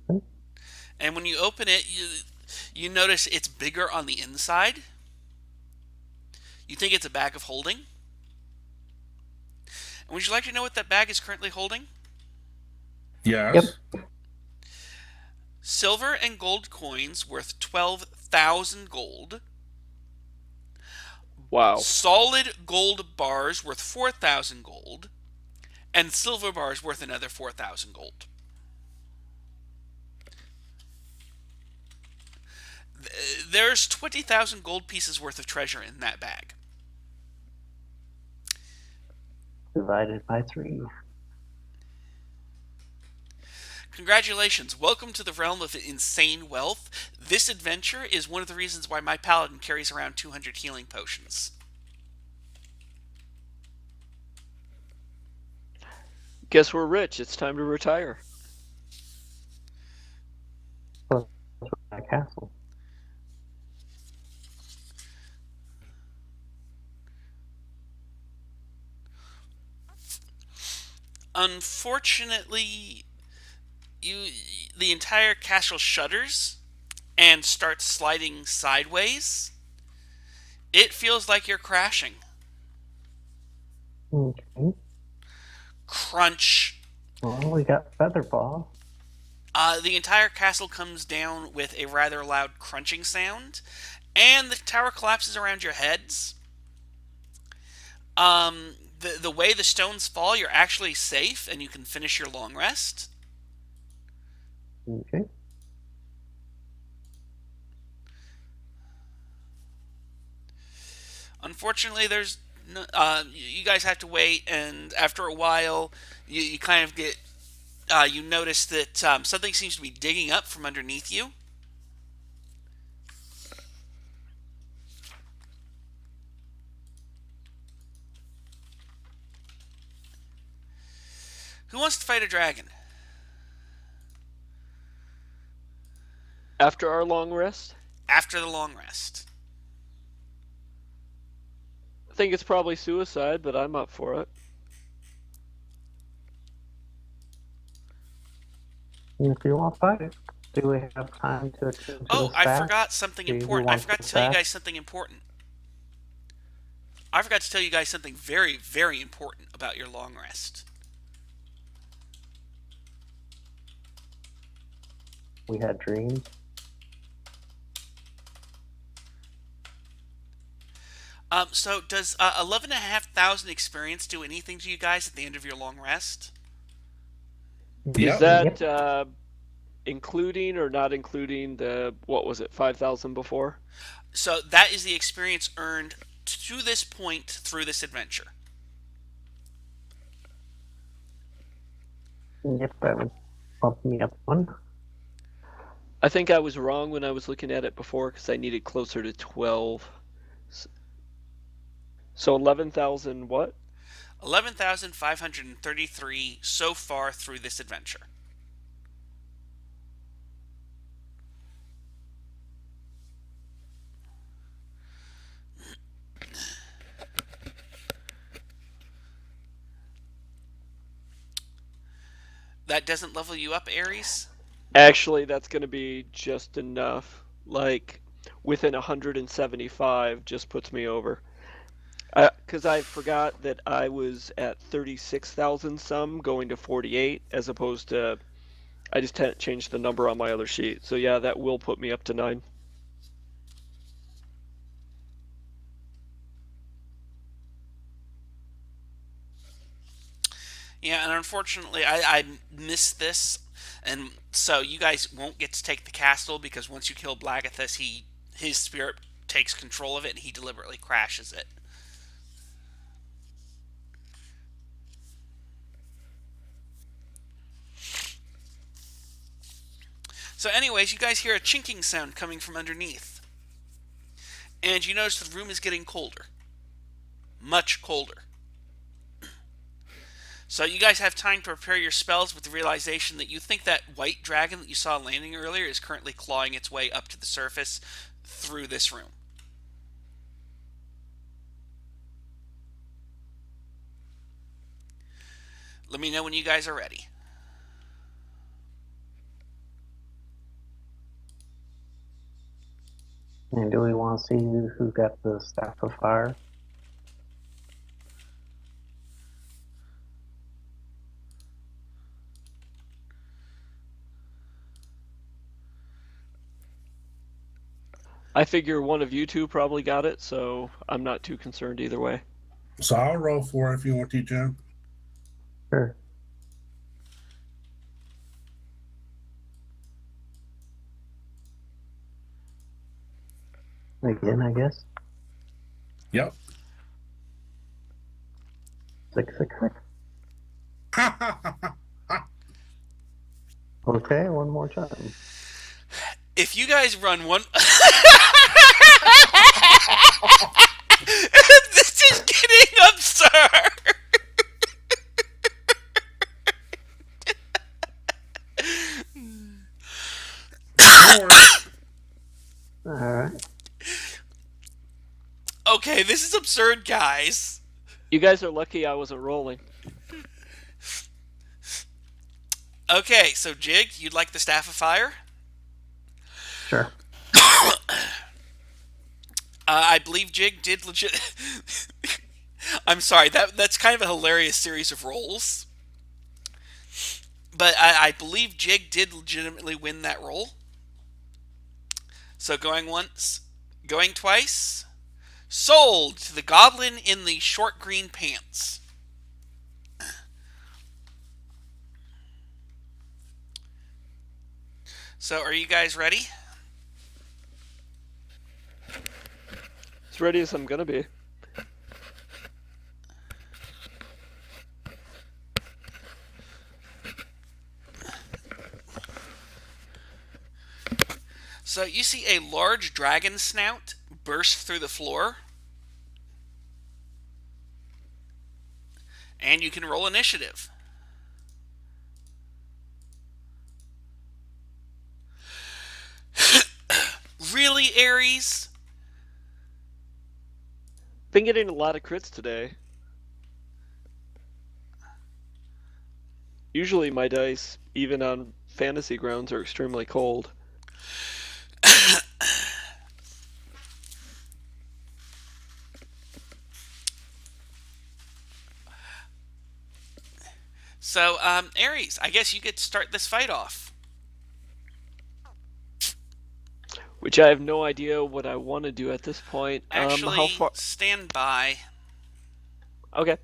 Okay. And when you open it, you notice it's bigger on the inside. You think it's a bag of holding. And would you like to know what that bag is currently holding? Yes. Yep. Silver and gold coins worth 12,000 gold. Wow. Solid gold bars worth 4,000 gold. And silver bars worth another 4,000 gold. There's 20,000 gold pieces worth of treasure in that bag. Divided by 3. Congratulations. Welcome to the realm of insane wealth. This adventure is one of the reasons why my paladin carries around 200 healing potions. Guess we're rich. It's time to retire. Plus my castle. Unfortunately, the entire castle shudders and starts sliding sideways. It feels like you're crashing. Okay. Crunch. Well, we got Featherball. The entire castle comes down with a rather loud crunching sound, and the tower collapses around your heads. The way the stones fall, you're actually safe, and you can finish your long rest. Okay. Unfortunately, there's no, you guys have to wait, and after a while, you kind of get you notice that something seems to be digging up from underneath you. Who wants to fight a dragon? After our long rest? After the long rest. I think it's probably suicide, but I'm up for it. If you want to fight it, do we have time to attend to Oh, the I staff? forgot something Do you important. I want forgot the to tell you staff? guys something important. I forgot to tell you guys something very, very important about your long rest. We had dreams. So does 11,500 experience do anything to you guys at the end of your long rest? Yep. Is that including or not including the, what was it, 5,000 before? So that is the experience earned to this point through this adventure. Yep, that would bump me up one. I think I was wrong when I was looking at it before because I needed closer to 12. So 11,000 what? 11,533 so far through this adventure. That doesn't level you up, Ares? Actually, that's going to be just enough. Like, within 175 just puts me over. Because I forgot that I was at 36,000 some going to 48 as opposed to, I just changed the number on my other sheet. So yeah, that will put me up to 9. Yeah, and unfortunately, I missed this, and so you guys won't get to take the castle because once you kill Blagathus, his spirit takes control of it and he deliberately crashes it. So, anyways, you guys hear a chinking sound coming from underneath, and you notice the room is getting colder, much colder. So you guys have time to prepare your spells with the realization that you think that white dragon that you saw landing earlier is currently clawing its way up to the surface through this room. Let me know when you guys are ready. And do we want to see who got the staff of fire? I figure one of you two probably got it, so I'm not too concerned either way. So I'll roll for it if you want to, Jim. Sure. Again, I guess. Yep. 666. Okay, one more time. If you guys run one... This is getting absurd! Alright. Okay, this is absurd, guys. You guys are lucky I wasn't rolling. Okay, so Jig, you'd like the Staff of Fire? Sure. I believe Jig did legit... I'm sorry, that's kind of a hilarious series of rolls. But I believe Jig did legitimately win that roll. So going once, going twice. Sold to the goblin in the short green pants. So are you guys ready? As ready as I'm gonna be. So you see a large dragon snout burst through the floor. And you can roll initiative. Really, Aries? Been getting a lot of crits today. Usually my dice, even on fantasy grounds, are extremely cold. So, Aries, I guess you get to start this fight off. Which I have no idea what I want to do at this point. How Actually, far? stand by. Okay.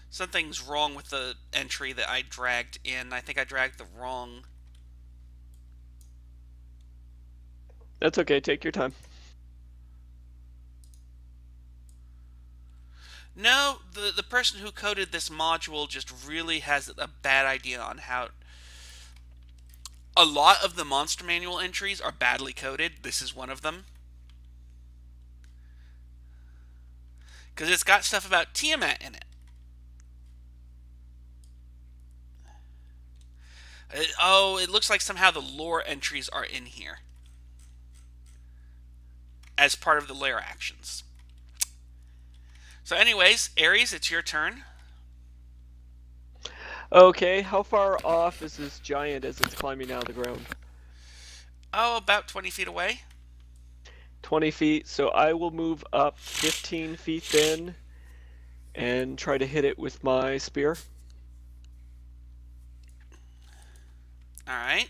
Something's wrong with the entry that I dragged in. I think I dragged the wrong... That's okay. Take your time. No, the person who coded this module just really has a bad idea on how... A lot of the monster manual entries are badly coded. This is one of them. Because it's got stuff about Tiamat in it. It looks like somehow the lore entries are in here as part of the lair actions. So anyways, Aries, it's your turn. Okay, how far off is this giant as it's climbing out of the ground? Oh, about 20 feet away. 20 feet, so I will move up 15 feet then and try to hit it with my spear. Alright.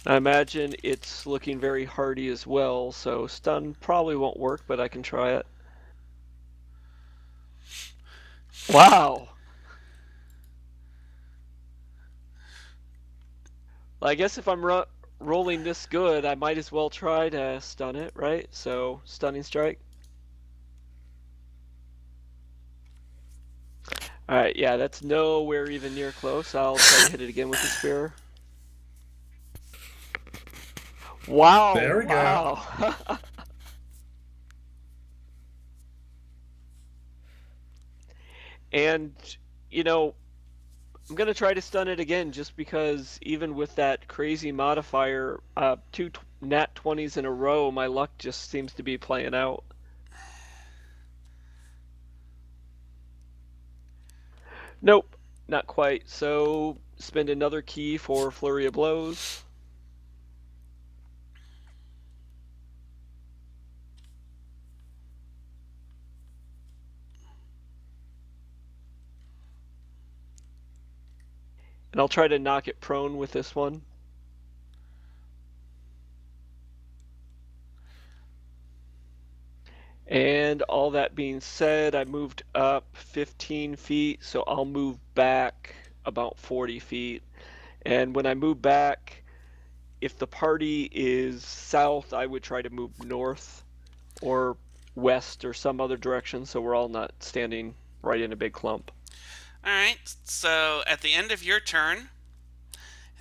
I imagine it's looking very hardy as well, so stun probably won't work, but I can try it. Wow! Well, I guess if I'm rolling this good, I might as well try to stun it, right? So, stunning strike. Alright, yeah, that's nowhere even near close. I'll try to hit it again with the spear. Wow! There we go. Wow! And, you know, I'm going to try to stun it again just because even with that crazy modifier, two nat 20s in a row, my luck just seems to be playing out. Nope, not quite. So spend another key for Flurry of Blows. And I'll try to knock it prone with this one. And all that being said, I moved up 15 feet, so I'll move back about 40 feet. And when I move back, if the party is south, I would try to move north or west or some other direction so we're all not standing right in a big clump. Alright, so at the end of your turn,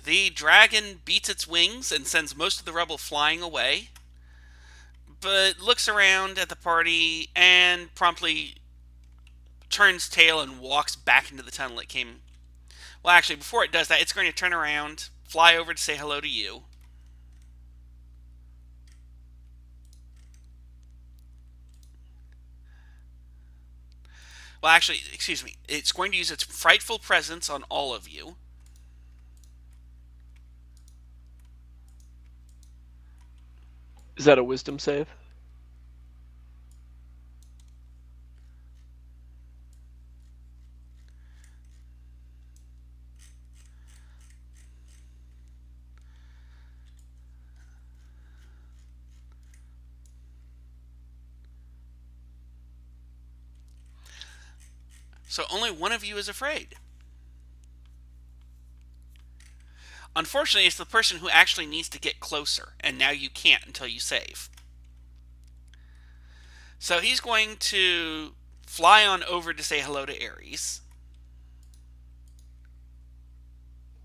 the dragon beats its wings and sends most of the rubble flying away, but looks around at the party and promptly turns tail and walks back into the tunnel it came. Well, actually, before it does that, it's going to turn around, fly over to say hello to you. Well, actually, excuse me. It's going to use its frightful presence on all of you. Is that a wisdom save? So only one of you is afraid. Unfortunately, it's the person who actually needs to get closer, and now you can't until you save. So he's going to fly on over to say hello to Ares.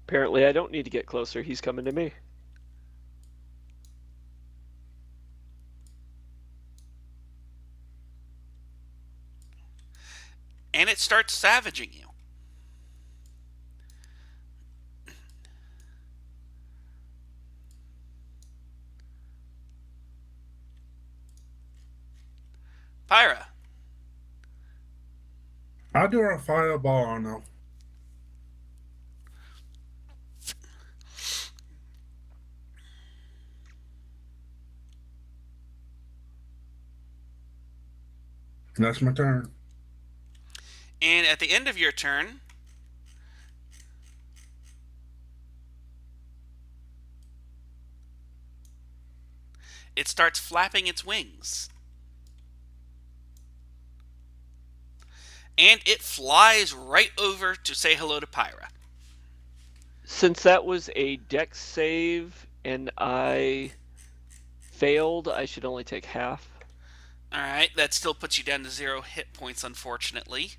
Apparently I don't need to get closer. He's coming to me. And it starts savaging you. Pyra. I'll do our fireball on them. And that's my turn. And at the end of your turn, it starts flapping its wings. And it flies right over to say hello to Pyra. Since that was a dex save and I failed, I should only take half. Alright, that still puts you down to 0 hit points, unfortunately.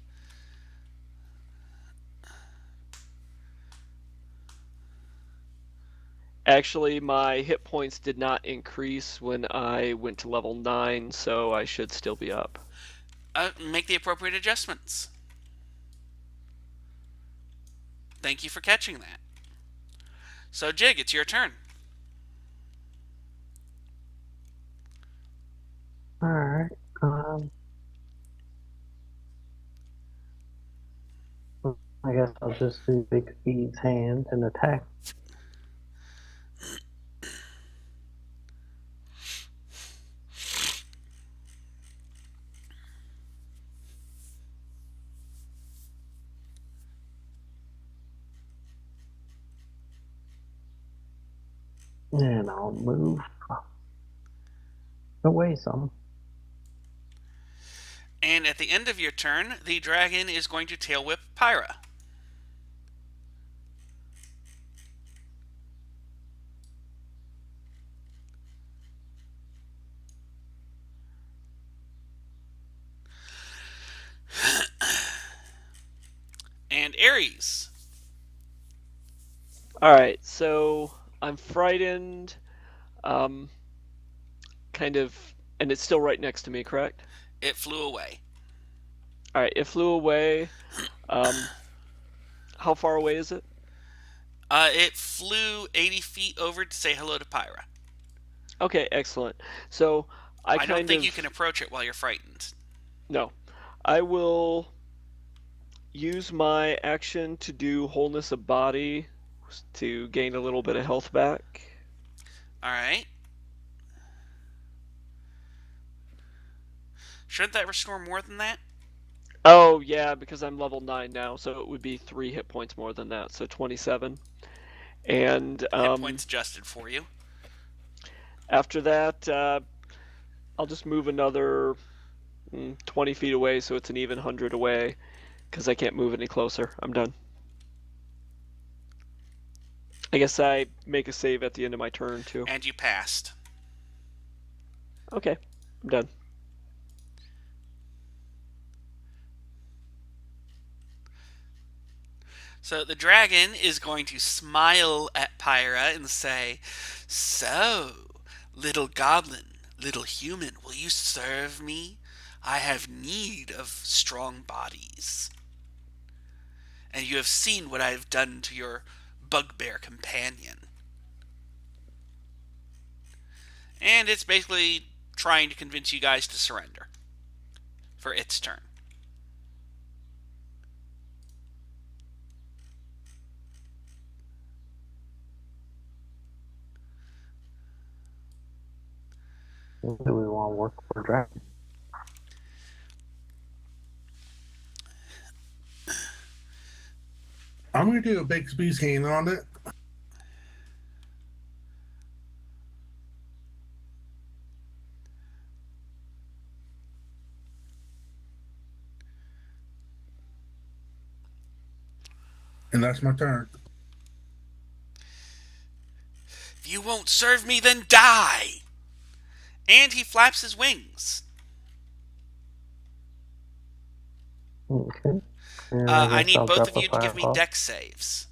Actually, my hit points did not increase when I went to level 9, so I should still be up. Make the appropriate adjustments. Thank you for catching that. So, Jig, it's your turn. Alright. I guess I'll just do Big Speed's hand and attack. And I'll move away some. And at the end of your turn, the dragon is going to tail whip Pyra. And Ares. Alright, so I'm frightened, kind of, and it's still right next to me, correct? It flew away. Alright, it flew away. How far away is it? It flew 80 feet over to say hello to Pyra. Okay, excellent. So I don't think you can approach it while you're frightened. No. I will use my action to do wholeness of body to gain a little bit of health back. Alright. Shouldn't that restore more than that? Oh, yeah, because I'm level 9 now, so it would be 3 hit points more than that, so 27. And hit points adjusted for you. After that, I'll just move another 20 feet away, so it's an even 100 away, because I can't move any closer. I'm done. I guess I make a save at the end of my turn, too. And you passed. Okay, I'm done. So the dragon is going to smile at Pyra and say, "So, little goblin, little human, will you serve me? I have need of strong bodies. And you have seen what I have done to your bugbear companion." And it's basically trying to convince you guys to surrender for its turn. Do we want to work for dragon? I'm going to do a Big Speed's hand on it. And that's my turn. If you won't serve me, then die! And he flaps his wings. Okay. I need I'll both drop of a you to give me fireball. dex saves.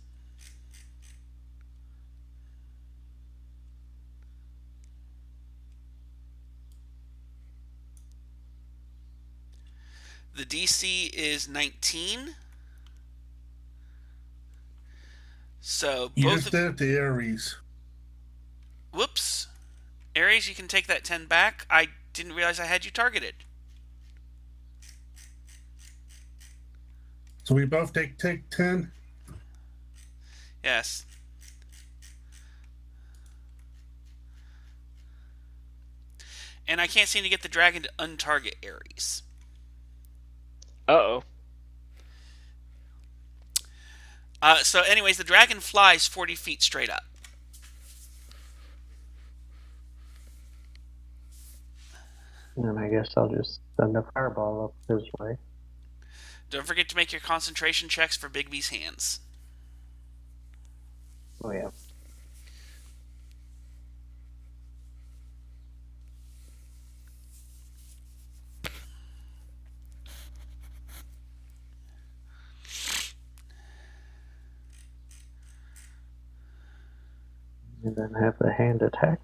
The DC is 19. So You both just did it to Ares. Whoops. Ares, you can take that 10 back. I didn't realize I had you targeted. So we both take 10. Yes. And I can't seem to get the dragon to untarget Ares. Uh-oh. So, anyways, the dragon flies 40 feet straight up. And I guess I'll just send a fireball up his way. Don't forget to make your concentration checks for Bigby's hands. Oh yeah. And then have the hand attack.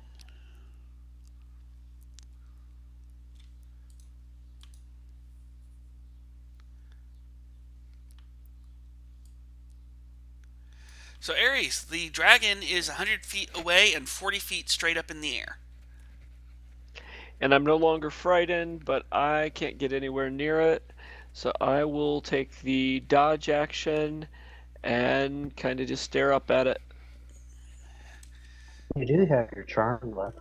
So, Ares, the dragon is 100 feet away and 40 feet straight up in the air. And I'm no longer frightened, but I can't get anywhere near it. So I will take the dodge action and kind of just stare up at it. You do have your charm left.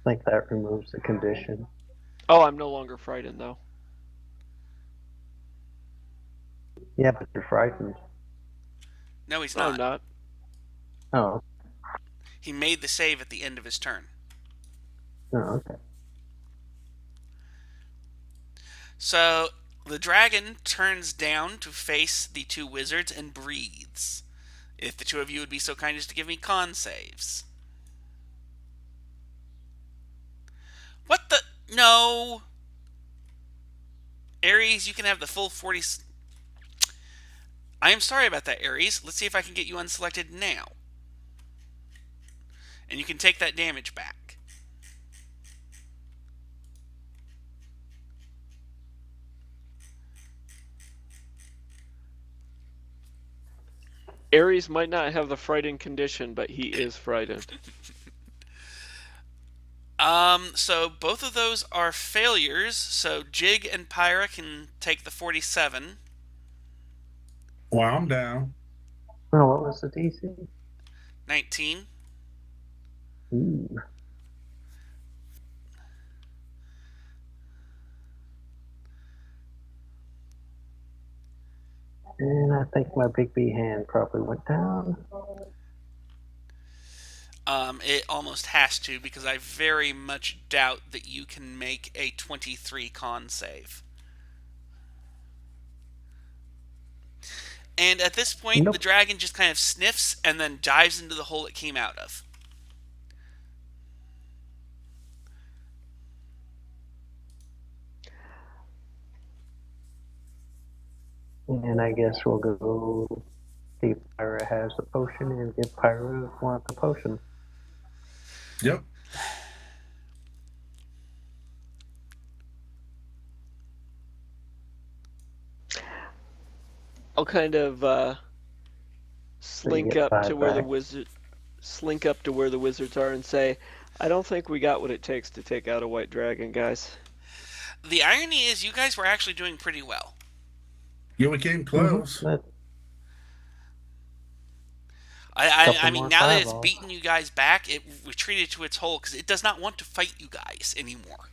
I think that removes the condition. Oh, I'm no longer frightened, though. Yeah, but you're frightened. No, he's No, I'm not. not. Oh, He made the save at the end of his turn. okay. So, the dragon turns down to face the two wizards and breathes. If the two of you would be so kind as to give me con saves. What the? No! Ares, you can have the full 40. I am sorry about that, Ares. Let's see if I can get you unselected now. And you can take that damage back. Ares might not have the frightened condition, but he is frightened. So both of those are failures. So Jig and Pyra can take the 47. Well, I'm down. Oh, what was the DC? 19. Ooh. And I think my big B hand probably went down. It almost has to, because I very much doubt that you can make a 23 con save. And at this point, Nope. the dragon just kind of sniffs and then dives into the hole it came out of. And I guess we'll go see if Pyra has the potion and give Pyra one of the potion. Yep. I'll kind of slink get up to five where the back. wizards are and say, I don't think we got what it takes to take out a white dragon, guys. The irony is, you guys were actually doing pretty well. Yeah, we came close. That- I Couple mean, more now that it's fireballs. beaten you guys back, it retreated to its hole because it does not want to fight you guys anymore.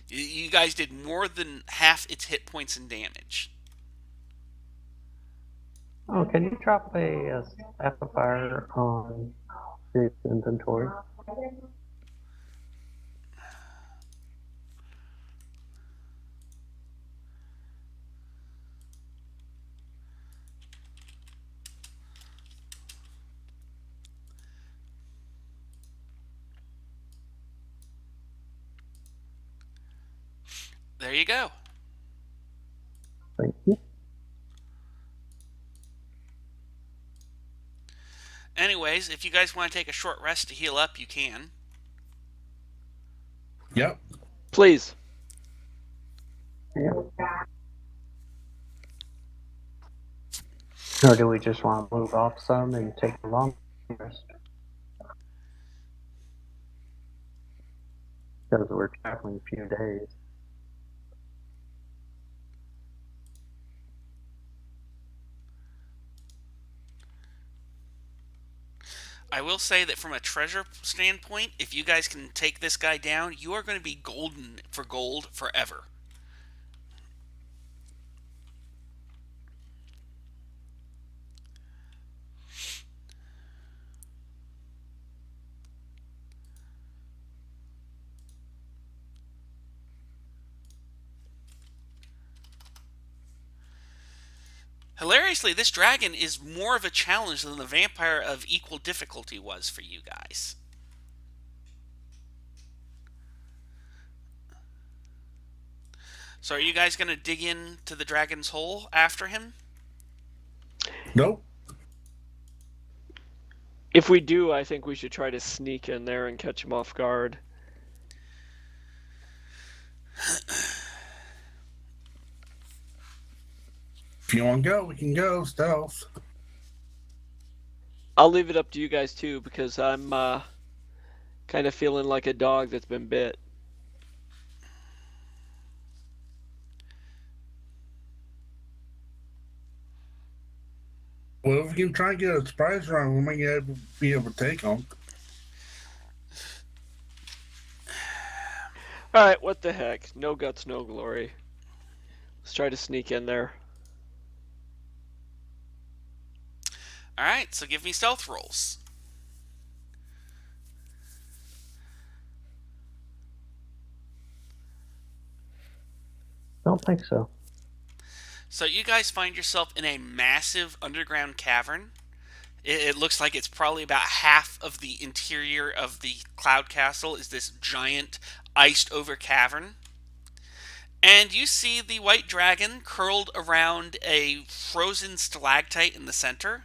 You guys did more than half its hit points and damage. Oh, can you drop a staff of fire on its inventory? There you go. Thank you. Anyways, if you guys want to take a short rest to heal up, you can. Yep. Please. Yeah. Or do we just want to move off some and take a long rest? because we're traveling a few days. I will say that from a treasure standpoint, if you guys can take this guy down, you are going to be golden for gold forever. Hilariously, this dragon is more of a challenge than the vampire of equal difficulty was for you guys. So are you guys going to dig into the dragon's hole after him? Nope. If we do, I think we should try to sneak in there and catch him off guard. If you want to go, we can go stealth. I'll leave it up to you guys too, because I'm kind of feeling like a dog that's been bit. Well, if we can try and get a surprise round, we might be able to take them. Alright, what the heck? No guts, no glory. Let's try to sneak in there. Alright, so give me stealth rolls. Don't think so. So you guys find yourself in a massive underground cavern. It looks like it's probably about half of the interior of the Cloud Castle is this giant iced over cavern. And you see the white dragon curled around a frozen stalactite in the center.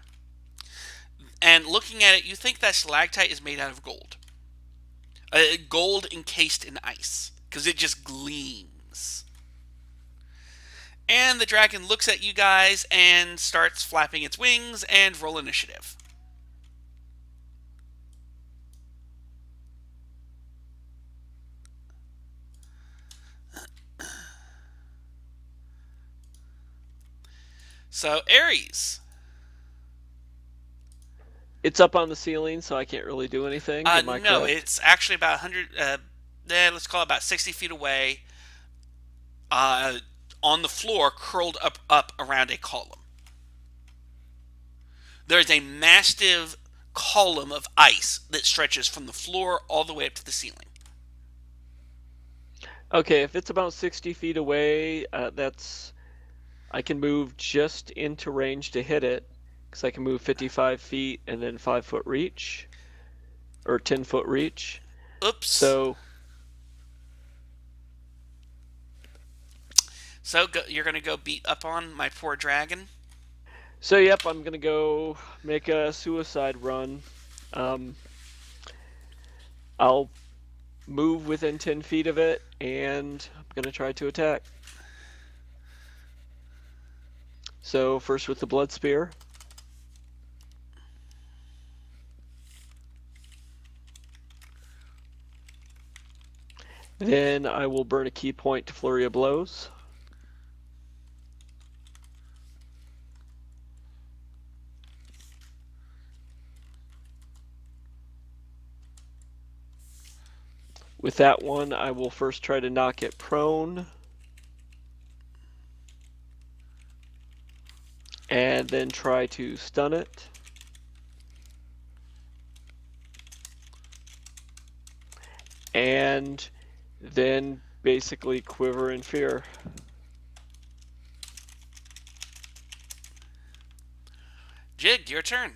And looking at it, you think that stalactite is made out of gold. Gold encased in ice, because it just gleams. And the dragon looks at you guys and starts flapping its wings and roll initiative. So, Ares. It's up on the ceiling, so I can't really do anything. Am I No, correct? it's actually about 100, let's call it about 60 feet away, on the floor, curled up around a column. There's a massive column of ice that stretches from the floor all the way up to the ceiling. Okay, if it's about 60 feet away, I can move just into range to hit it, because I can move 55 feet and then 5-foot reach, or 10-foot reach. Oops. So You're going to go beat up on my poor dragon? yep, I'm gonna go make a suicide run. I'll move within 10 feet of it, and I'm gonna try to attack. So first with the blood spear. Then I will burn a key point to flurry of blows. With that one, I will first try to knock it prone. And then try to stun it. And then basically quiver in fear. Jig, your turn.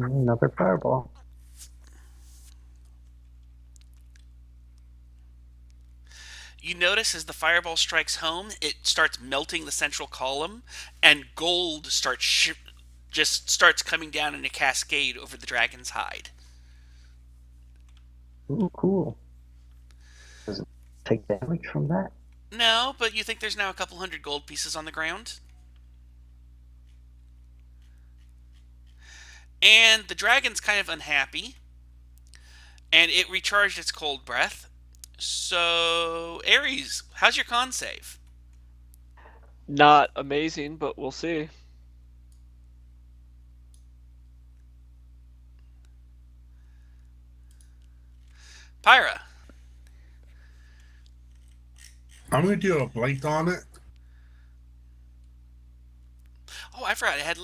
Another fireball. You notice as the fireball strikes home, it starts melting the central column, and gold just starts coming down in a cascade over the dragon's hide. Ooh, cool. Does it take damage from that? No, but you think there's now a couple hundred gold pieces on the ground? And the dragon's kind of unhappy. and it recharged its cold breath. So, Aries, how's your con save? Not amazing, but we'll see. Pyra. I'm gonna do a blink on it. Oh, I forgot it had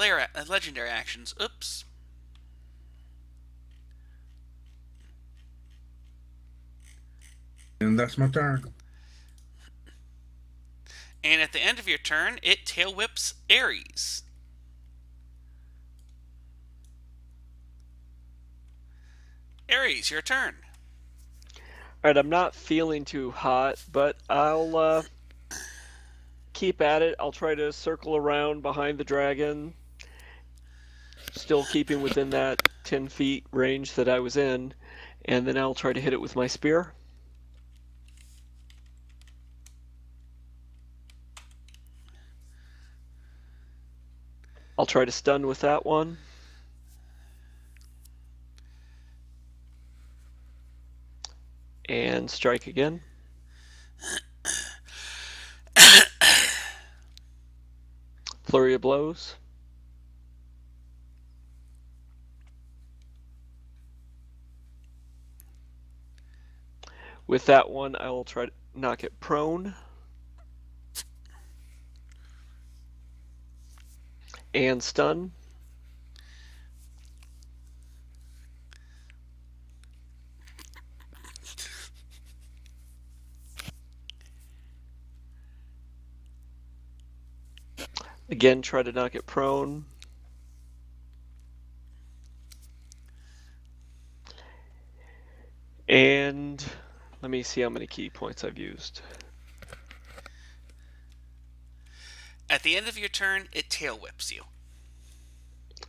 legendary actions. Oops. And that's my turn. And at the end of your turn, it tail whips Aries. Aries, your turn. Alright, I'm not feeling too hot, but I'll keep at it. I'll try to circle around behind the dragon, still keeping within that 10 feet range that I was in, and then I'll try to hit it with my spear. I'll try to stun with that one. And strike again. Flurry of blows. With that one, I will try to knock it prone. And stun. Again, try to knock it prone. And let me see how many key points I've used. At the end of your turn, it tail whips you.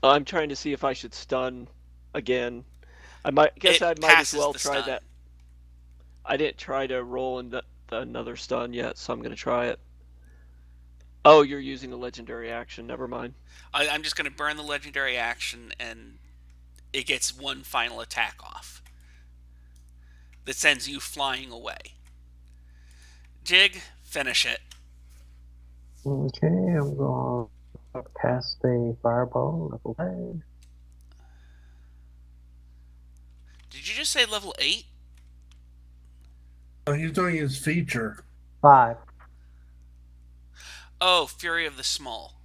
I'm trying to see if I should stun again. I might as well try that. I didn't try to roll in another stun yet, so I'm going to try it. Oh, you're using a legendary action. Never mind. I'm just going to burn the legendary action, and it gets one final attack off that sends you flying away. Jig, finish it. Okay, I'm going to cast a fireball, level 5. Did you just say level 8? Oh, he's doing his feature. 5. Oh, Fury of the Small.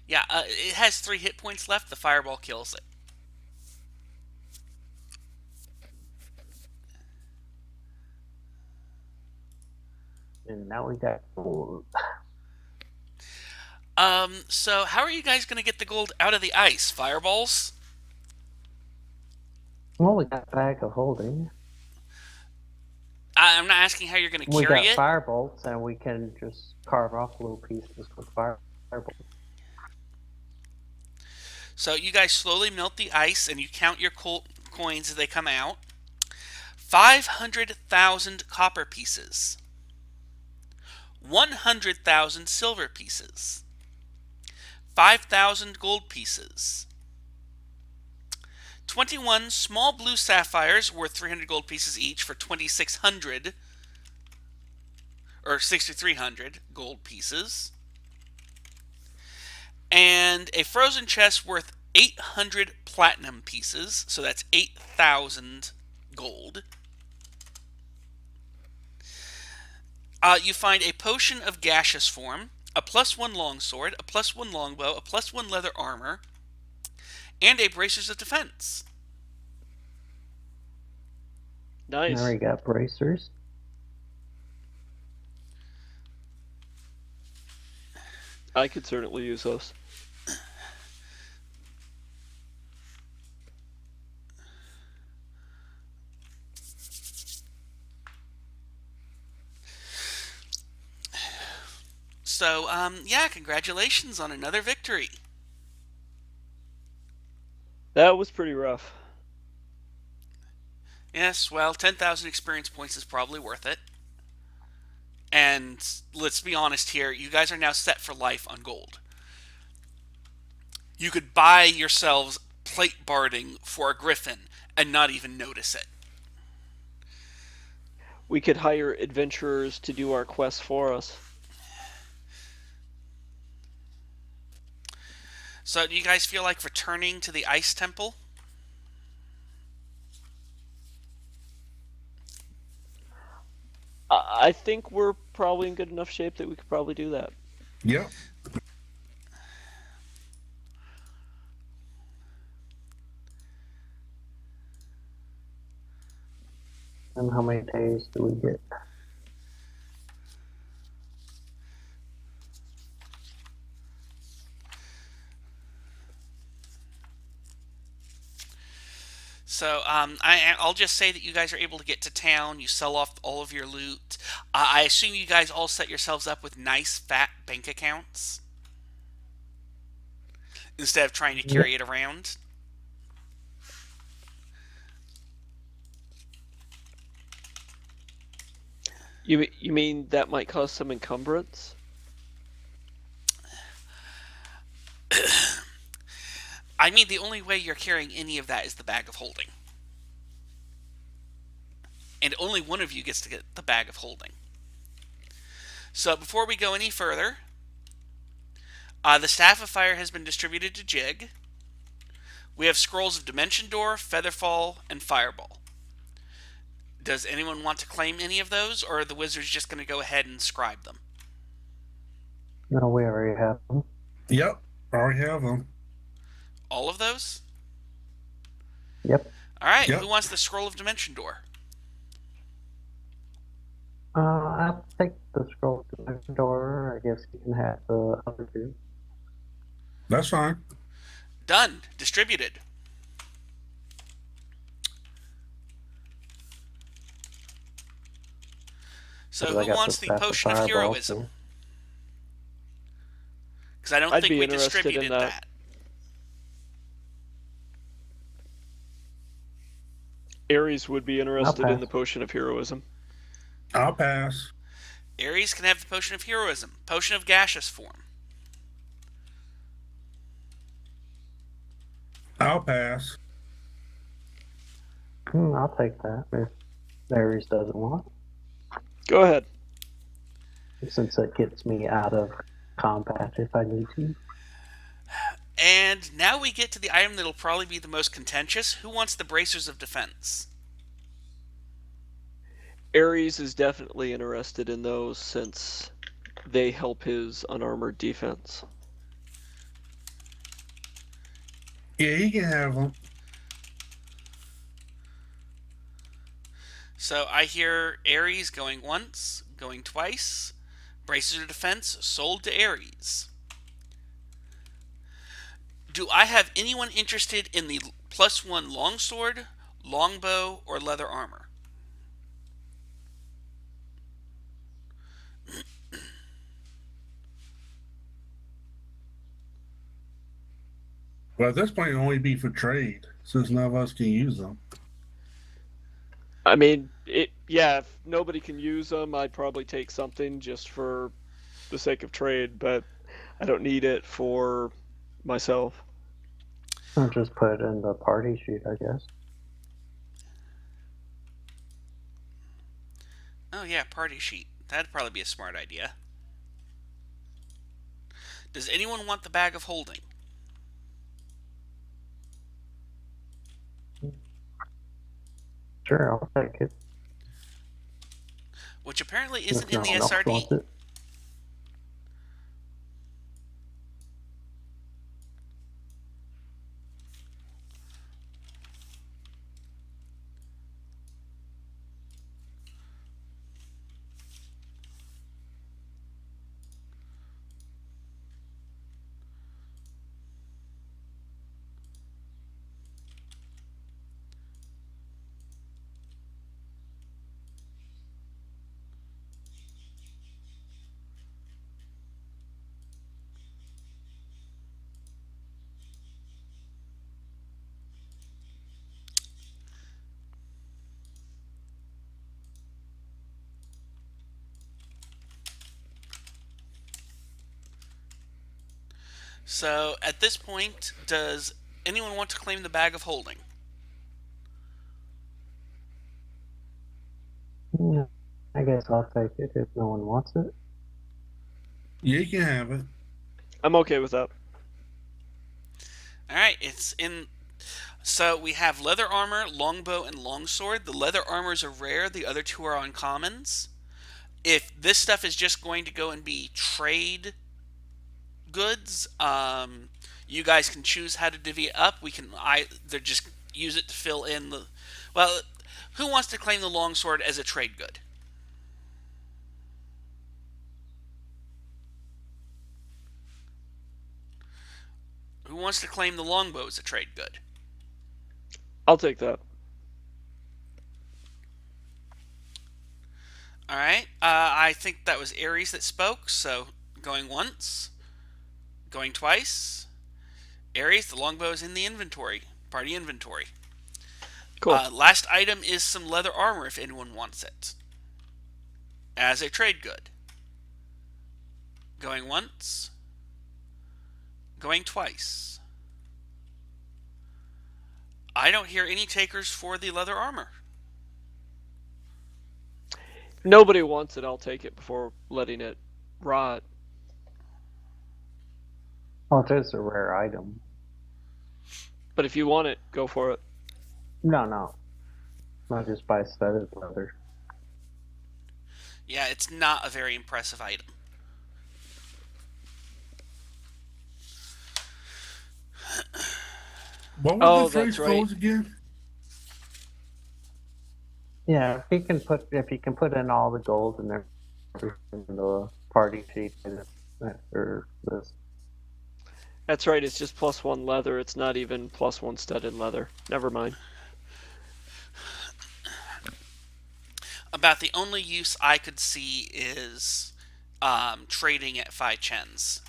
Yeah, it has 3 hit points left. The fireball kills it. And now we got gold. So how are you guys going to get the gold out of the ice? Fireballs? Well, we got bag of holding. I'm not asking how you're going to We carry got it. fire bolts, and we can just carve off little pieces with fire bolts. So you guys slowly melt the ice, and you count your coins as they come out. 500,000 copper pieces. 100,000 silver pieces. 5,000 gold pieces. 21 small blue sapphires worth 300 gold pieces each for 2,600 or 6,300 gold pieces. And a frozen chest worth 800 platinum pieces, so that's 8,000 gold. You find a potion of gaseous form, a +1 longsword, a +1 longbow, a +1 leather armor, and a bracers of defense. Nice. Now we got bracers. I could certainly use those. So, yeah, congratulations on another victory. That was pretty rough. Yes, well, 10,000 experience points is probably worth it. And let's be honest here, you guys are now set for life on gold. You could buy yourselves plate barding for a griffin and not even notice it. We could hire adventurers to do our quests for us. So, do you guys feel like returning to the Ice Temple? I think we're probably in good enough shape that we could probably do that. Yep. And how many days do we get? So I'll just say that you guys are able to get to town. You sell off all of your loot. I assume you guys all set yourselves up with nice fat bank accounts instead of trying to carry it around. You mean that might cause some encumbrance? I mean, the only way you're carrying any of that is the bag of holding. And only one of you gets to get the bag of holding. So before we go any further, the Staff of Fire has been distributed to Jig. We have Scrolls of Dimension Door, Featherfall, and Fireball. Does anyone want to claim any of those, or are the wizards just going to go ahead and scribe them? No, we already have them. Yep. I already have them. All of those? Yep. Alright, Yep. who wants the Scroll of Dimension Door? I'll take the scroll to the door. I guess you can have the other two. That's fine. Done. Distributed. So Because I who got wants the the Staff of Potion of Fireball, Heroism? too. Because I don't I'd think be we interested in distributed that. that. Ares would be interested in pass. the Potion of Heroism. I'll pass. Ares can have the Potion of Heroism. Potion of Gaseous Form. I'll pass. I'll take that if Ares doesn't want Go ahead. it, since it gets me out of combat if I need to. And now we get to the item that'll probably be the most contentious. Who wants the Bracers of Defense? Ares is definitely interested in those since they help his unarmored defense. Yeah, he can have them. So I hear Ares going once, going twice. Bracers of Defense sold to Ares. Do I have anyone interested in the +1 longsword, longbow, or leather armor? But at this point, it'll only be for trade, since none of us can use them. I mean, if nobody can use them, I'd probably take something just for the sake of trade, but I don't need it for myself. I'll just put it in the party sheet, I guess. Oh yeah, party sheet. That'd probably be a smart idea. Does anyone want the bag of holding? Sure, I'll take it. Which apparently If isn't in no the one else wants SRD. it. So at this point, does anyone want to claim the bag of holding? Yeah, I guess I'll take it if no one wants it. Yeah, you can have it. I'm okay with that. All right, it's in. So we have leather armor, longbow, and longsword. The leather armors are rare. The other two are uncommons. If this stuff is just going to go and be trade goods, you guys can choose how to divvy it up. We can either just use it to fill in the. Well, who wants to claim the longsword as a trade good? Who wants to claim the longbow as a trade good? I'll take that. All right. I think that was Ares that spoke. So going once, going twice. Ares, the longbow is in the inventory, party inventory. Cool. Last item is some leather armor if anyone wants it as a trade good. Going once, going twice. I don't hear any takers for the leather armor. Nobody wants it. I'll take it before letting it rot. Oh, it is a rare item. But if you want it, go for it. No. Not just buy studded leather. Yeah, it's not a very impressive item. What Oh, was this that's race right. goals again? Yeah, if you can put in all the gold and everything in the party sheet or this. That's right. It's just +1 leather. It's not even +1 studded leather. Never mind. About the only use I could see is trading at Phi Chen's.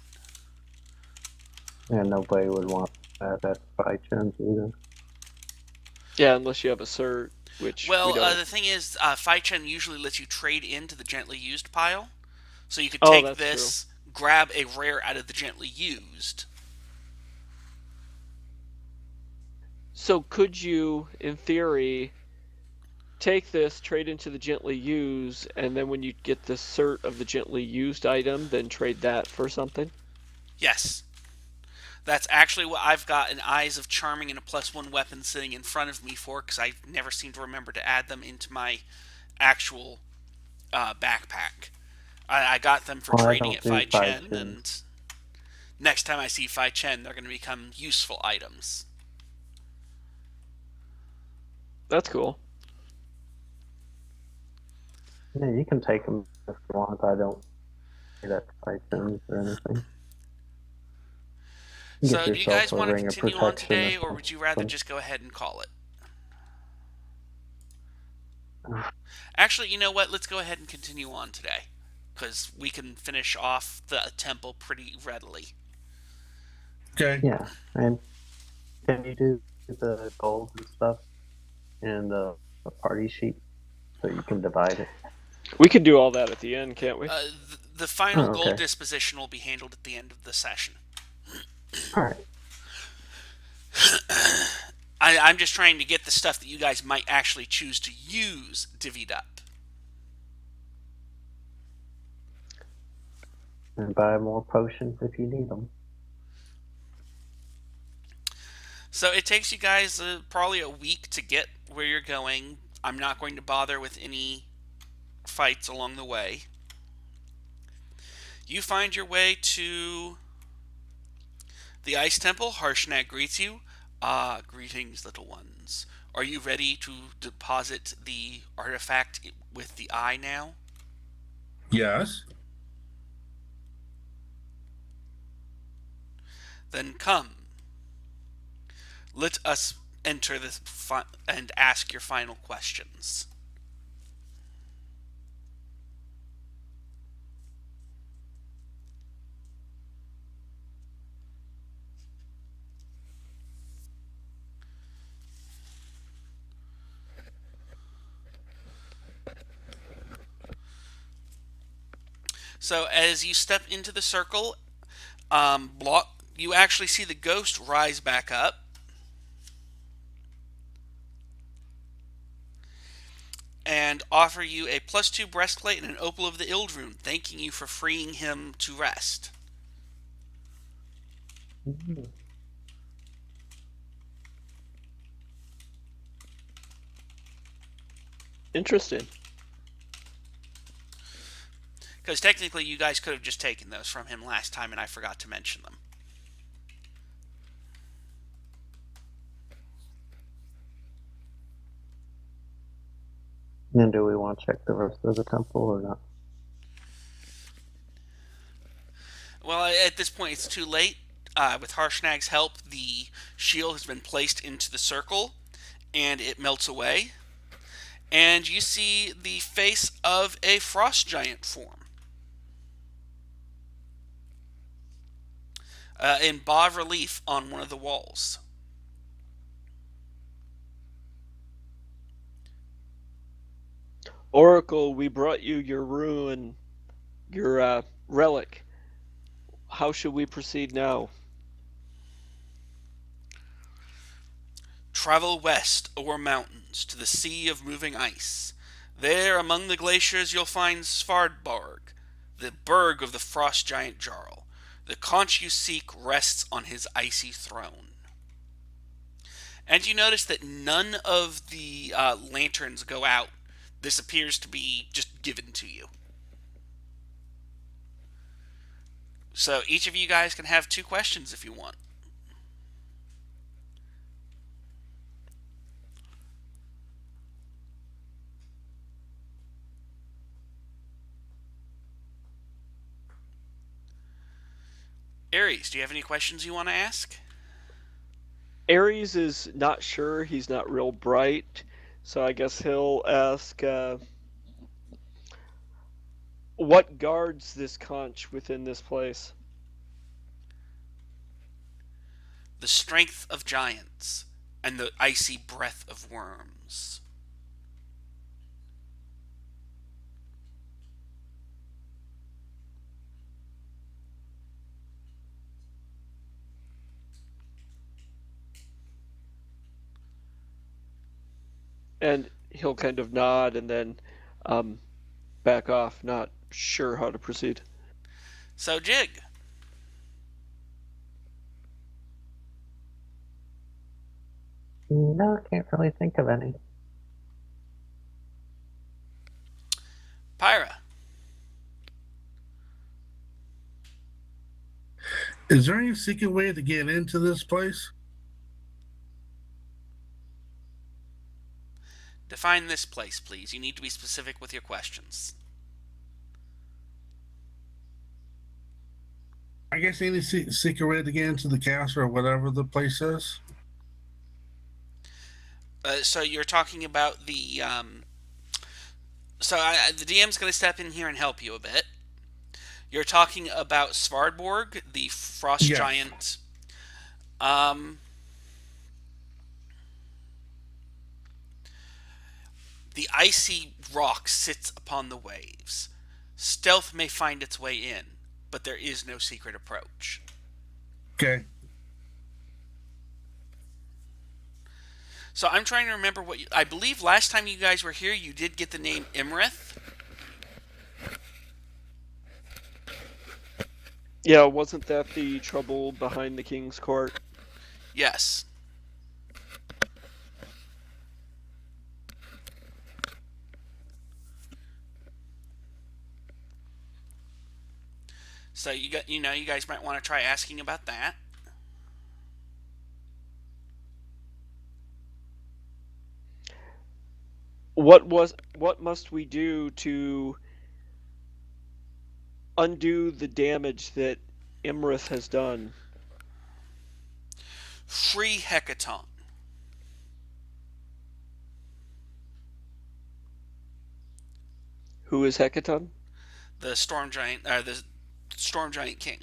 And nobody would want that at 5 gens either. Yeah, unless you have a cert, which Well, we don't. the thing is, Phi Chen usually lets you trade into the gently used pile. So you could Oh, take that's this, grab a rare out of the gently used. So could you, in theory, take this, trade into the gently used, and then when you get the cert of the gently used item, then trade that for something? Yes. That's actually what I've got an Eyes of Charming and a +1 weapon sitting in front of me for, because I never seem to remember to add them into my actual backpack. I got them for Oh, I trading don't at do Phi 5 Chen, gens. and next time I see Phi Chen, they're going to become useful items. That's cool. Yeah, you can take them if you want. I don't do that 5 gens or anything. You So, get do you guys yourself a want to ring of continue on protection today, or would you rather something. just go ahead and call it? Actually, you know what? Let's go ahead and continue on today, because we can finish off the temple pretty readily. Okay. Yeah, and can you do the gold and stuff in the party sheet so you can divide it? We can do all that at the end, can't we? The final Oh, gold okay. disposition will be handled at the end of the session. All right. I'm just trying to get the stuff that you guys might actually choose to use divvied up. And buy more potions if you need them. So it takes you guys probably a week to get where you're going. I'm not going to bother with any fights along the way. You find your way to the Ice Temple. Harshnag greets you. Ah, greetings, little ones. Are you ready to deposit the artifact with the eye now? Yes. Then come. Let us enter this and ask your final questions. So as you step into the circle, You actually see the ghost rise back up and offer you a +2 breastplate and an opal of the Ild rune, thanking you for freeing him to rest. Mm. Interesting. Because technically, you guys could have just taken those from him last time, and I forgot to mention them. And do we want to check the rest of the temple or not? Well, at this point, it's too late. With Harshnag's help, the shield has been placed into the circle, and it melts away. And you see the face of a frost giant form. In bas relief on one of the walls. Oracle, we brought you your rune, your relic. How should we proceed now? Travel west o'er mountains to the sea of moving ice. There, among the glaciers, you'll find Svardborg, the burg of the frost giant Jarl. The conch you seek rests on his icy throne. And you notice that none of the lanterns go out. This appears to be just given to you. So each of you guys can have 2 questions if you want. Aries, do you have any questions you want to ask? Ares is not sure. He's not real bright. So I guess he'll ask, what guards this conch within this place? The strength of giants and the icy breath of worms. And he'll kind of nod and then back off, not sure how to proceed. So, Jig. No, I can't really think of any. Pyra. Is there any secret way to get into this place? Define this place, please. You need to be specific with your questions. I guess any secret way to get into the castle or whatever the place is? So you're talking about the... the DM's going to step in here and help you a bit. You're talking about Svardborg, the frost Yes. giant. The icy rock sits upon the waves. Stealth may find its way in, but there is no secret approach. Okay. So I'm trying to remember what I believe last time you guys were here, you did get the name Imrith. Yeah, wasn't that the trouble behind the king's court? Yes. So you guys might want to try asking about that. What must we do to undo the damage that Imrith has done? Free Hecaton. Who is Hecaton? The storm giant king.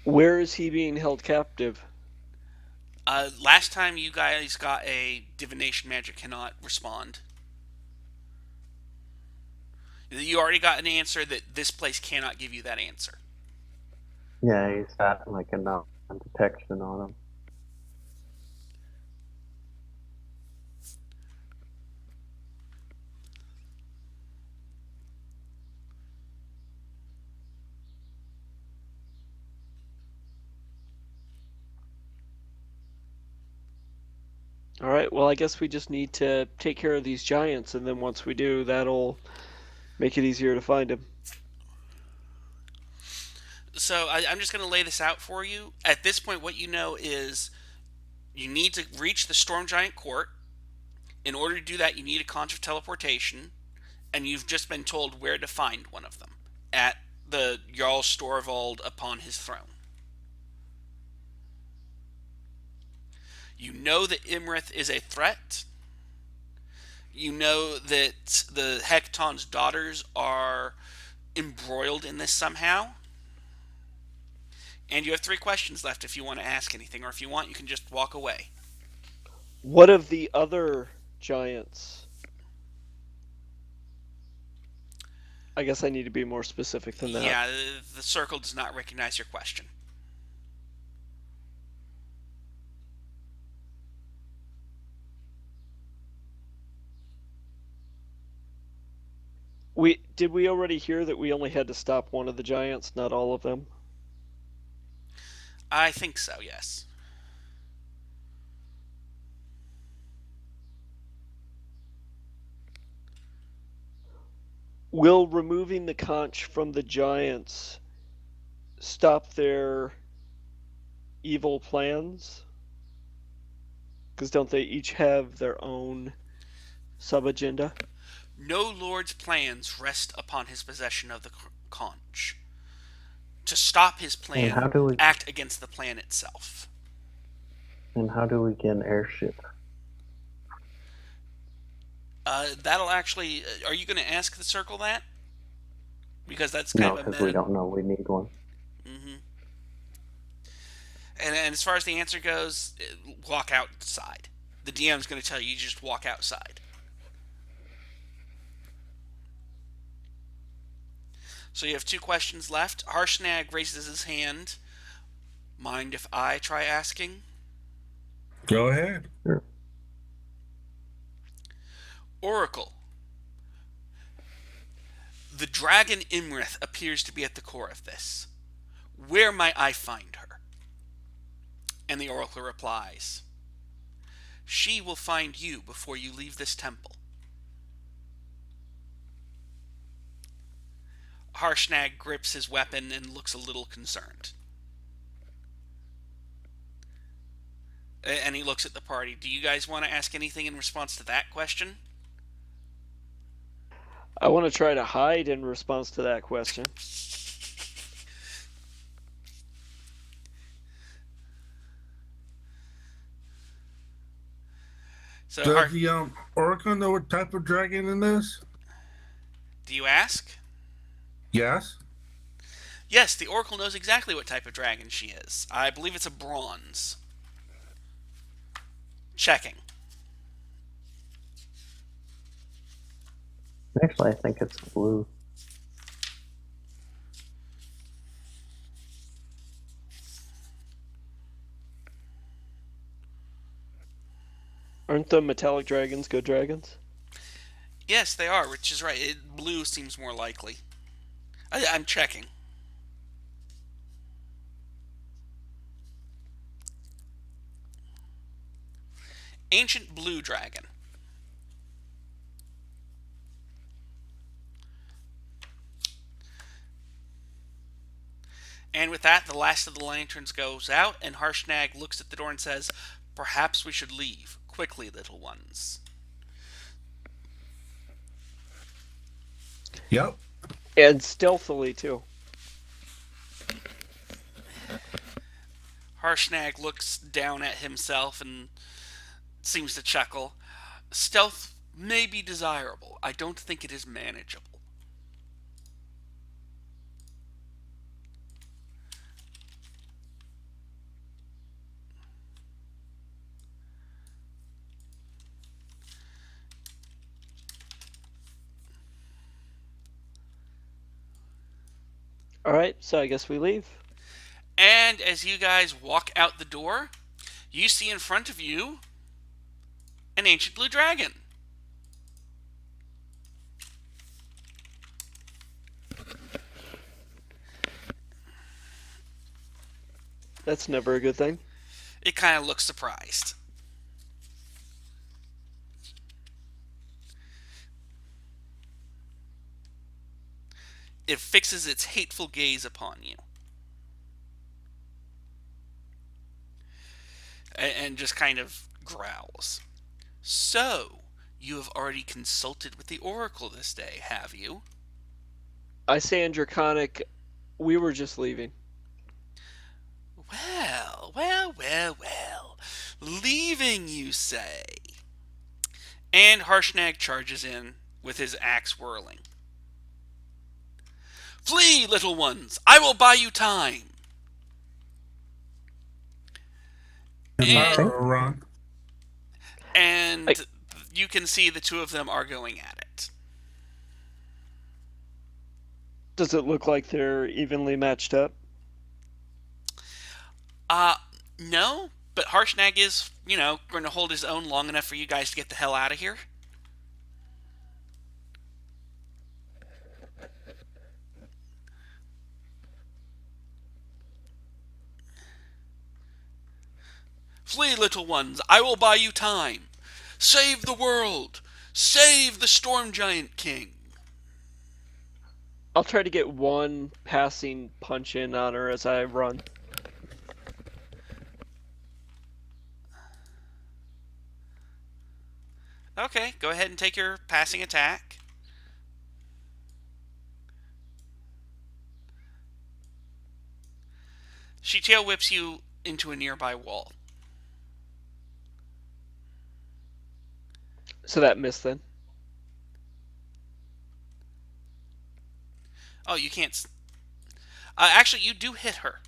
Where is he being held captive? Last time you guys got a divination magic cannot respond. You already got an answer that this place cannot give you that answer. Yeah, he's got like a non-detection on him. All right, well, I guess we just need to take care of these giants, and then once we do, that'll make it easier to find them. So I'm just going to lay this out for you. At this point, what you know is you need to reach the Storm Giant Court. In order to do that, you need a conch of teleportation, and you've just been told where to find one of them at the Jarl Storvald upon his throne. You know that Imrith is a threat. You know that the Hekaton's daughters are embroiled in this somehow. And you have 3 questions left if you want to ask anything, or if you want, you can just walk away. What of the other giants? I guess I need to be more specific than that. Yeah, the circle does not recognize your question. Did we already hear that we only had to stop one of the giants, not all of them? I think so, yes. Will removing the conch from the giants stop their evil plans? Because don't they each have their own sub-agenda? No lord's plans rest upon his possession of the conch. To stop his And plan, how do we act against the plan itself. get an airship? That'll actually. Are you going to ask the circle that? Because that's No, kind of a because meta. we don't know. We need one. Mm-hmm. And as far as the answer goes, walk outside. The DM's going to tell you, you just walk outside. So you have 2 questions left. Harshnag raises his hand. Mind if I try asking? Go ahead. Sure. Oracle. The dragon Imrith appears to be at the core of this. Where might I find her? And the oracle replies, she will find you before you leave this temple. Harshnag grips his weapon and looks a little concerned. And he looks at the party. Do you guys want to ask anything in response to that question? I want to try to hide in response to that question. So, Does the Oracle know what type of dragon it is? do you ask? Yes. Yes, the oracle knows exactly what type of dragon she is. I believe it's a bronze. Checking. Actually, I think it's blue. Aren't the metallic dragons good dragons? Yes, they are, which is right. Blue seems more likely. I'm checking. Ancient blue dragon. And with that, the last of the lanterns goes out, and Harshnag looks at the door and says, perhaps we should leave. Quickly, little ones. Yep. And stealthily, too. Harshnag looks down at himself and seems to chuckle. Stealth may be desirable. I don't think it is manageable. All right, so I guess we leave. And as you guys walk out the door, you see in front of you an ancient blue dragon. That's never a good thing. It kind of looks surprised. It fixes its hateful gaze upon you. And just kind of growls. So, you have already consulted with the Oracle this day, have you? I say in Draconic, we were just leaving. Well. Leaving, you say? And Harshnag charges in with his axe whirling. Flee, little ones! I will buy you time! And And- fire a run. And you can see the two of them are going at it. Does it look like they're evenly matched up? No, but Harshnag is, going to hold his own long enough for you guys to get the hell out of here. Flee, little ones, I will buy you time. Save the world! Save the Storm Giant King! I'll try to get one passing punch in on her as I run. Okay, go ahead and take your passing attack. She tail whips you into a nearby wall. So that missed then. Oh, you can't. Actually, you do hit her.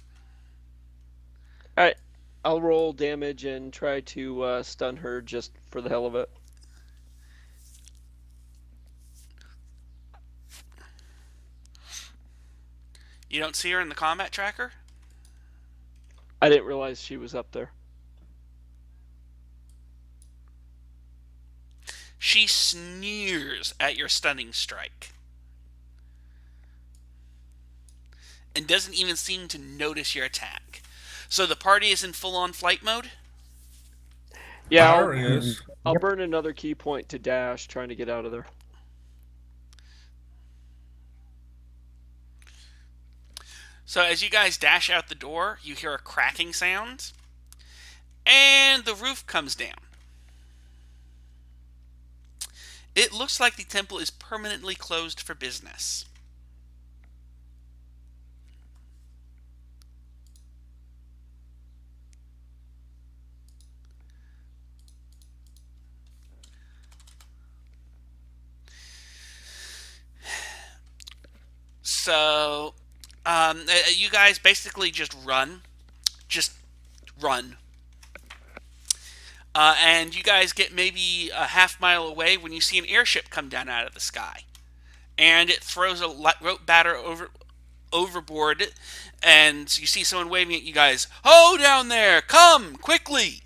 Alright, I'll roll damage and try to stun her just for the hell of it. You don't see her in the combat tracker? I didn't realize she was up there. She sneers at your stunning strike. And doesn't even seem to notice your attack. So the party is in full-on flight mode? Yeah, Fire is. I'll burn another key point to dash, trying to get out of there. So as you guys dash out the door, you hear a cracking sound. And the roof comes down. It looks like the temple is permanently closed for business. So, you guys basically just run. Just run. And you guys get maybe a half mile away when you see an airship come down out of the sky. And it throws a rope batter overboard, and you see someone waving at you guys. Ho, down there! Come, quickly!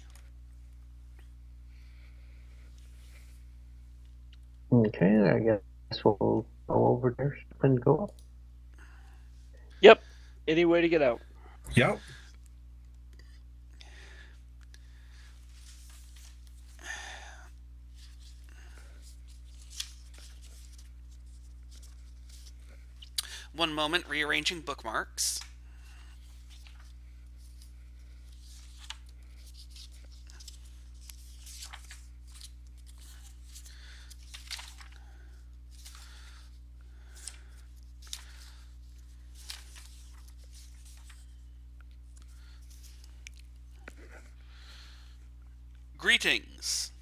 Okay, I guess we'll go over there and go up. Yep, any way to get out. Yep. One moment, rearranging bookmarks. Greetings.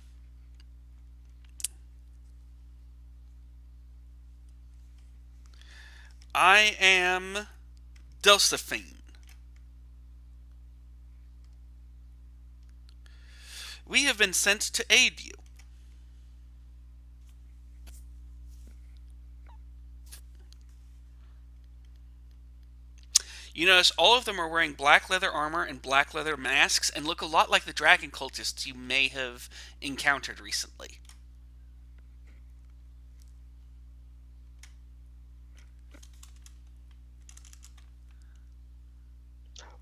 I am Delphine. We have been sent to aid you. You notice all of them are wearing black leather armor and black leather masks and look a lot like the dragon cultists you may have encountered recently.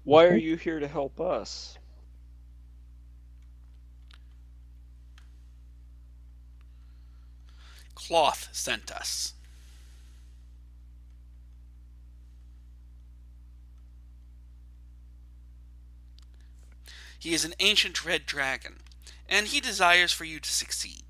Why are you here to help us? Cloth sent us. He is an ancient red dragon, and he desires for you to succeed.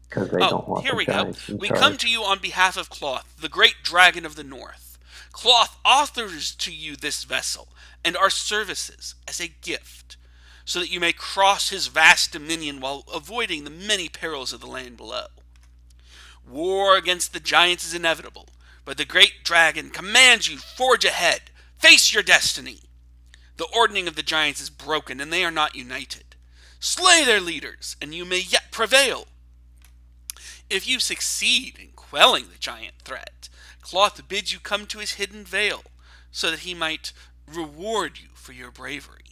Because they don't want Here the we go. giants in We come charge. to you on behalf of Cloth, the great dragon of the north. Cloth offers to you this vessel and our services as a gift, so that you may cross his vast dominion while avoiding the many perils of the land below. War against the giants is inevitable, but the great dragon commands you forge ahead, face your destiny. The ordering of the giants is broken, and they are not united. Slay their leaders, and you may yet prevail. If you succeed in quelling the giant threat, Cloth bids you come to his hidden vale, so that he might reward you for your bravery.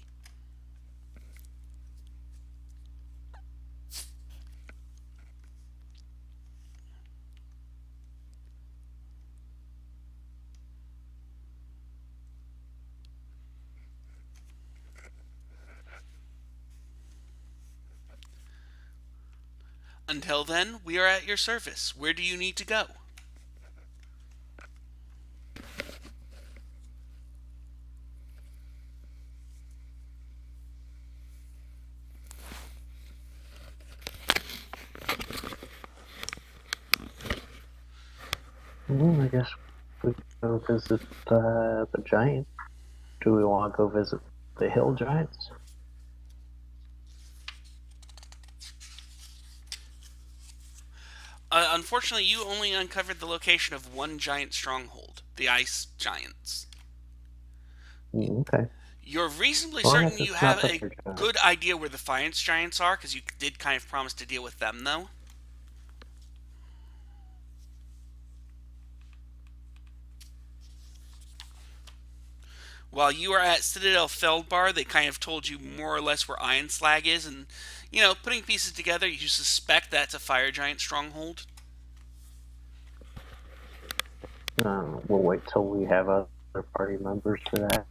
Until then, we are at your service. Where do you need to go? I guess we go visit the giant. Do we want to go visit the hill giants? Unfortunately, you only uncovered the location of one giant stronghold, the ice giants. Okay. You're reasonably Well, I certain guess you it's have not a the giant. good idea where the Defiance Giants are, because you did kind of promise to deal with them, though. While you are at Citadel Feldbar, they kind of told you more or less where Iron Slag is, and, putting pieces together, you suspect that's a Fire Giant stronghold. We'll wait till we have other party members for that.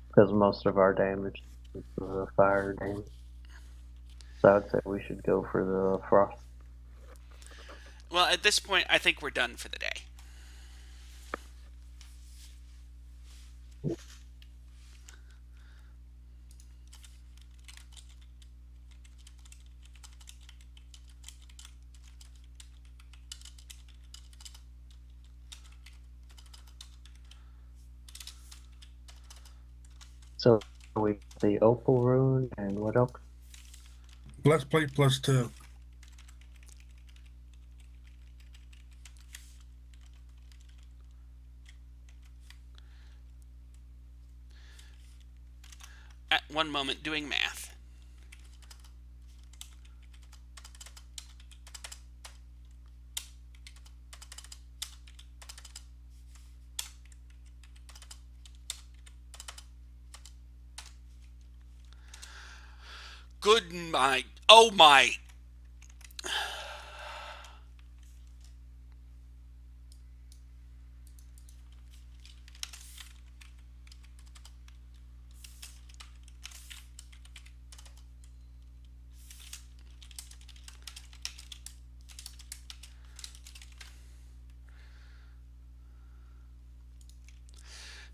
Because most of our damage is the fire damage. So I would say we should go for the frost. Well, at this point, I think we're done for the day. So we the opal rune and what else? Bless plate +2. At one moment, doing math. Good my. Oh my.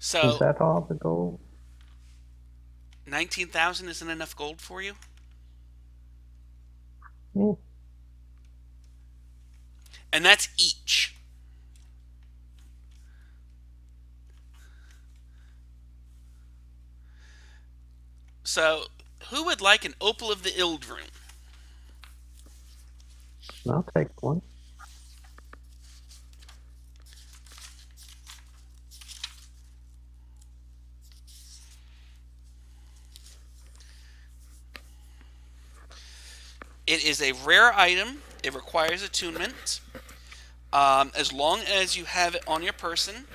Is So, that all the gold? 19,000 isn't enough gold for you? Yeah. And that's each. So, who would like an Opal of the Ildrune? I'll take one. It is a rare item. It requires attunement. As long as you have it on your person.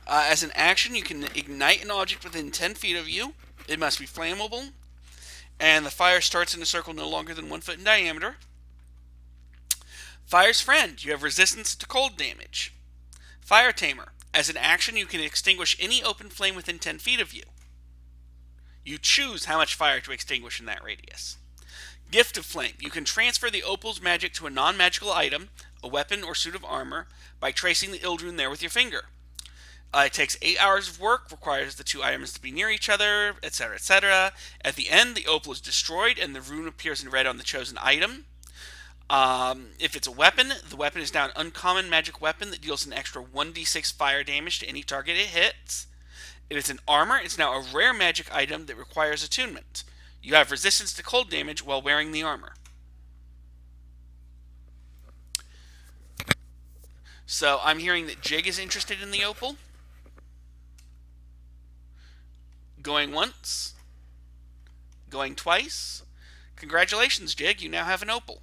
As an action, you can ignite an object within 10 feet of you. It must be flammable. And the fire starts in a circle no longer than 1 foot in diameter. Fire's Friend. You have resistance to cold damage. Fire Tamer. As an action, you can extinguish any open flame within 10 feet of you. You choose how much fire to extinguish in that radius. Gift of Flame. You can transfer the opal's magic to a non-magical item, a weapon or suit of armor, by tracing the Ildrune there with your finger. It takes 8 hours of work, requires the 2 items to be near each other, etc., etc. At the end, the opal is destroyed and the rune appears in red on the chosen item. If it's a weapon, the weapon is now an uncommon magic weapon that deals an extra 1d6 fire damage to any target it hits. If it's an armor, it's now a rare magic item that requires attunement. You have resistance to cold damage while wearing the armor. So I'm hearing that Jig is interested in the opal. Going once. Going twice. Congratulations, Jig. You now have an opal.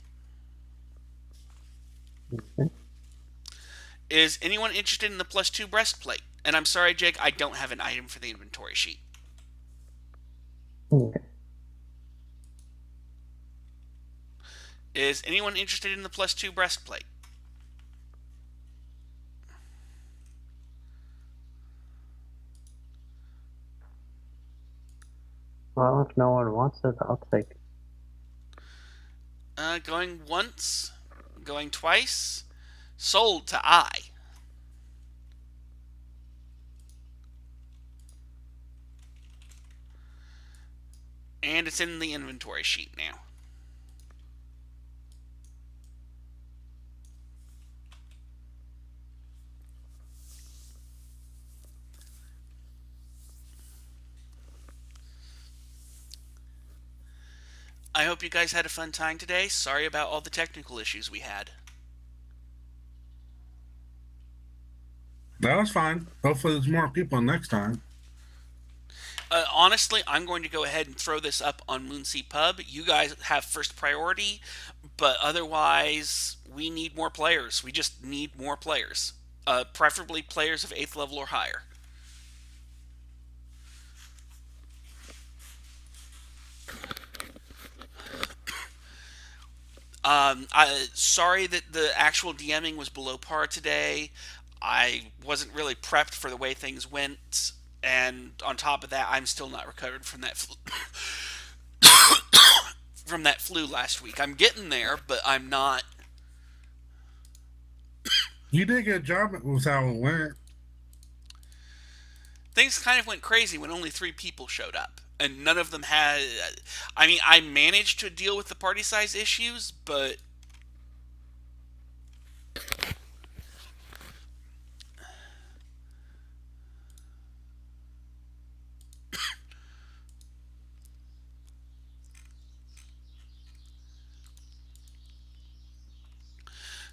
Okay. Is anyone interested in the +2 breastplate? And I'm sorry, Jig, I don't have an item for the inventory sheet. Okay. Is anyone interested in the +2 breastplate? Well, if no one wants it, I'll take it. Going once. Going twice. Sold to I. And it's in the inventory sheet now. I hope you guys had a fun time today. Sorry about all the technical issues we had. That was fine. Hopefully, there's more people next time. Honestly, I'm going to go ahead and throw this up on Moonsea Pub. You guys have first priority, but otherwise, we need more players. We just need more players. Preferably players of 8th level or higher. Sorry that the actual DMing was below par today. I wasn't really prepped for the way things went, and on top of that, I'm still not recovered from that from that flu last week. I'm getting there, but I'm not. You did a good job with how it went. Things kind of went crazy when only 3 people showed up, and none of them had. I mean, I managed to deal with the party size issues, but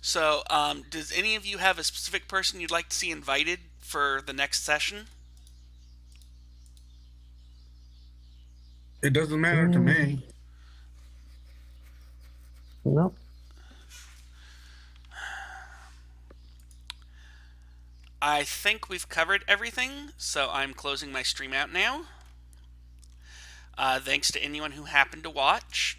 so, does any of you have a specific person you'd like to see invited for the next session? It doesn't matter to me. Nope. I think we've covered everything, so I'm closing my stream out now. Thanks to anyone who happened to watch.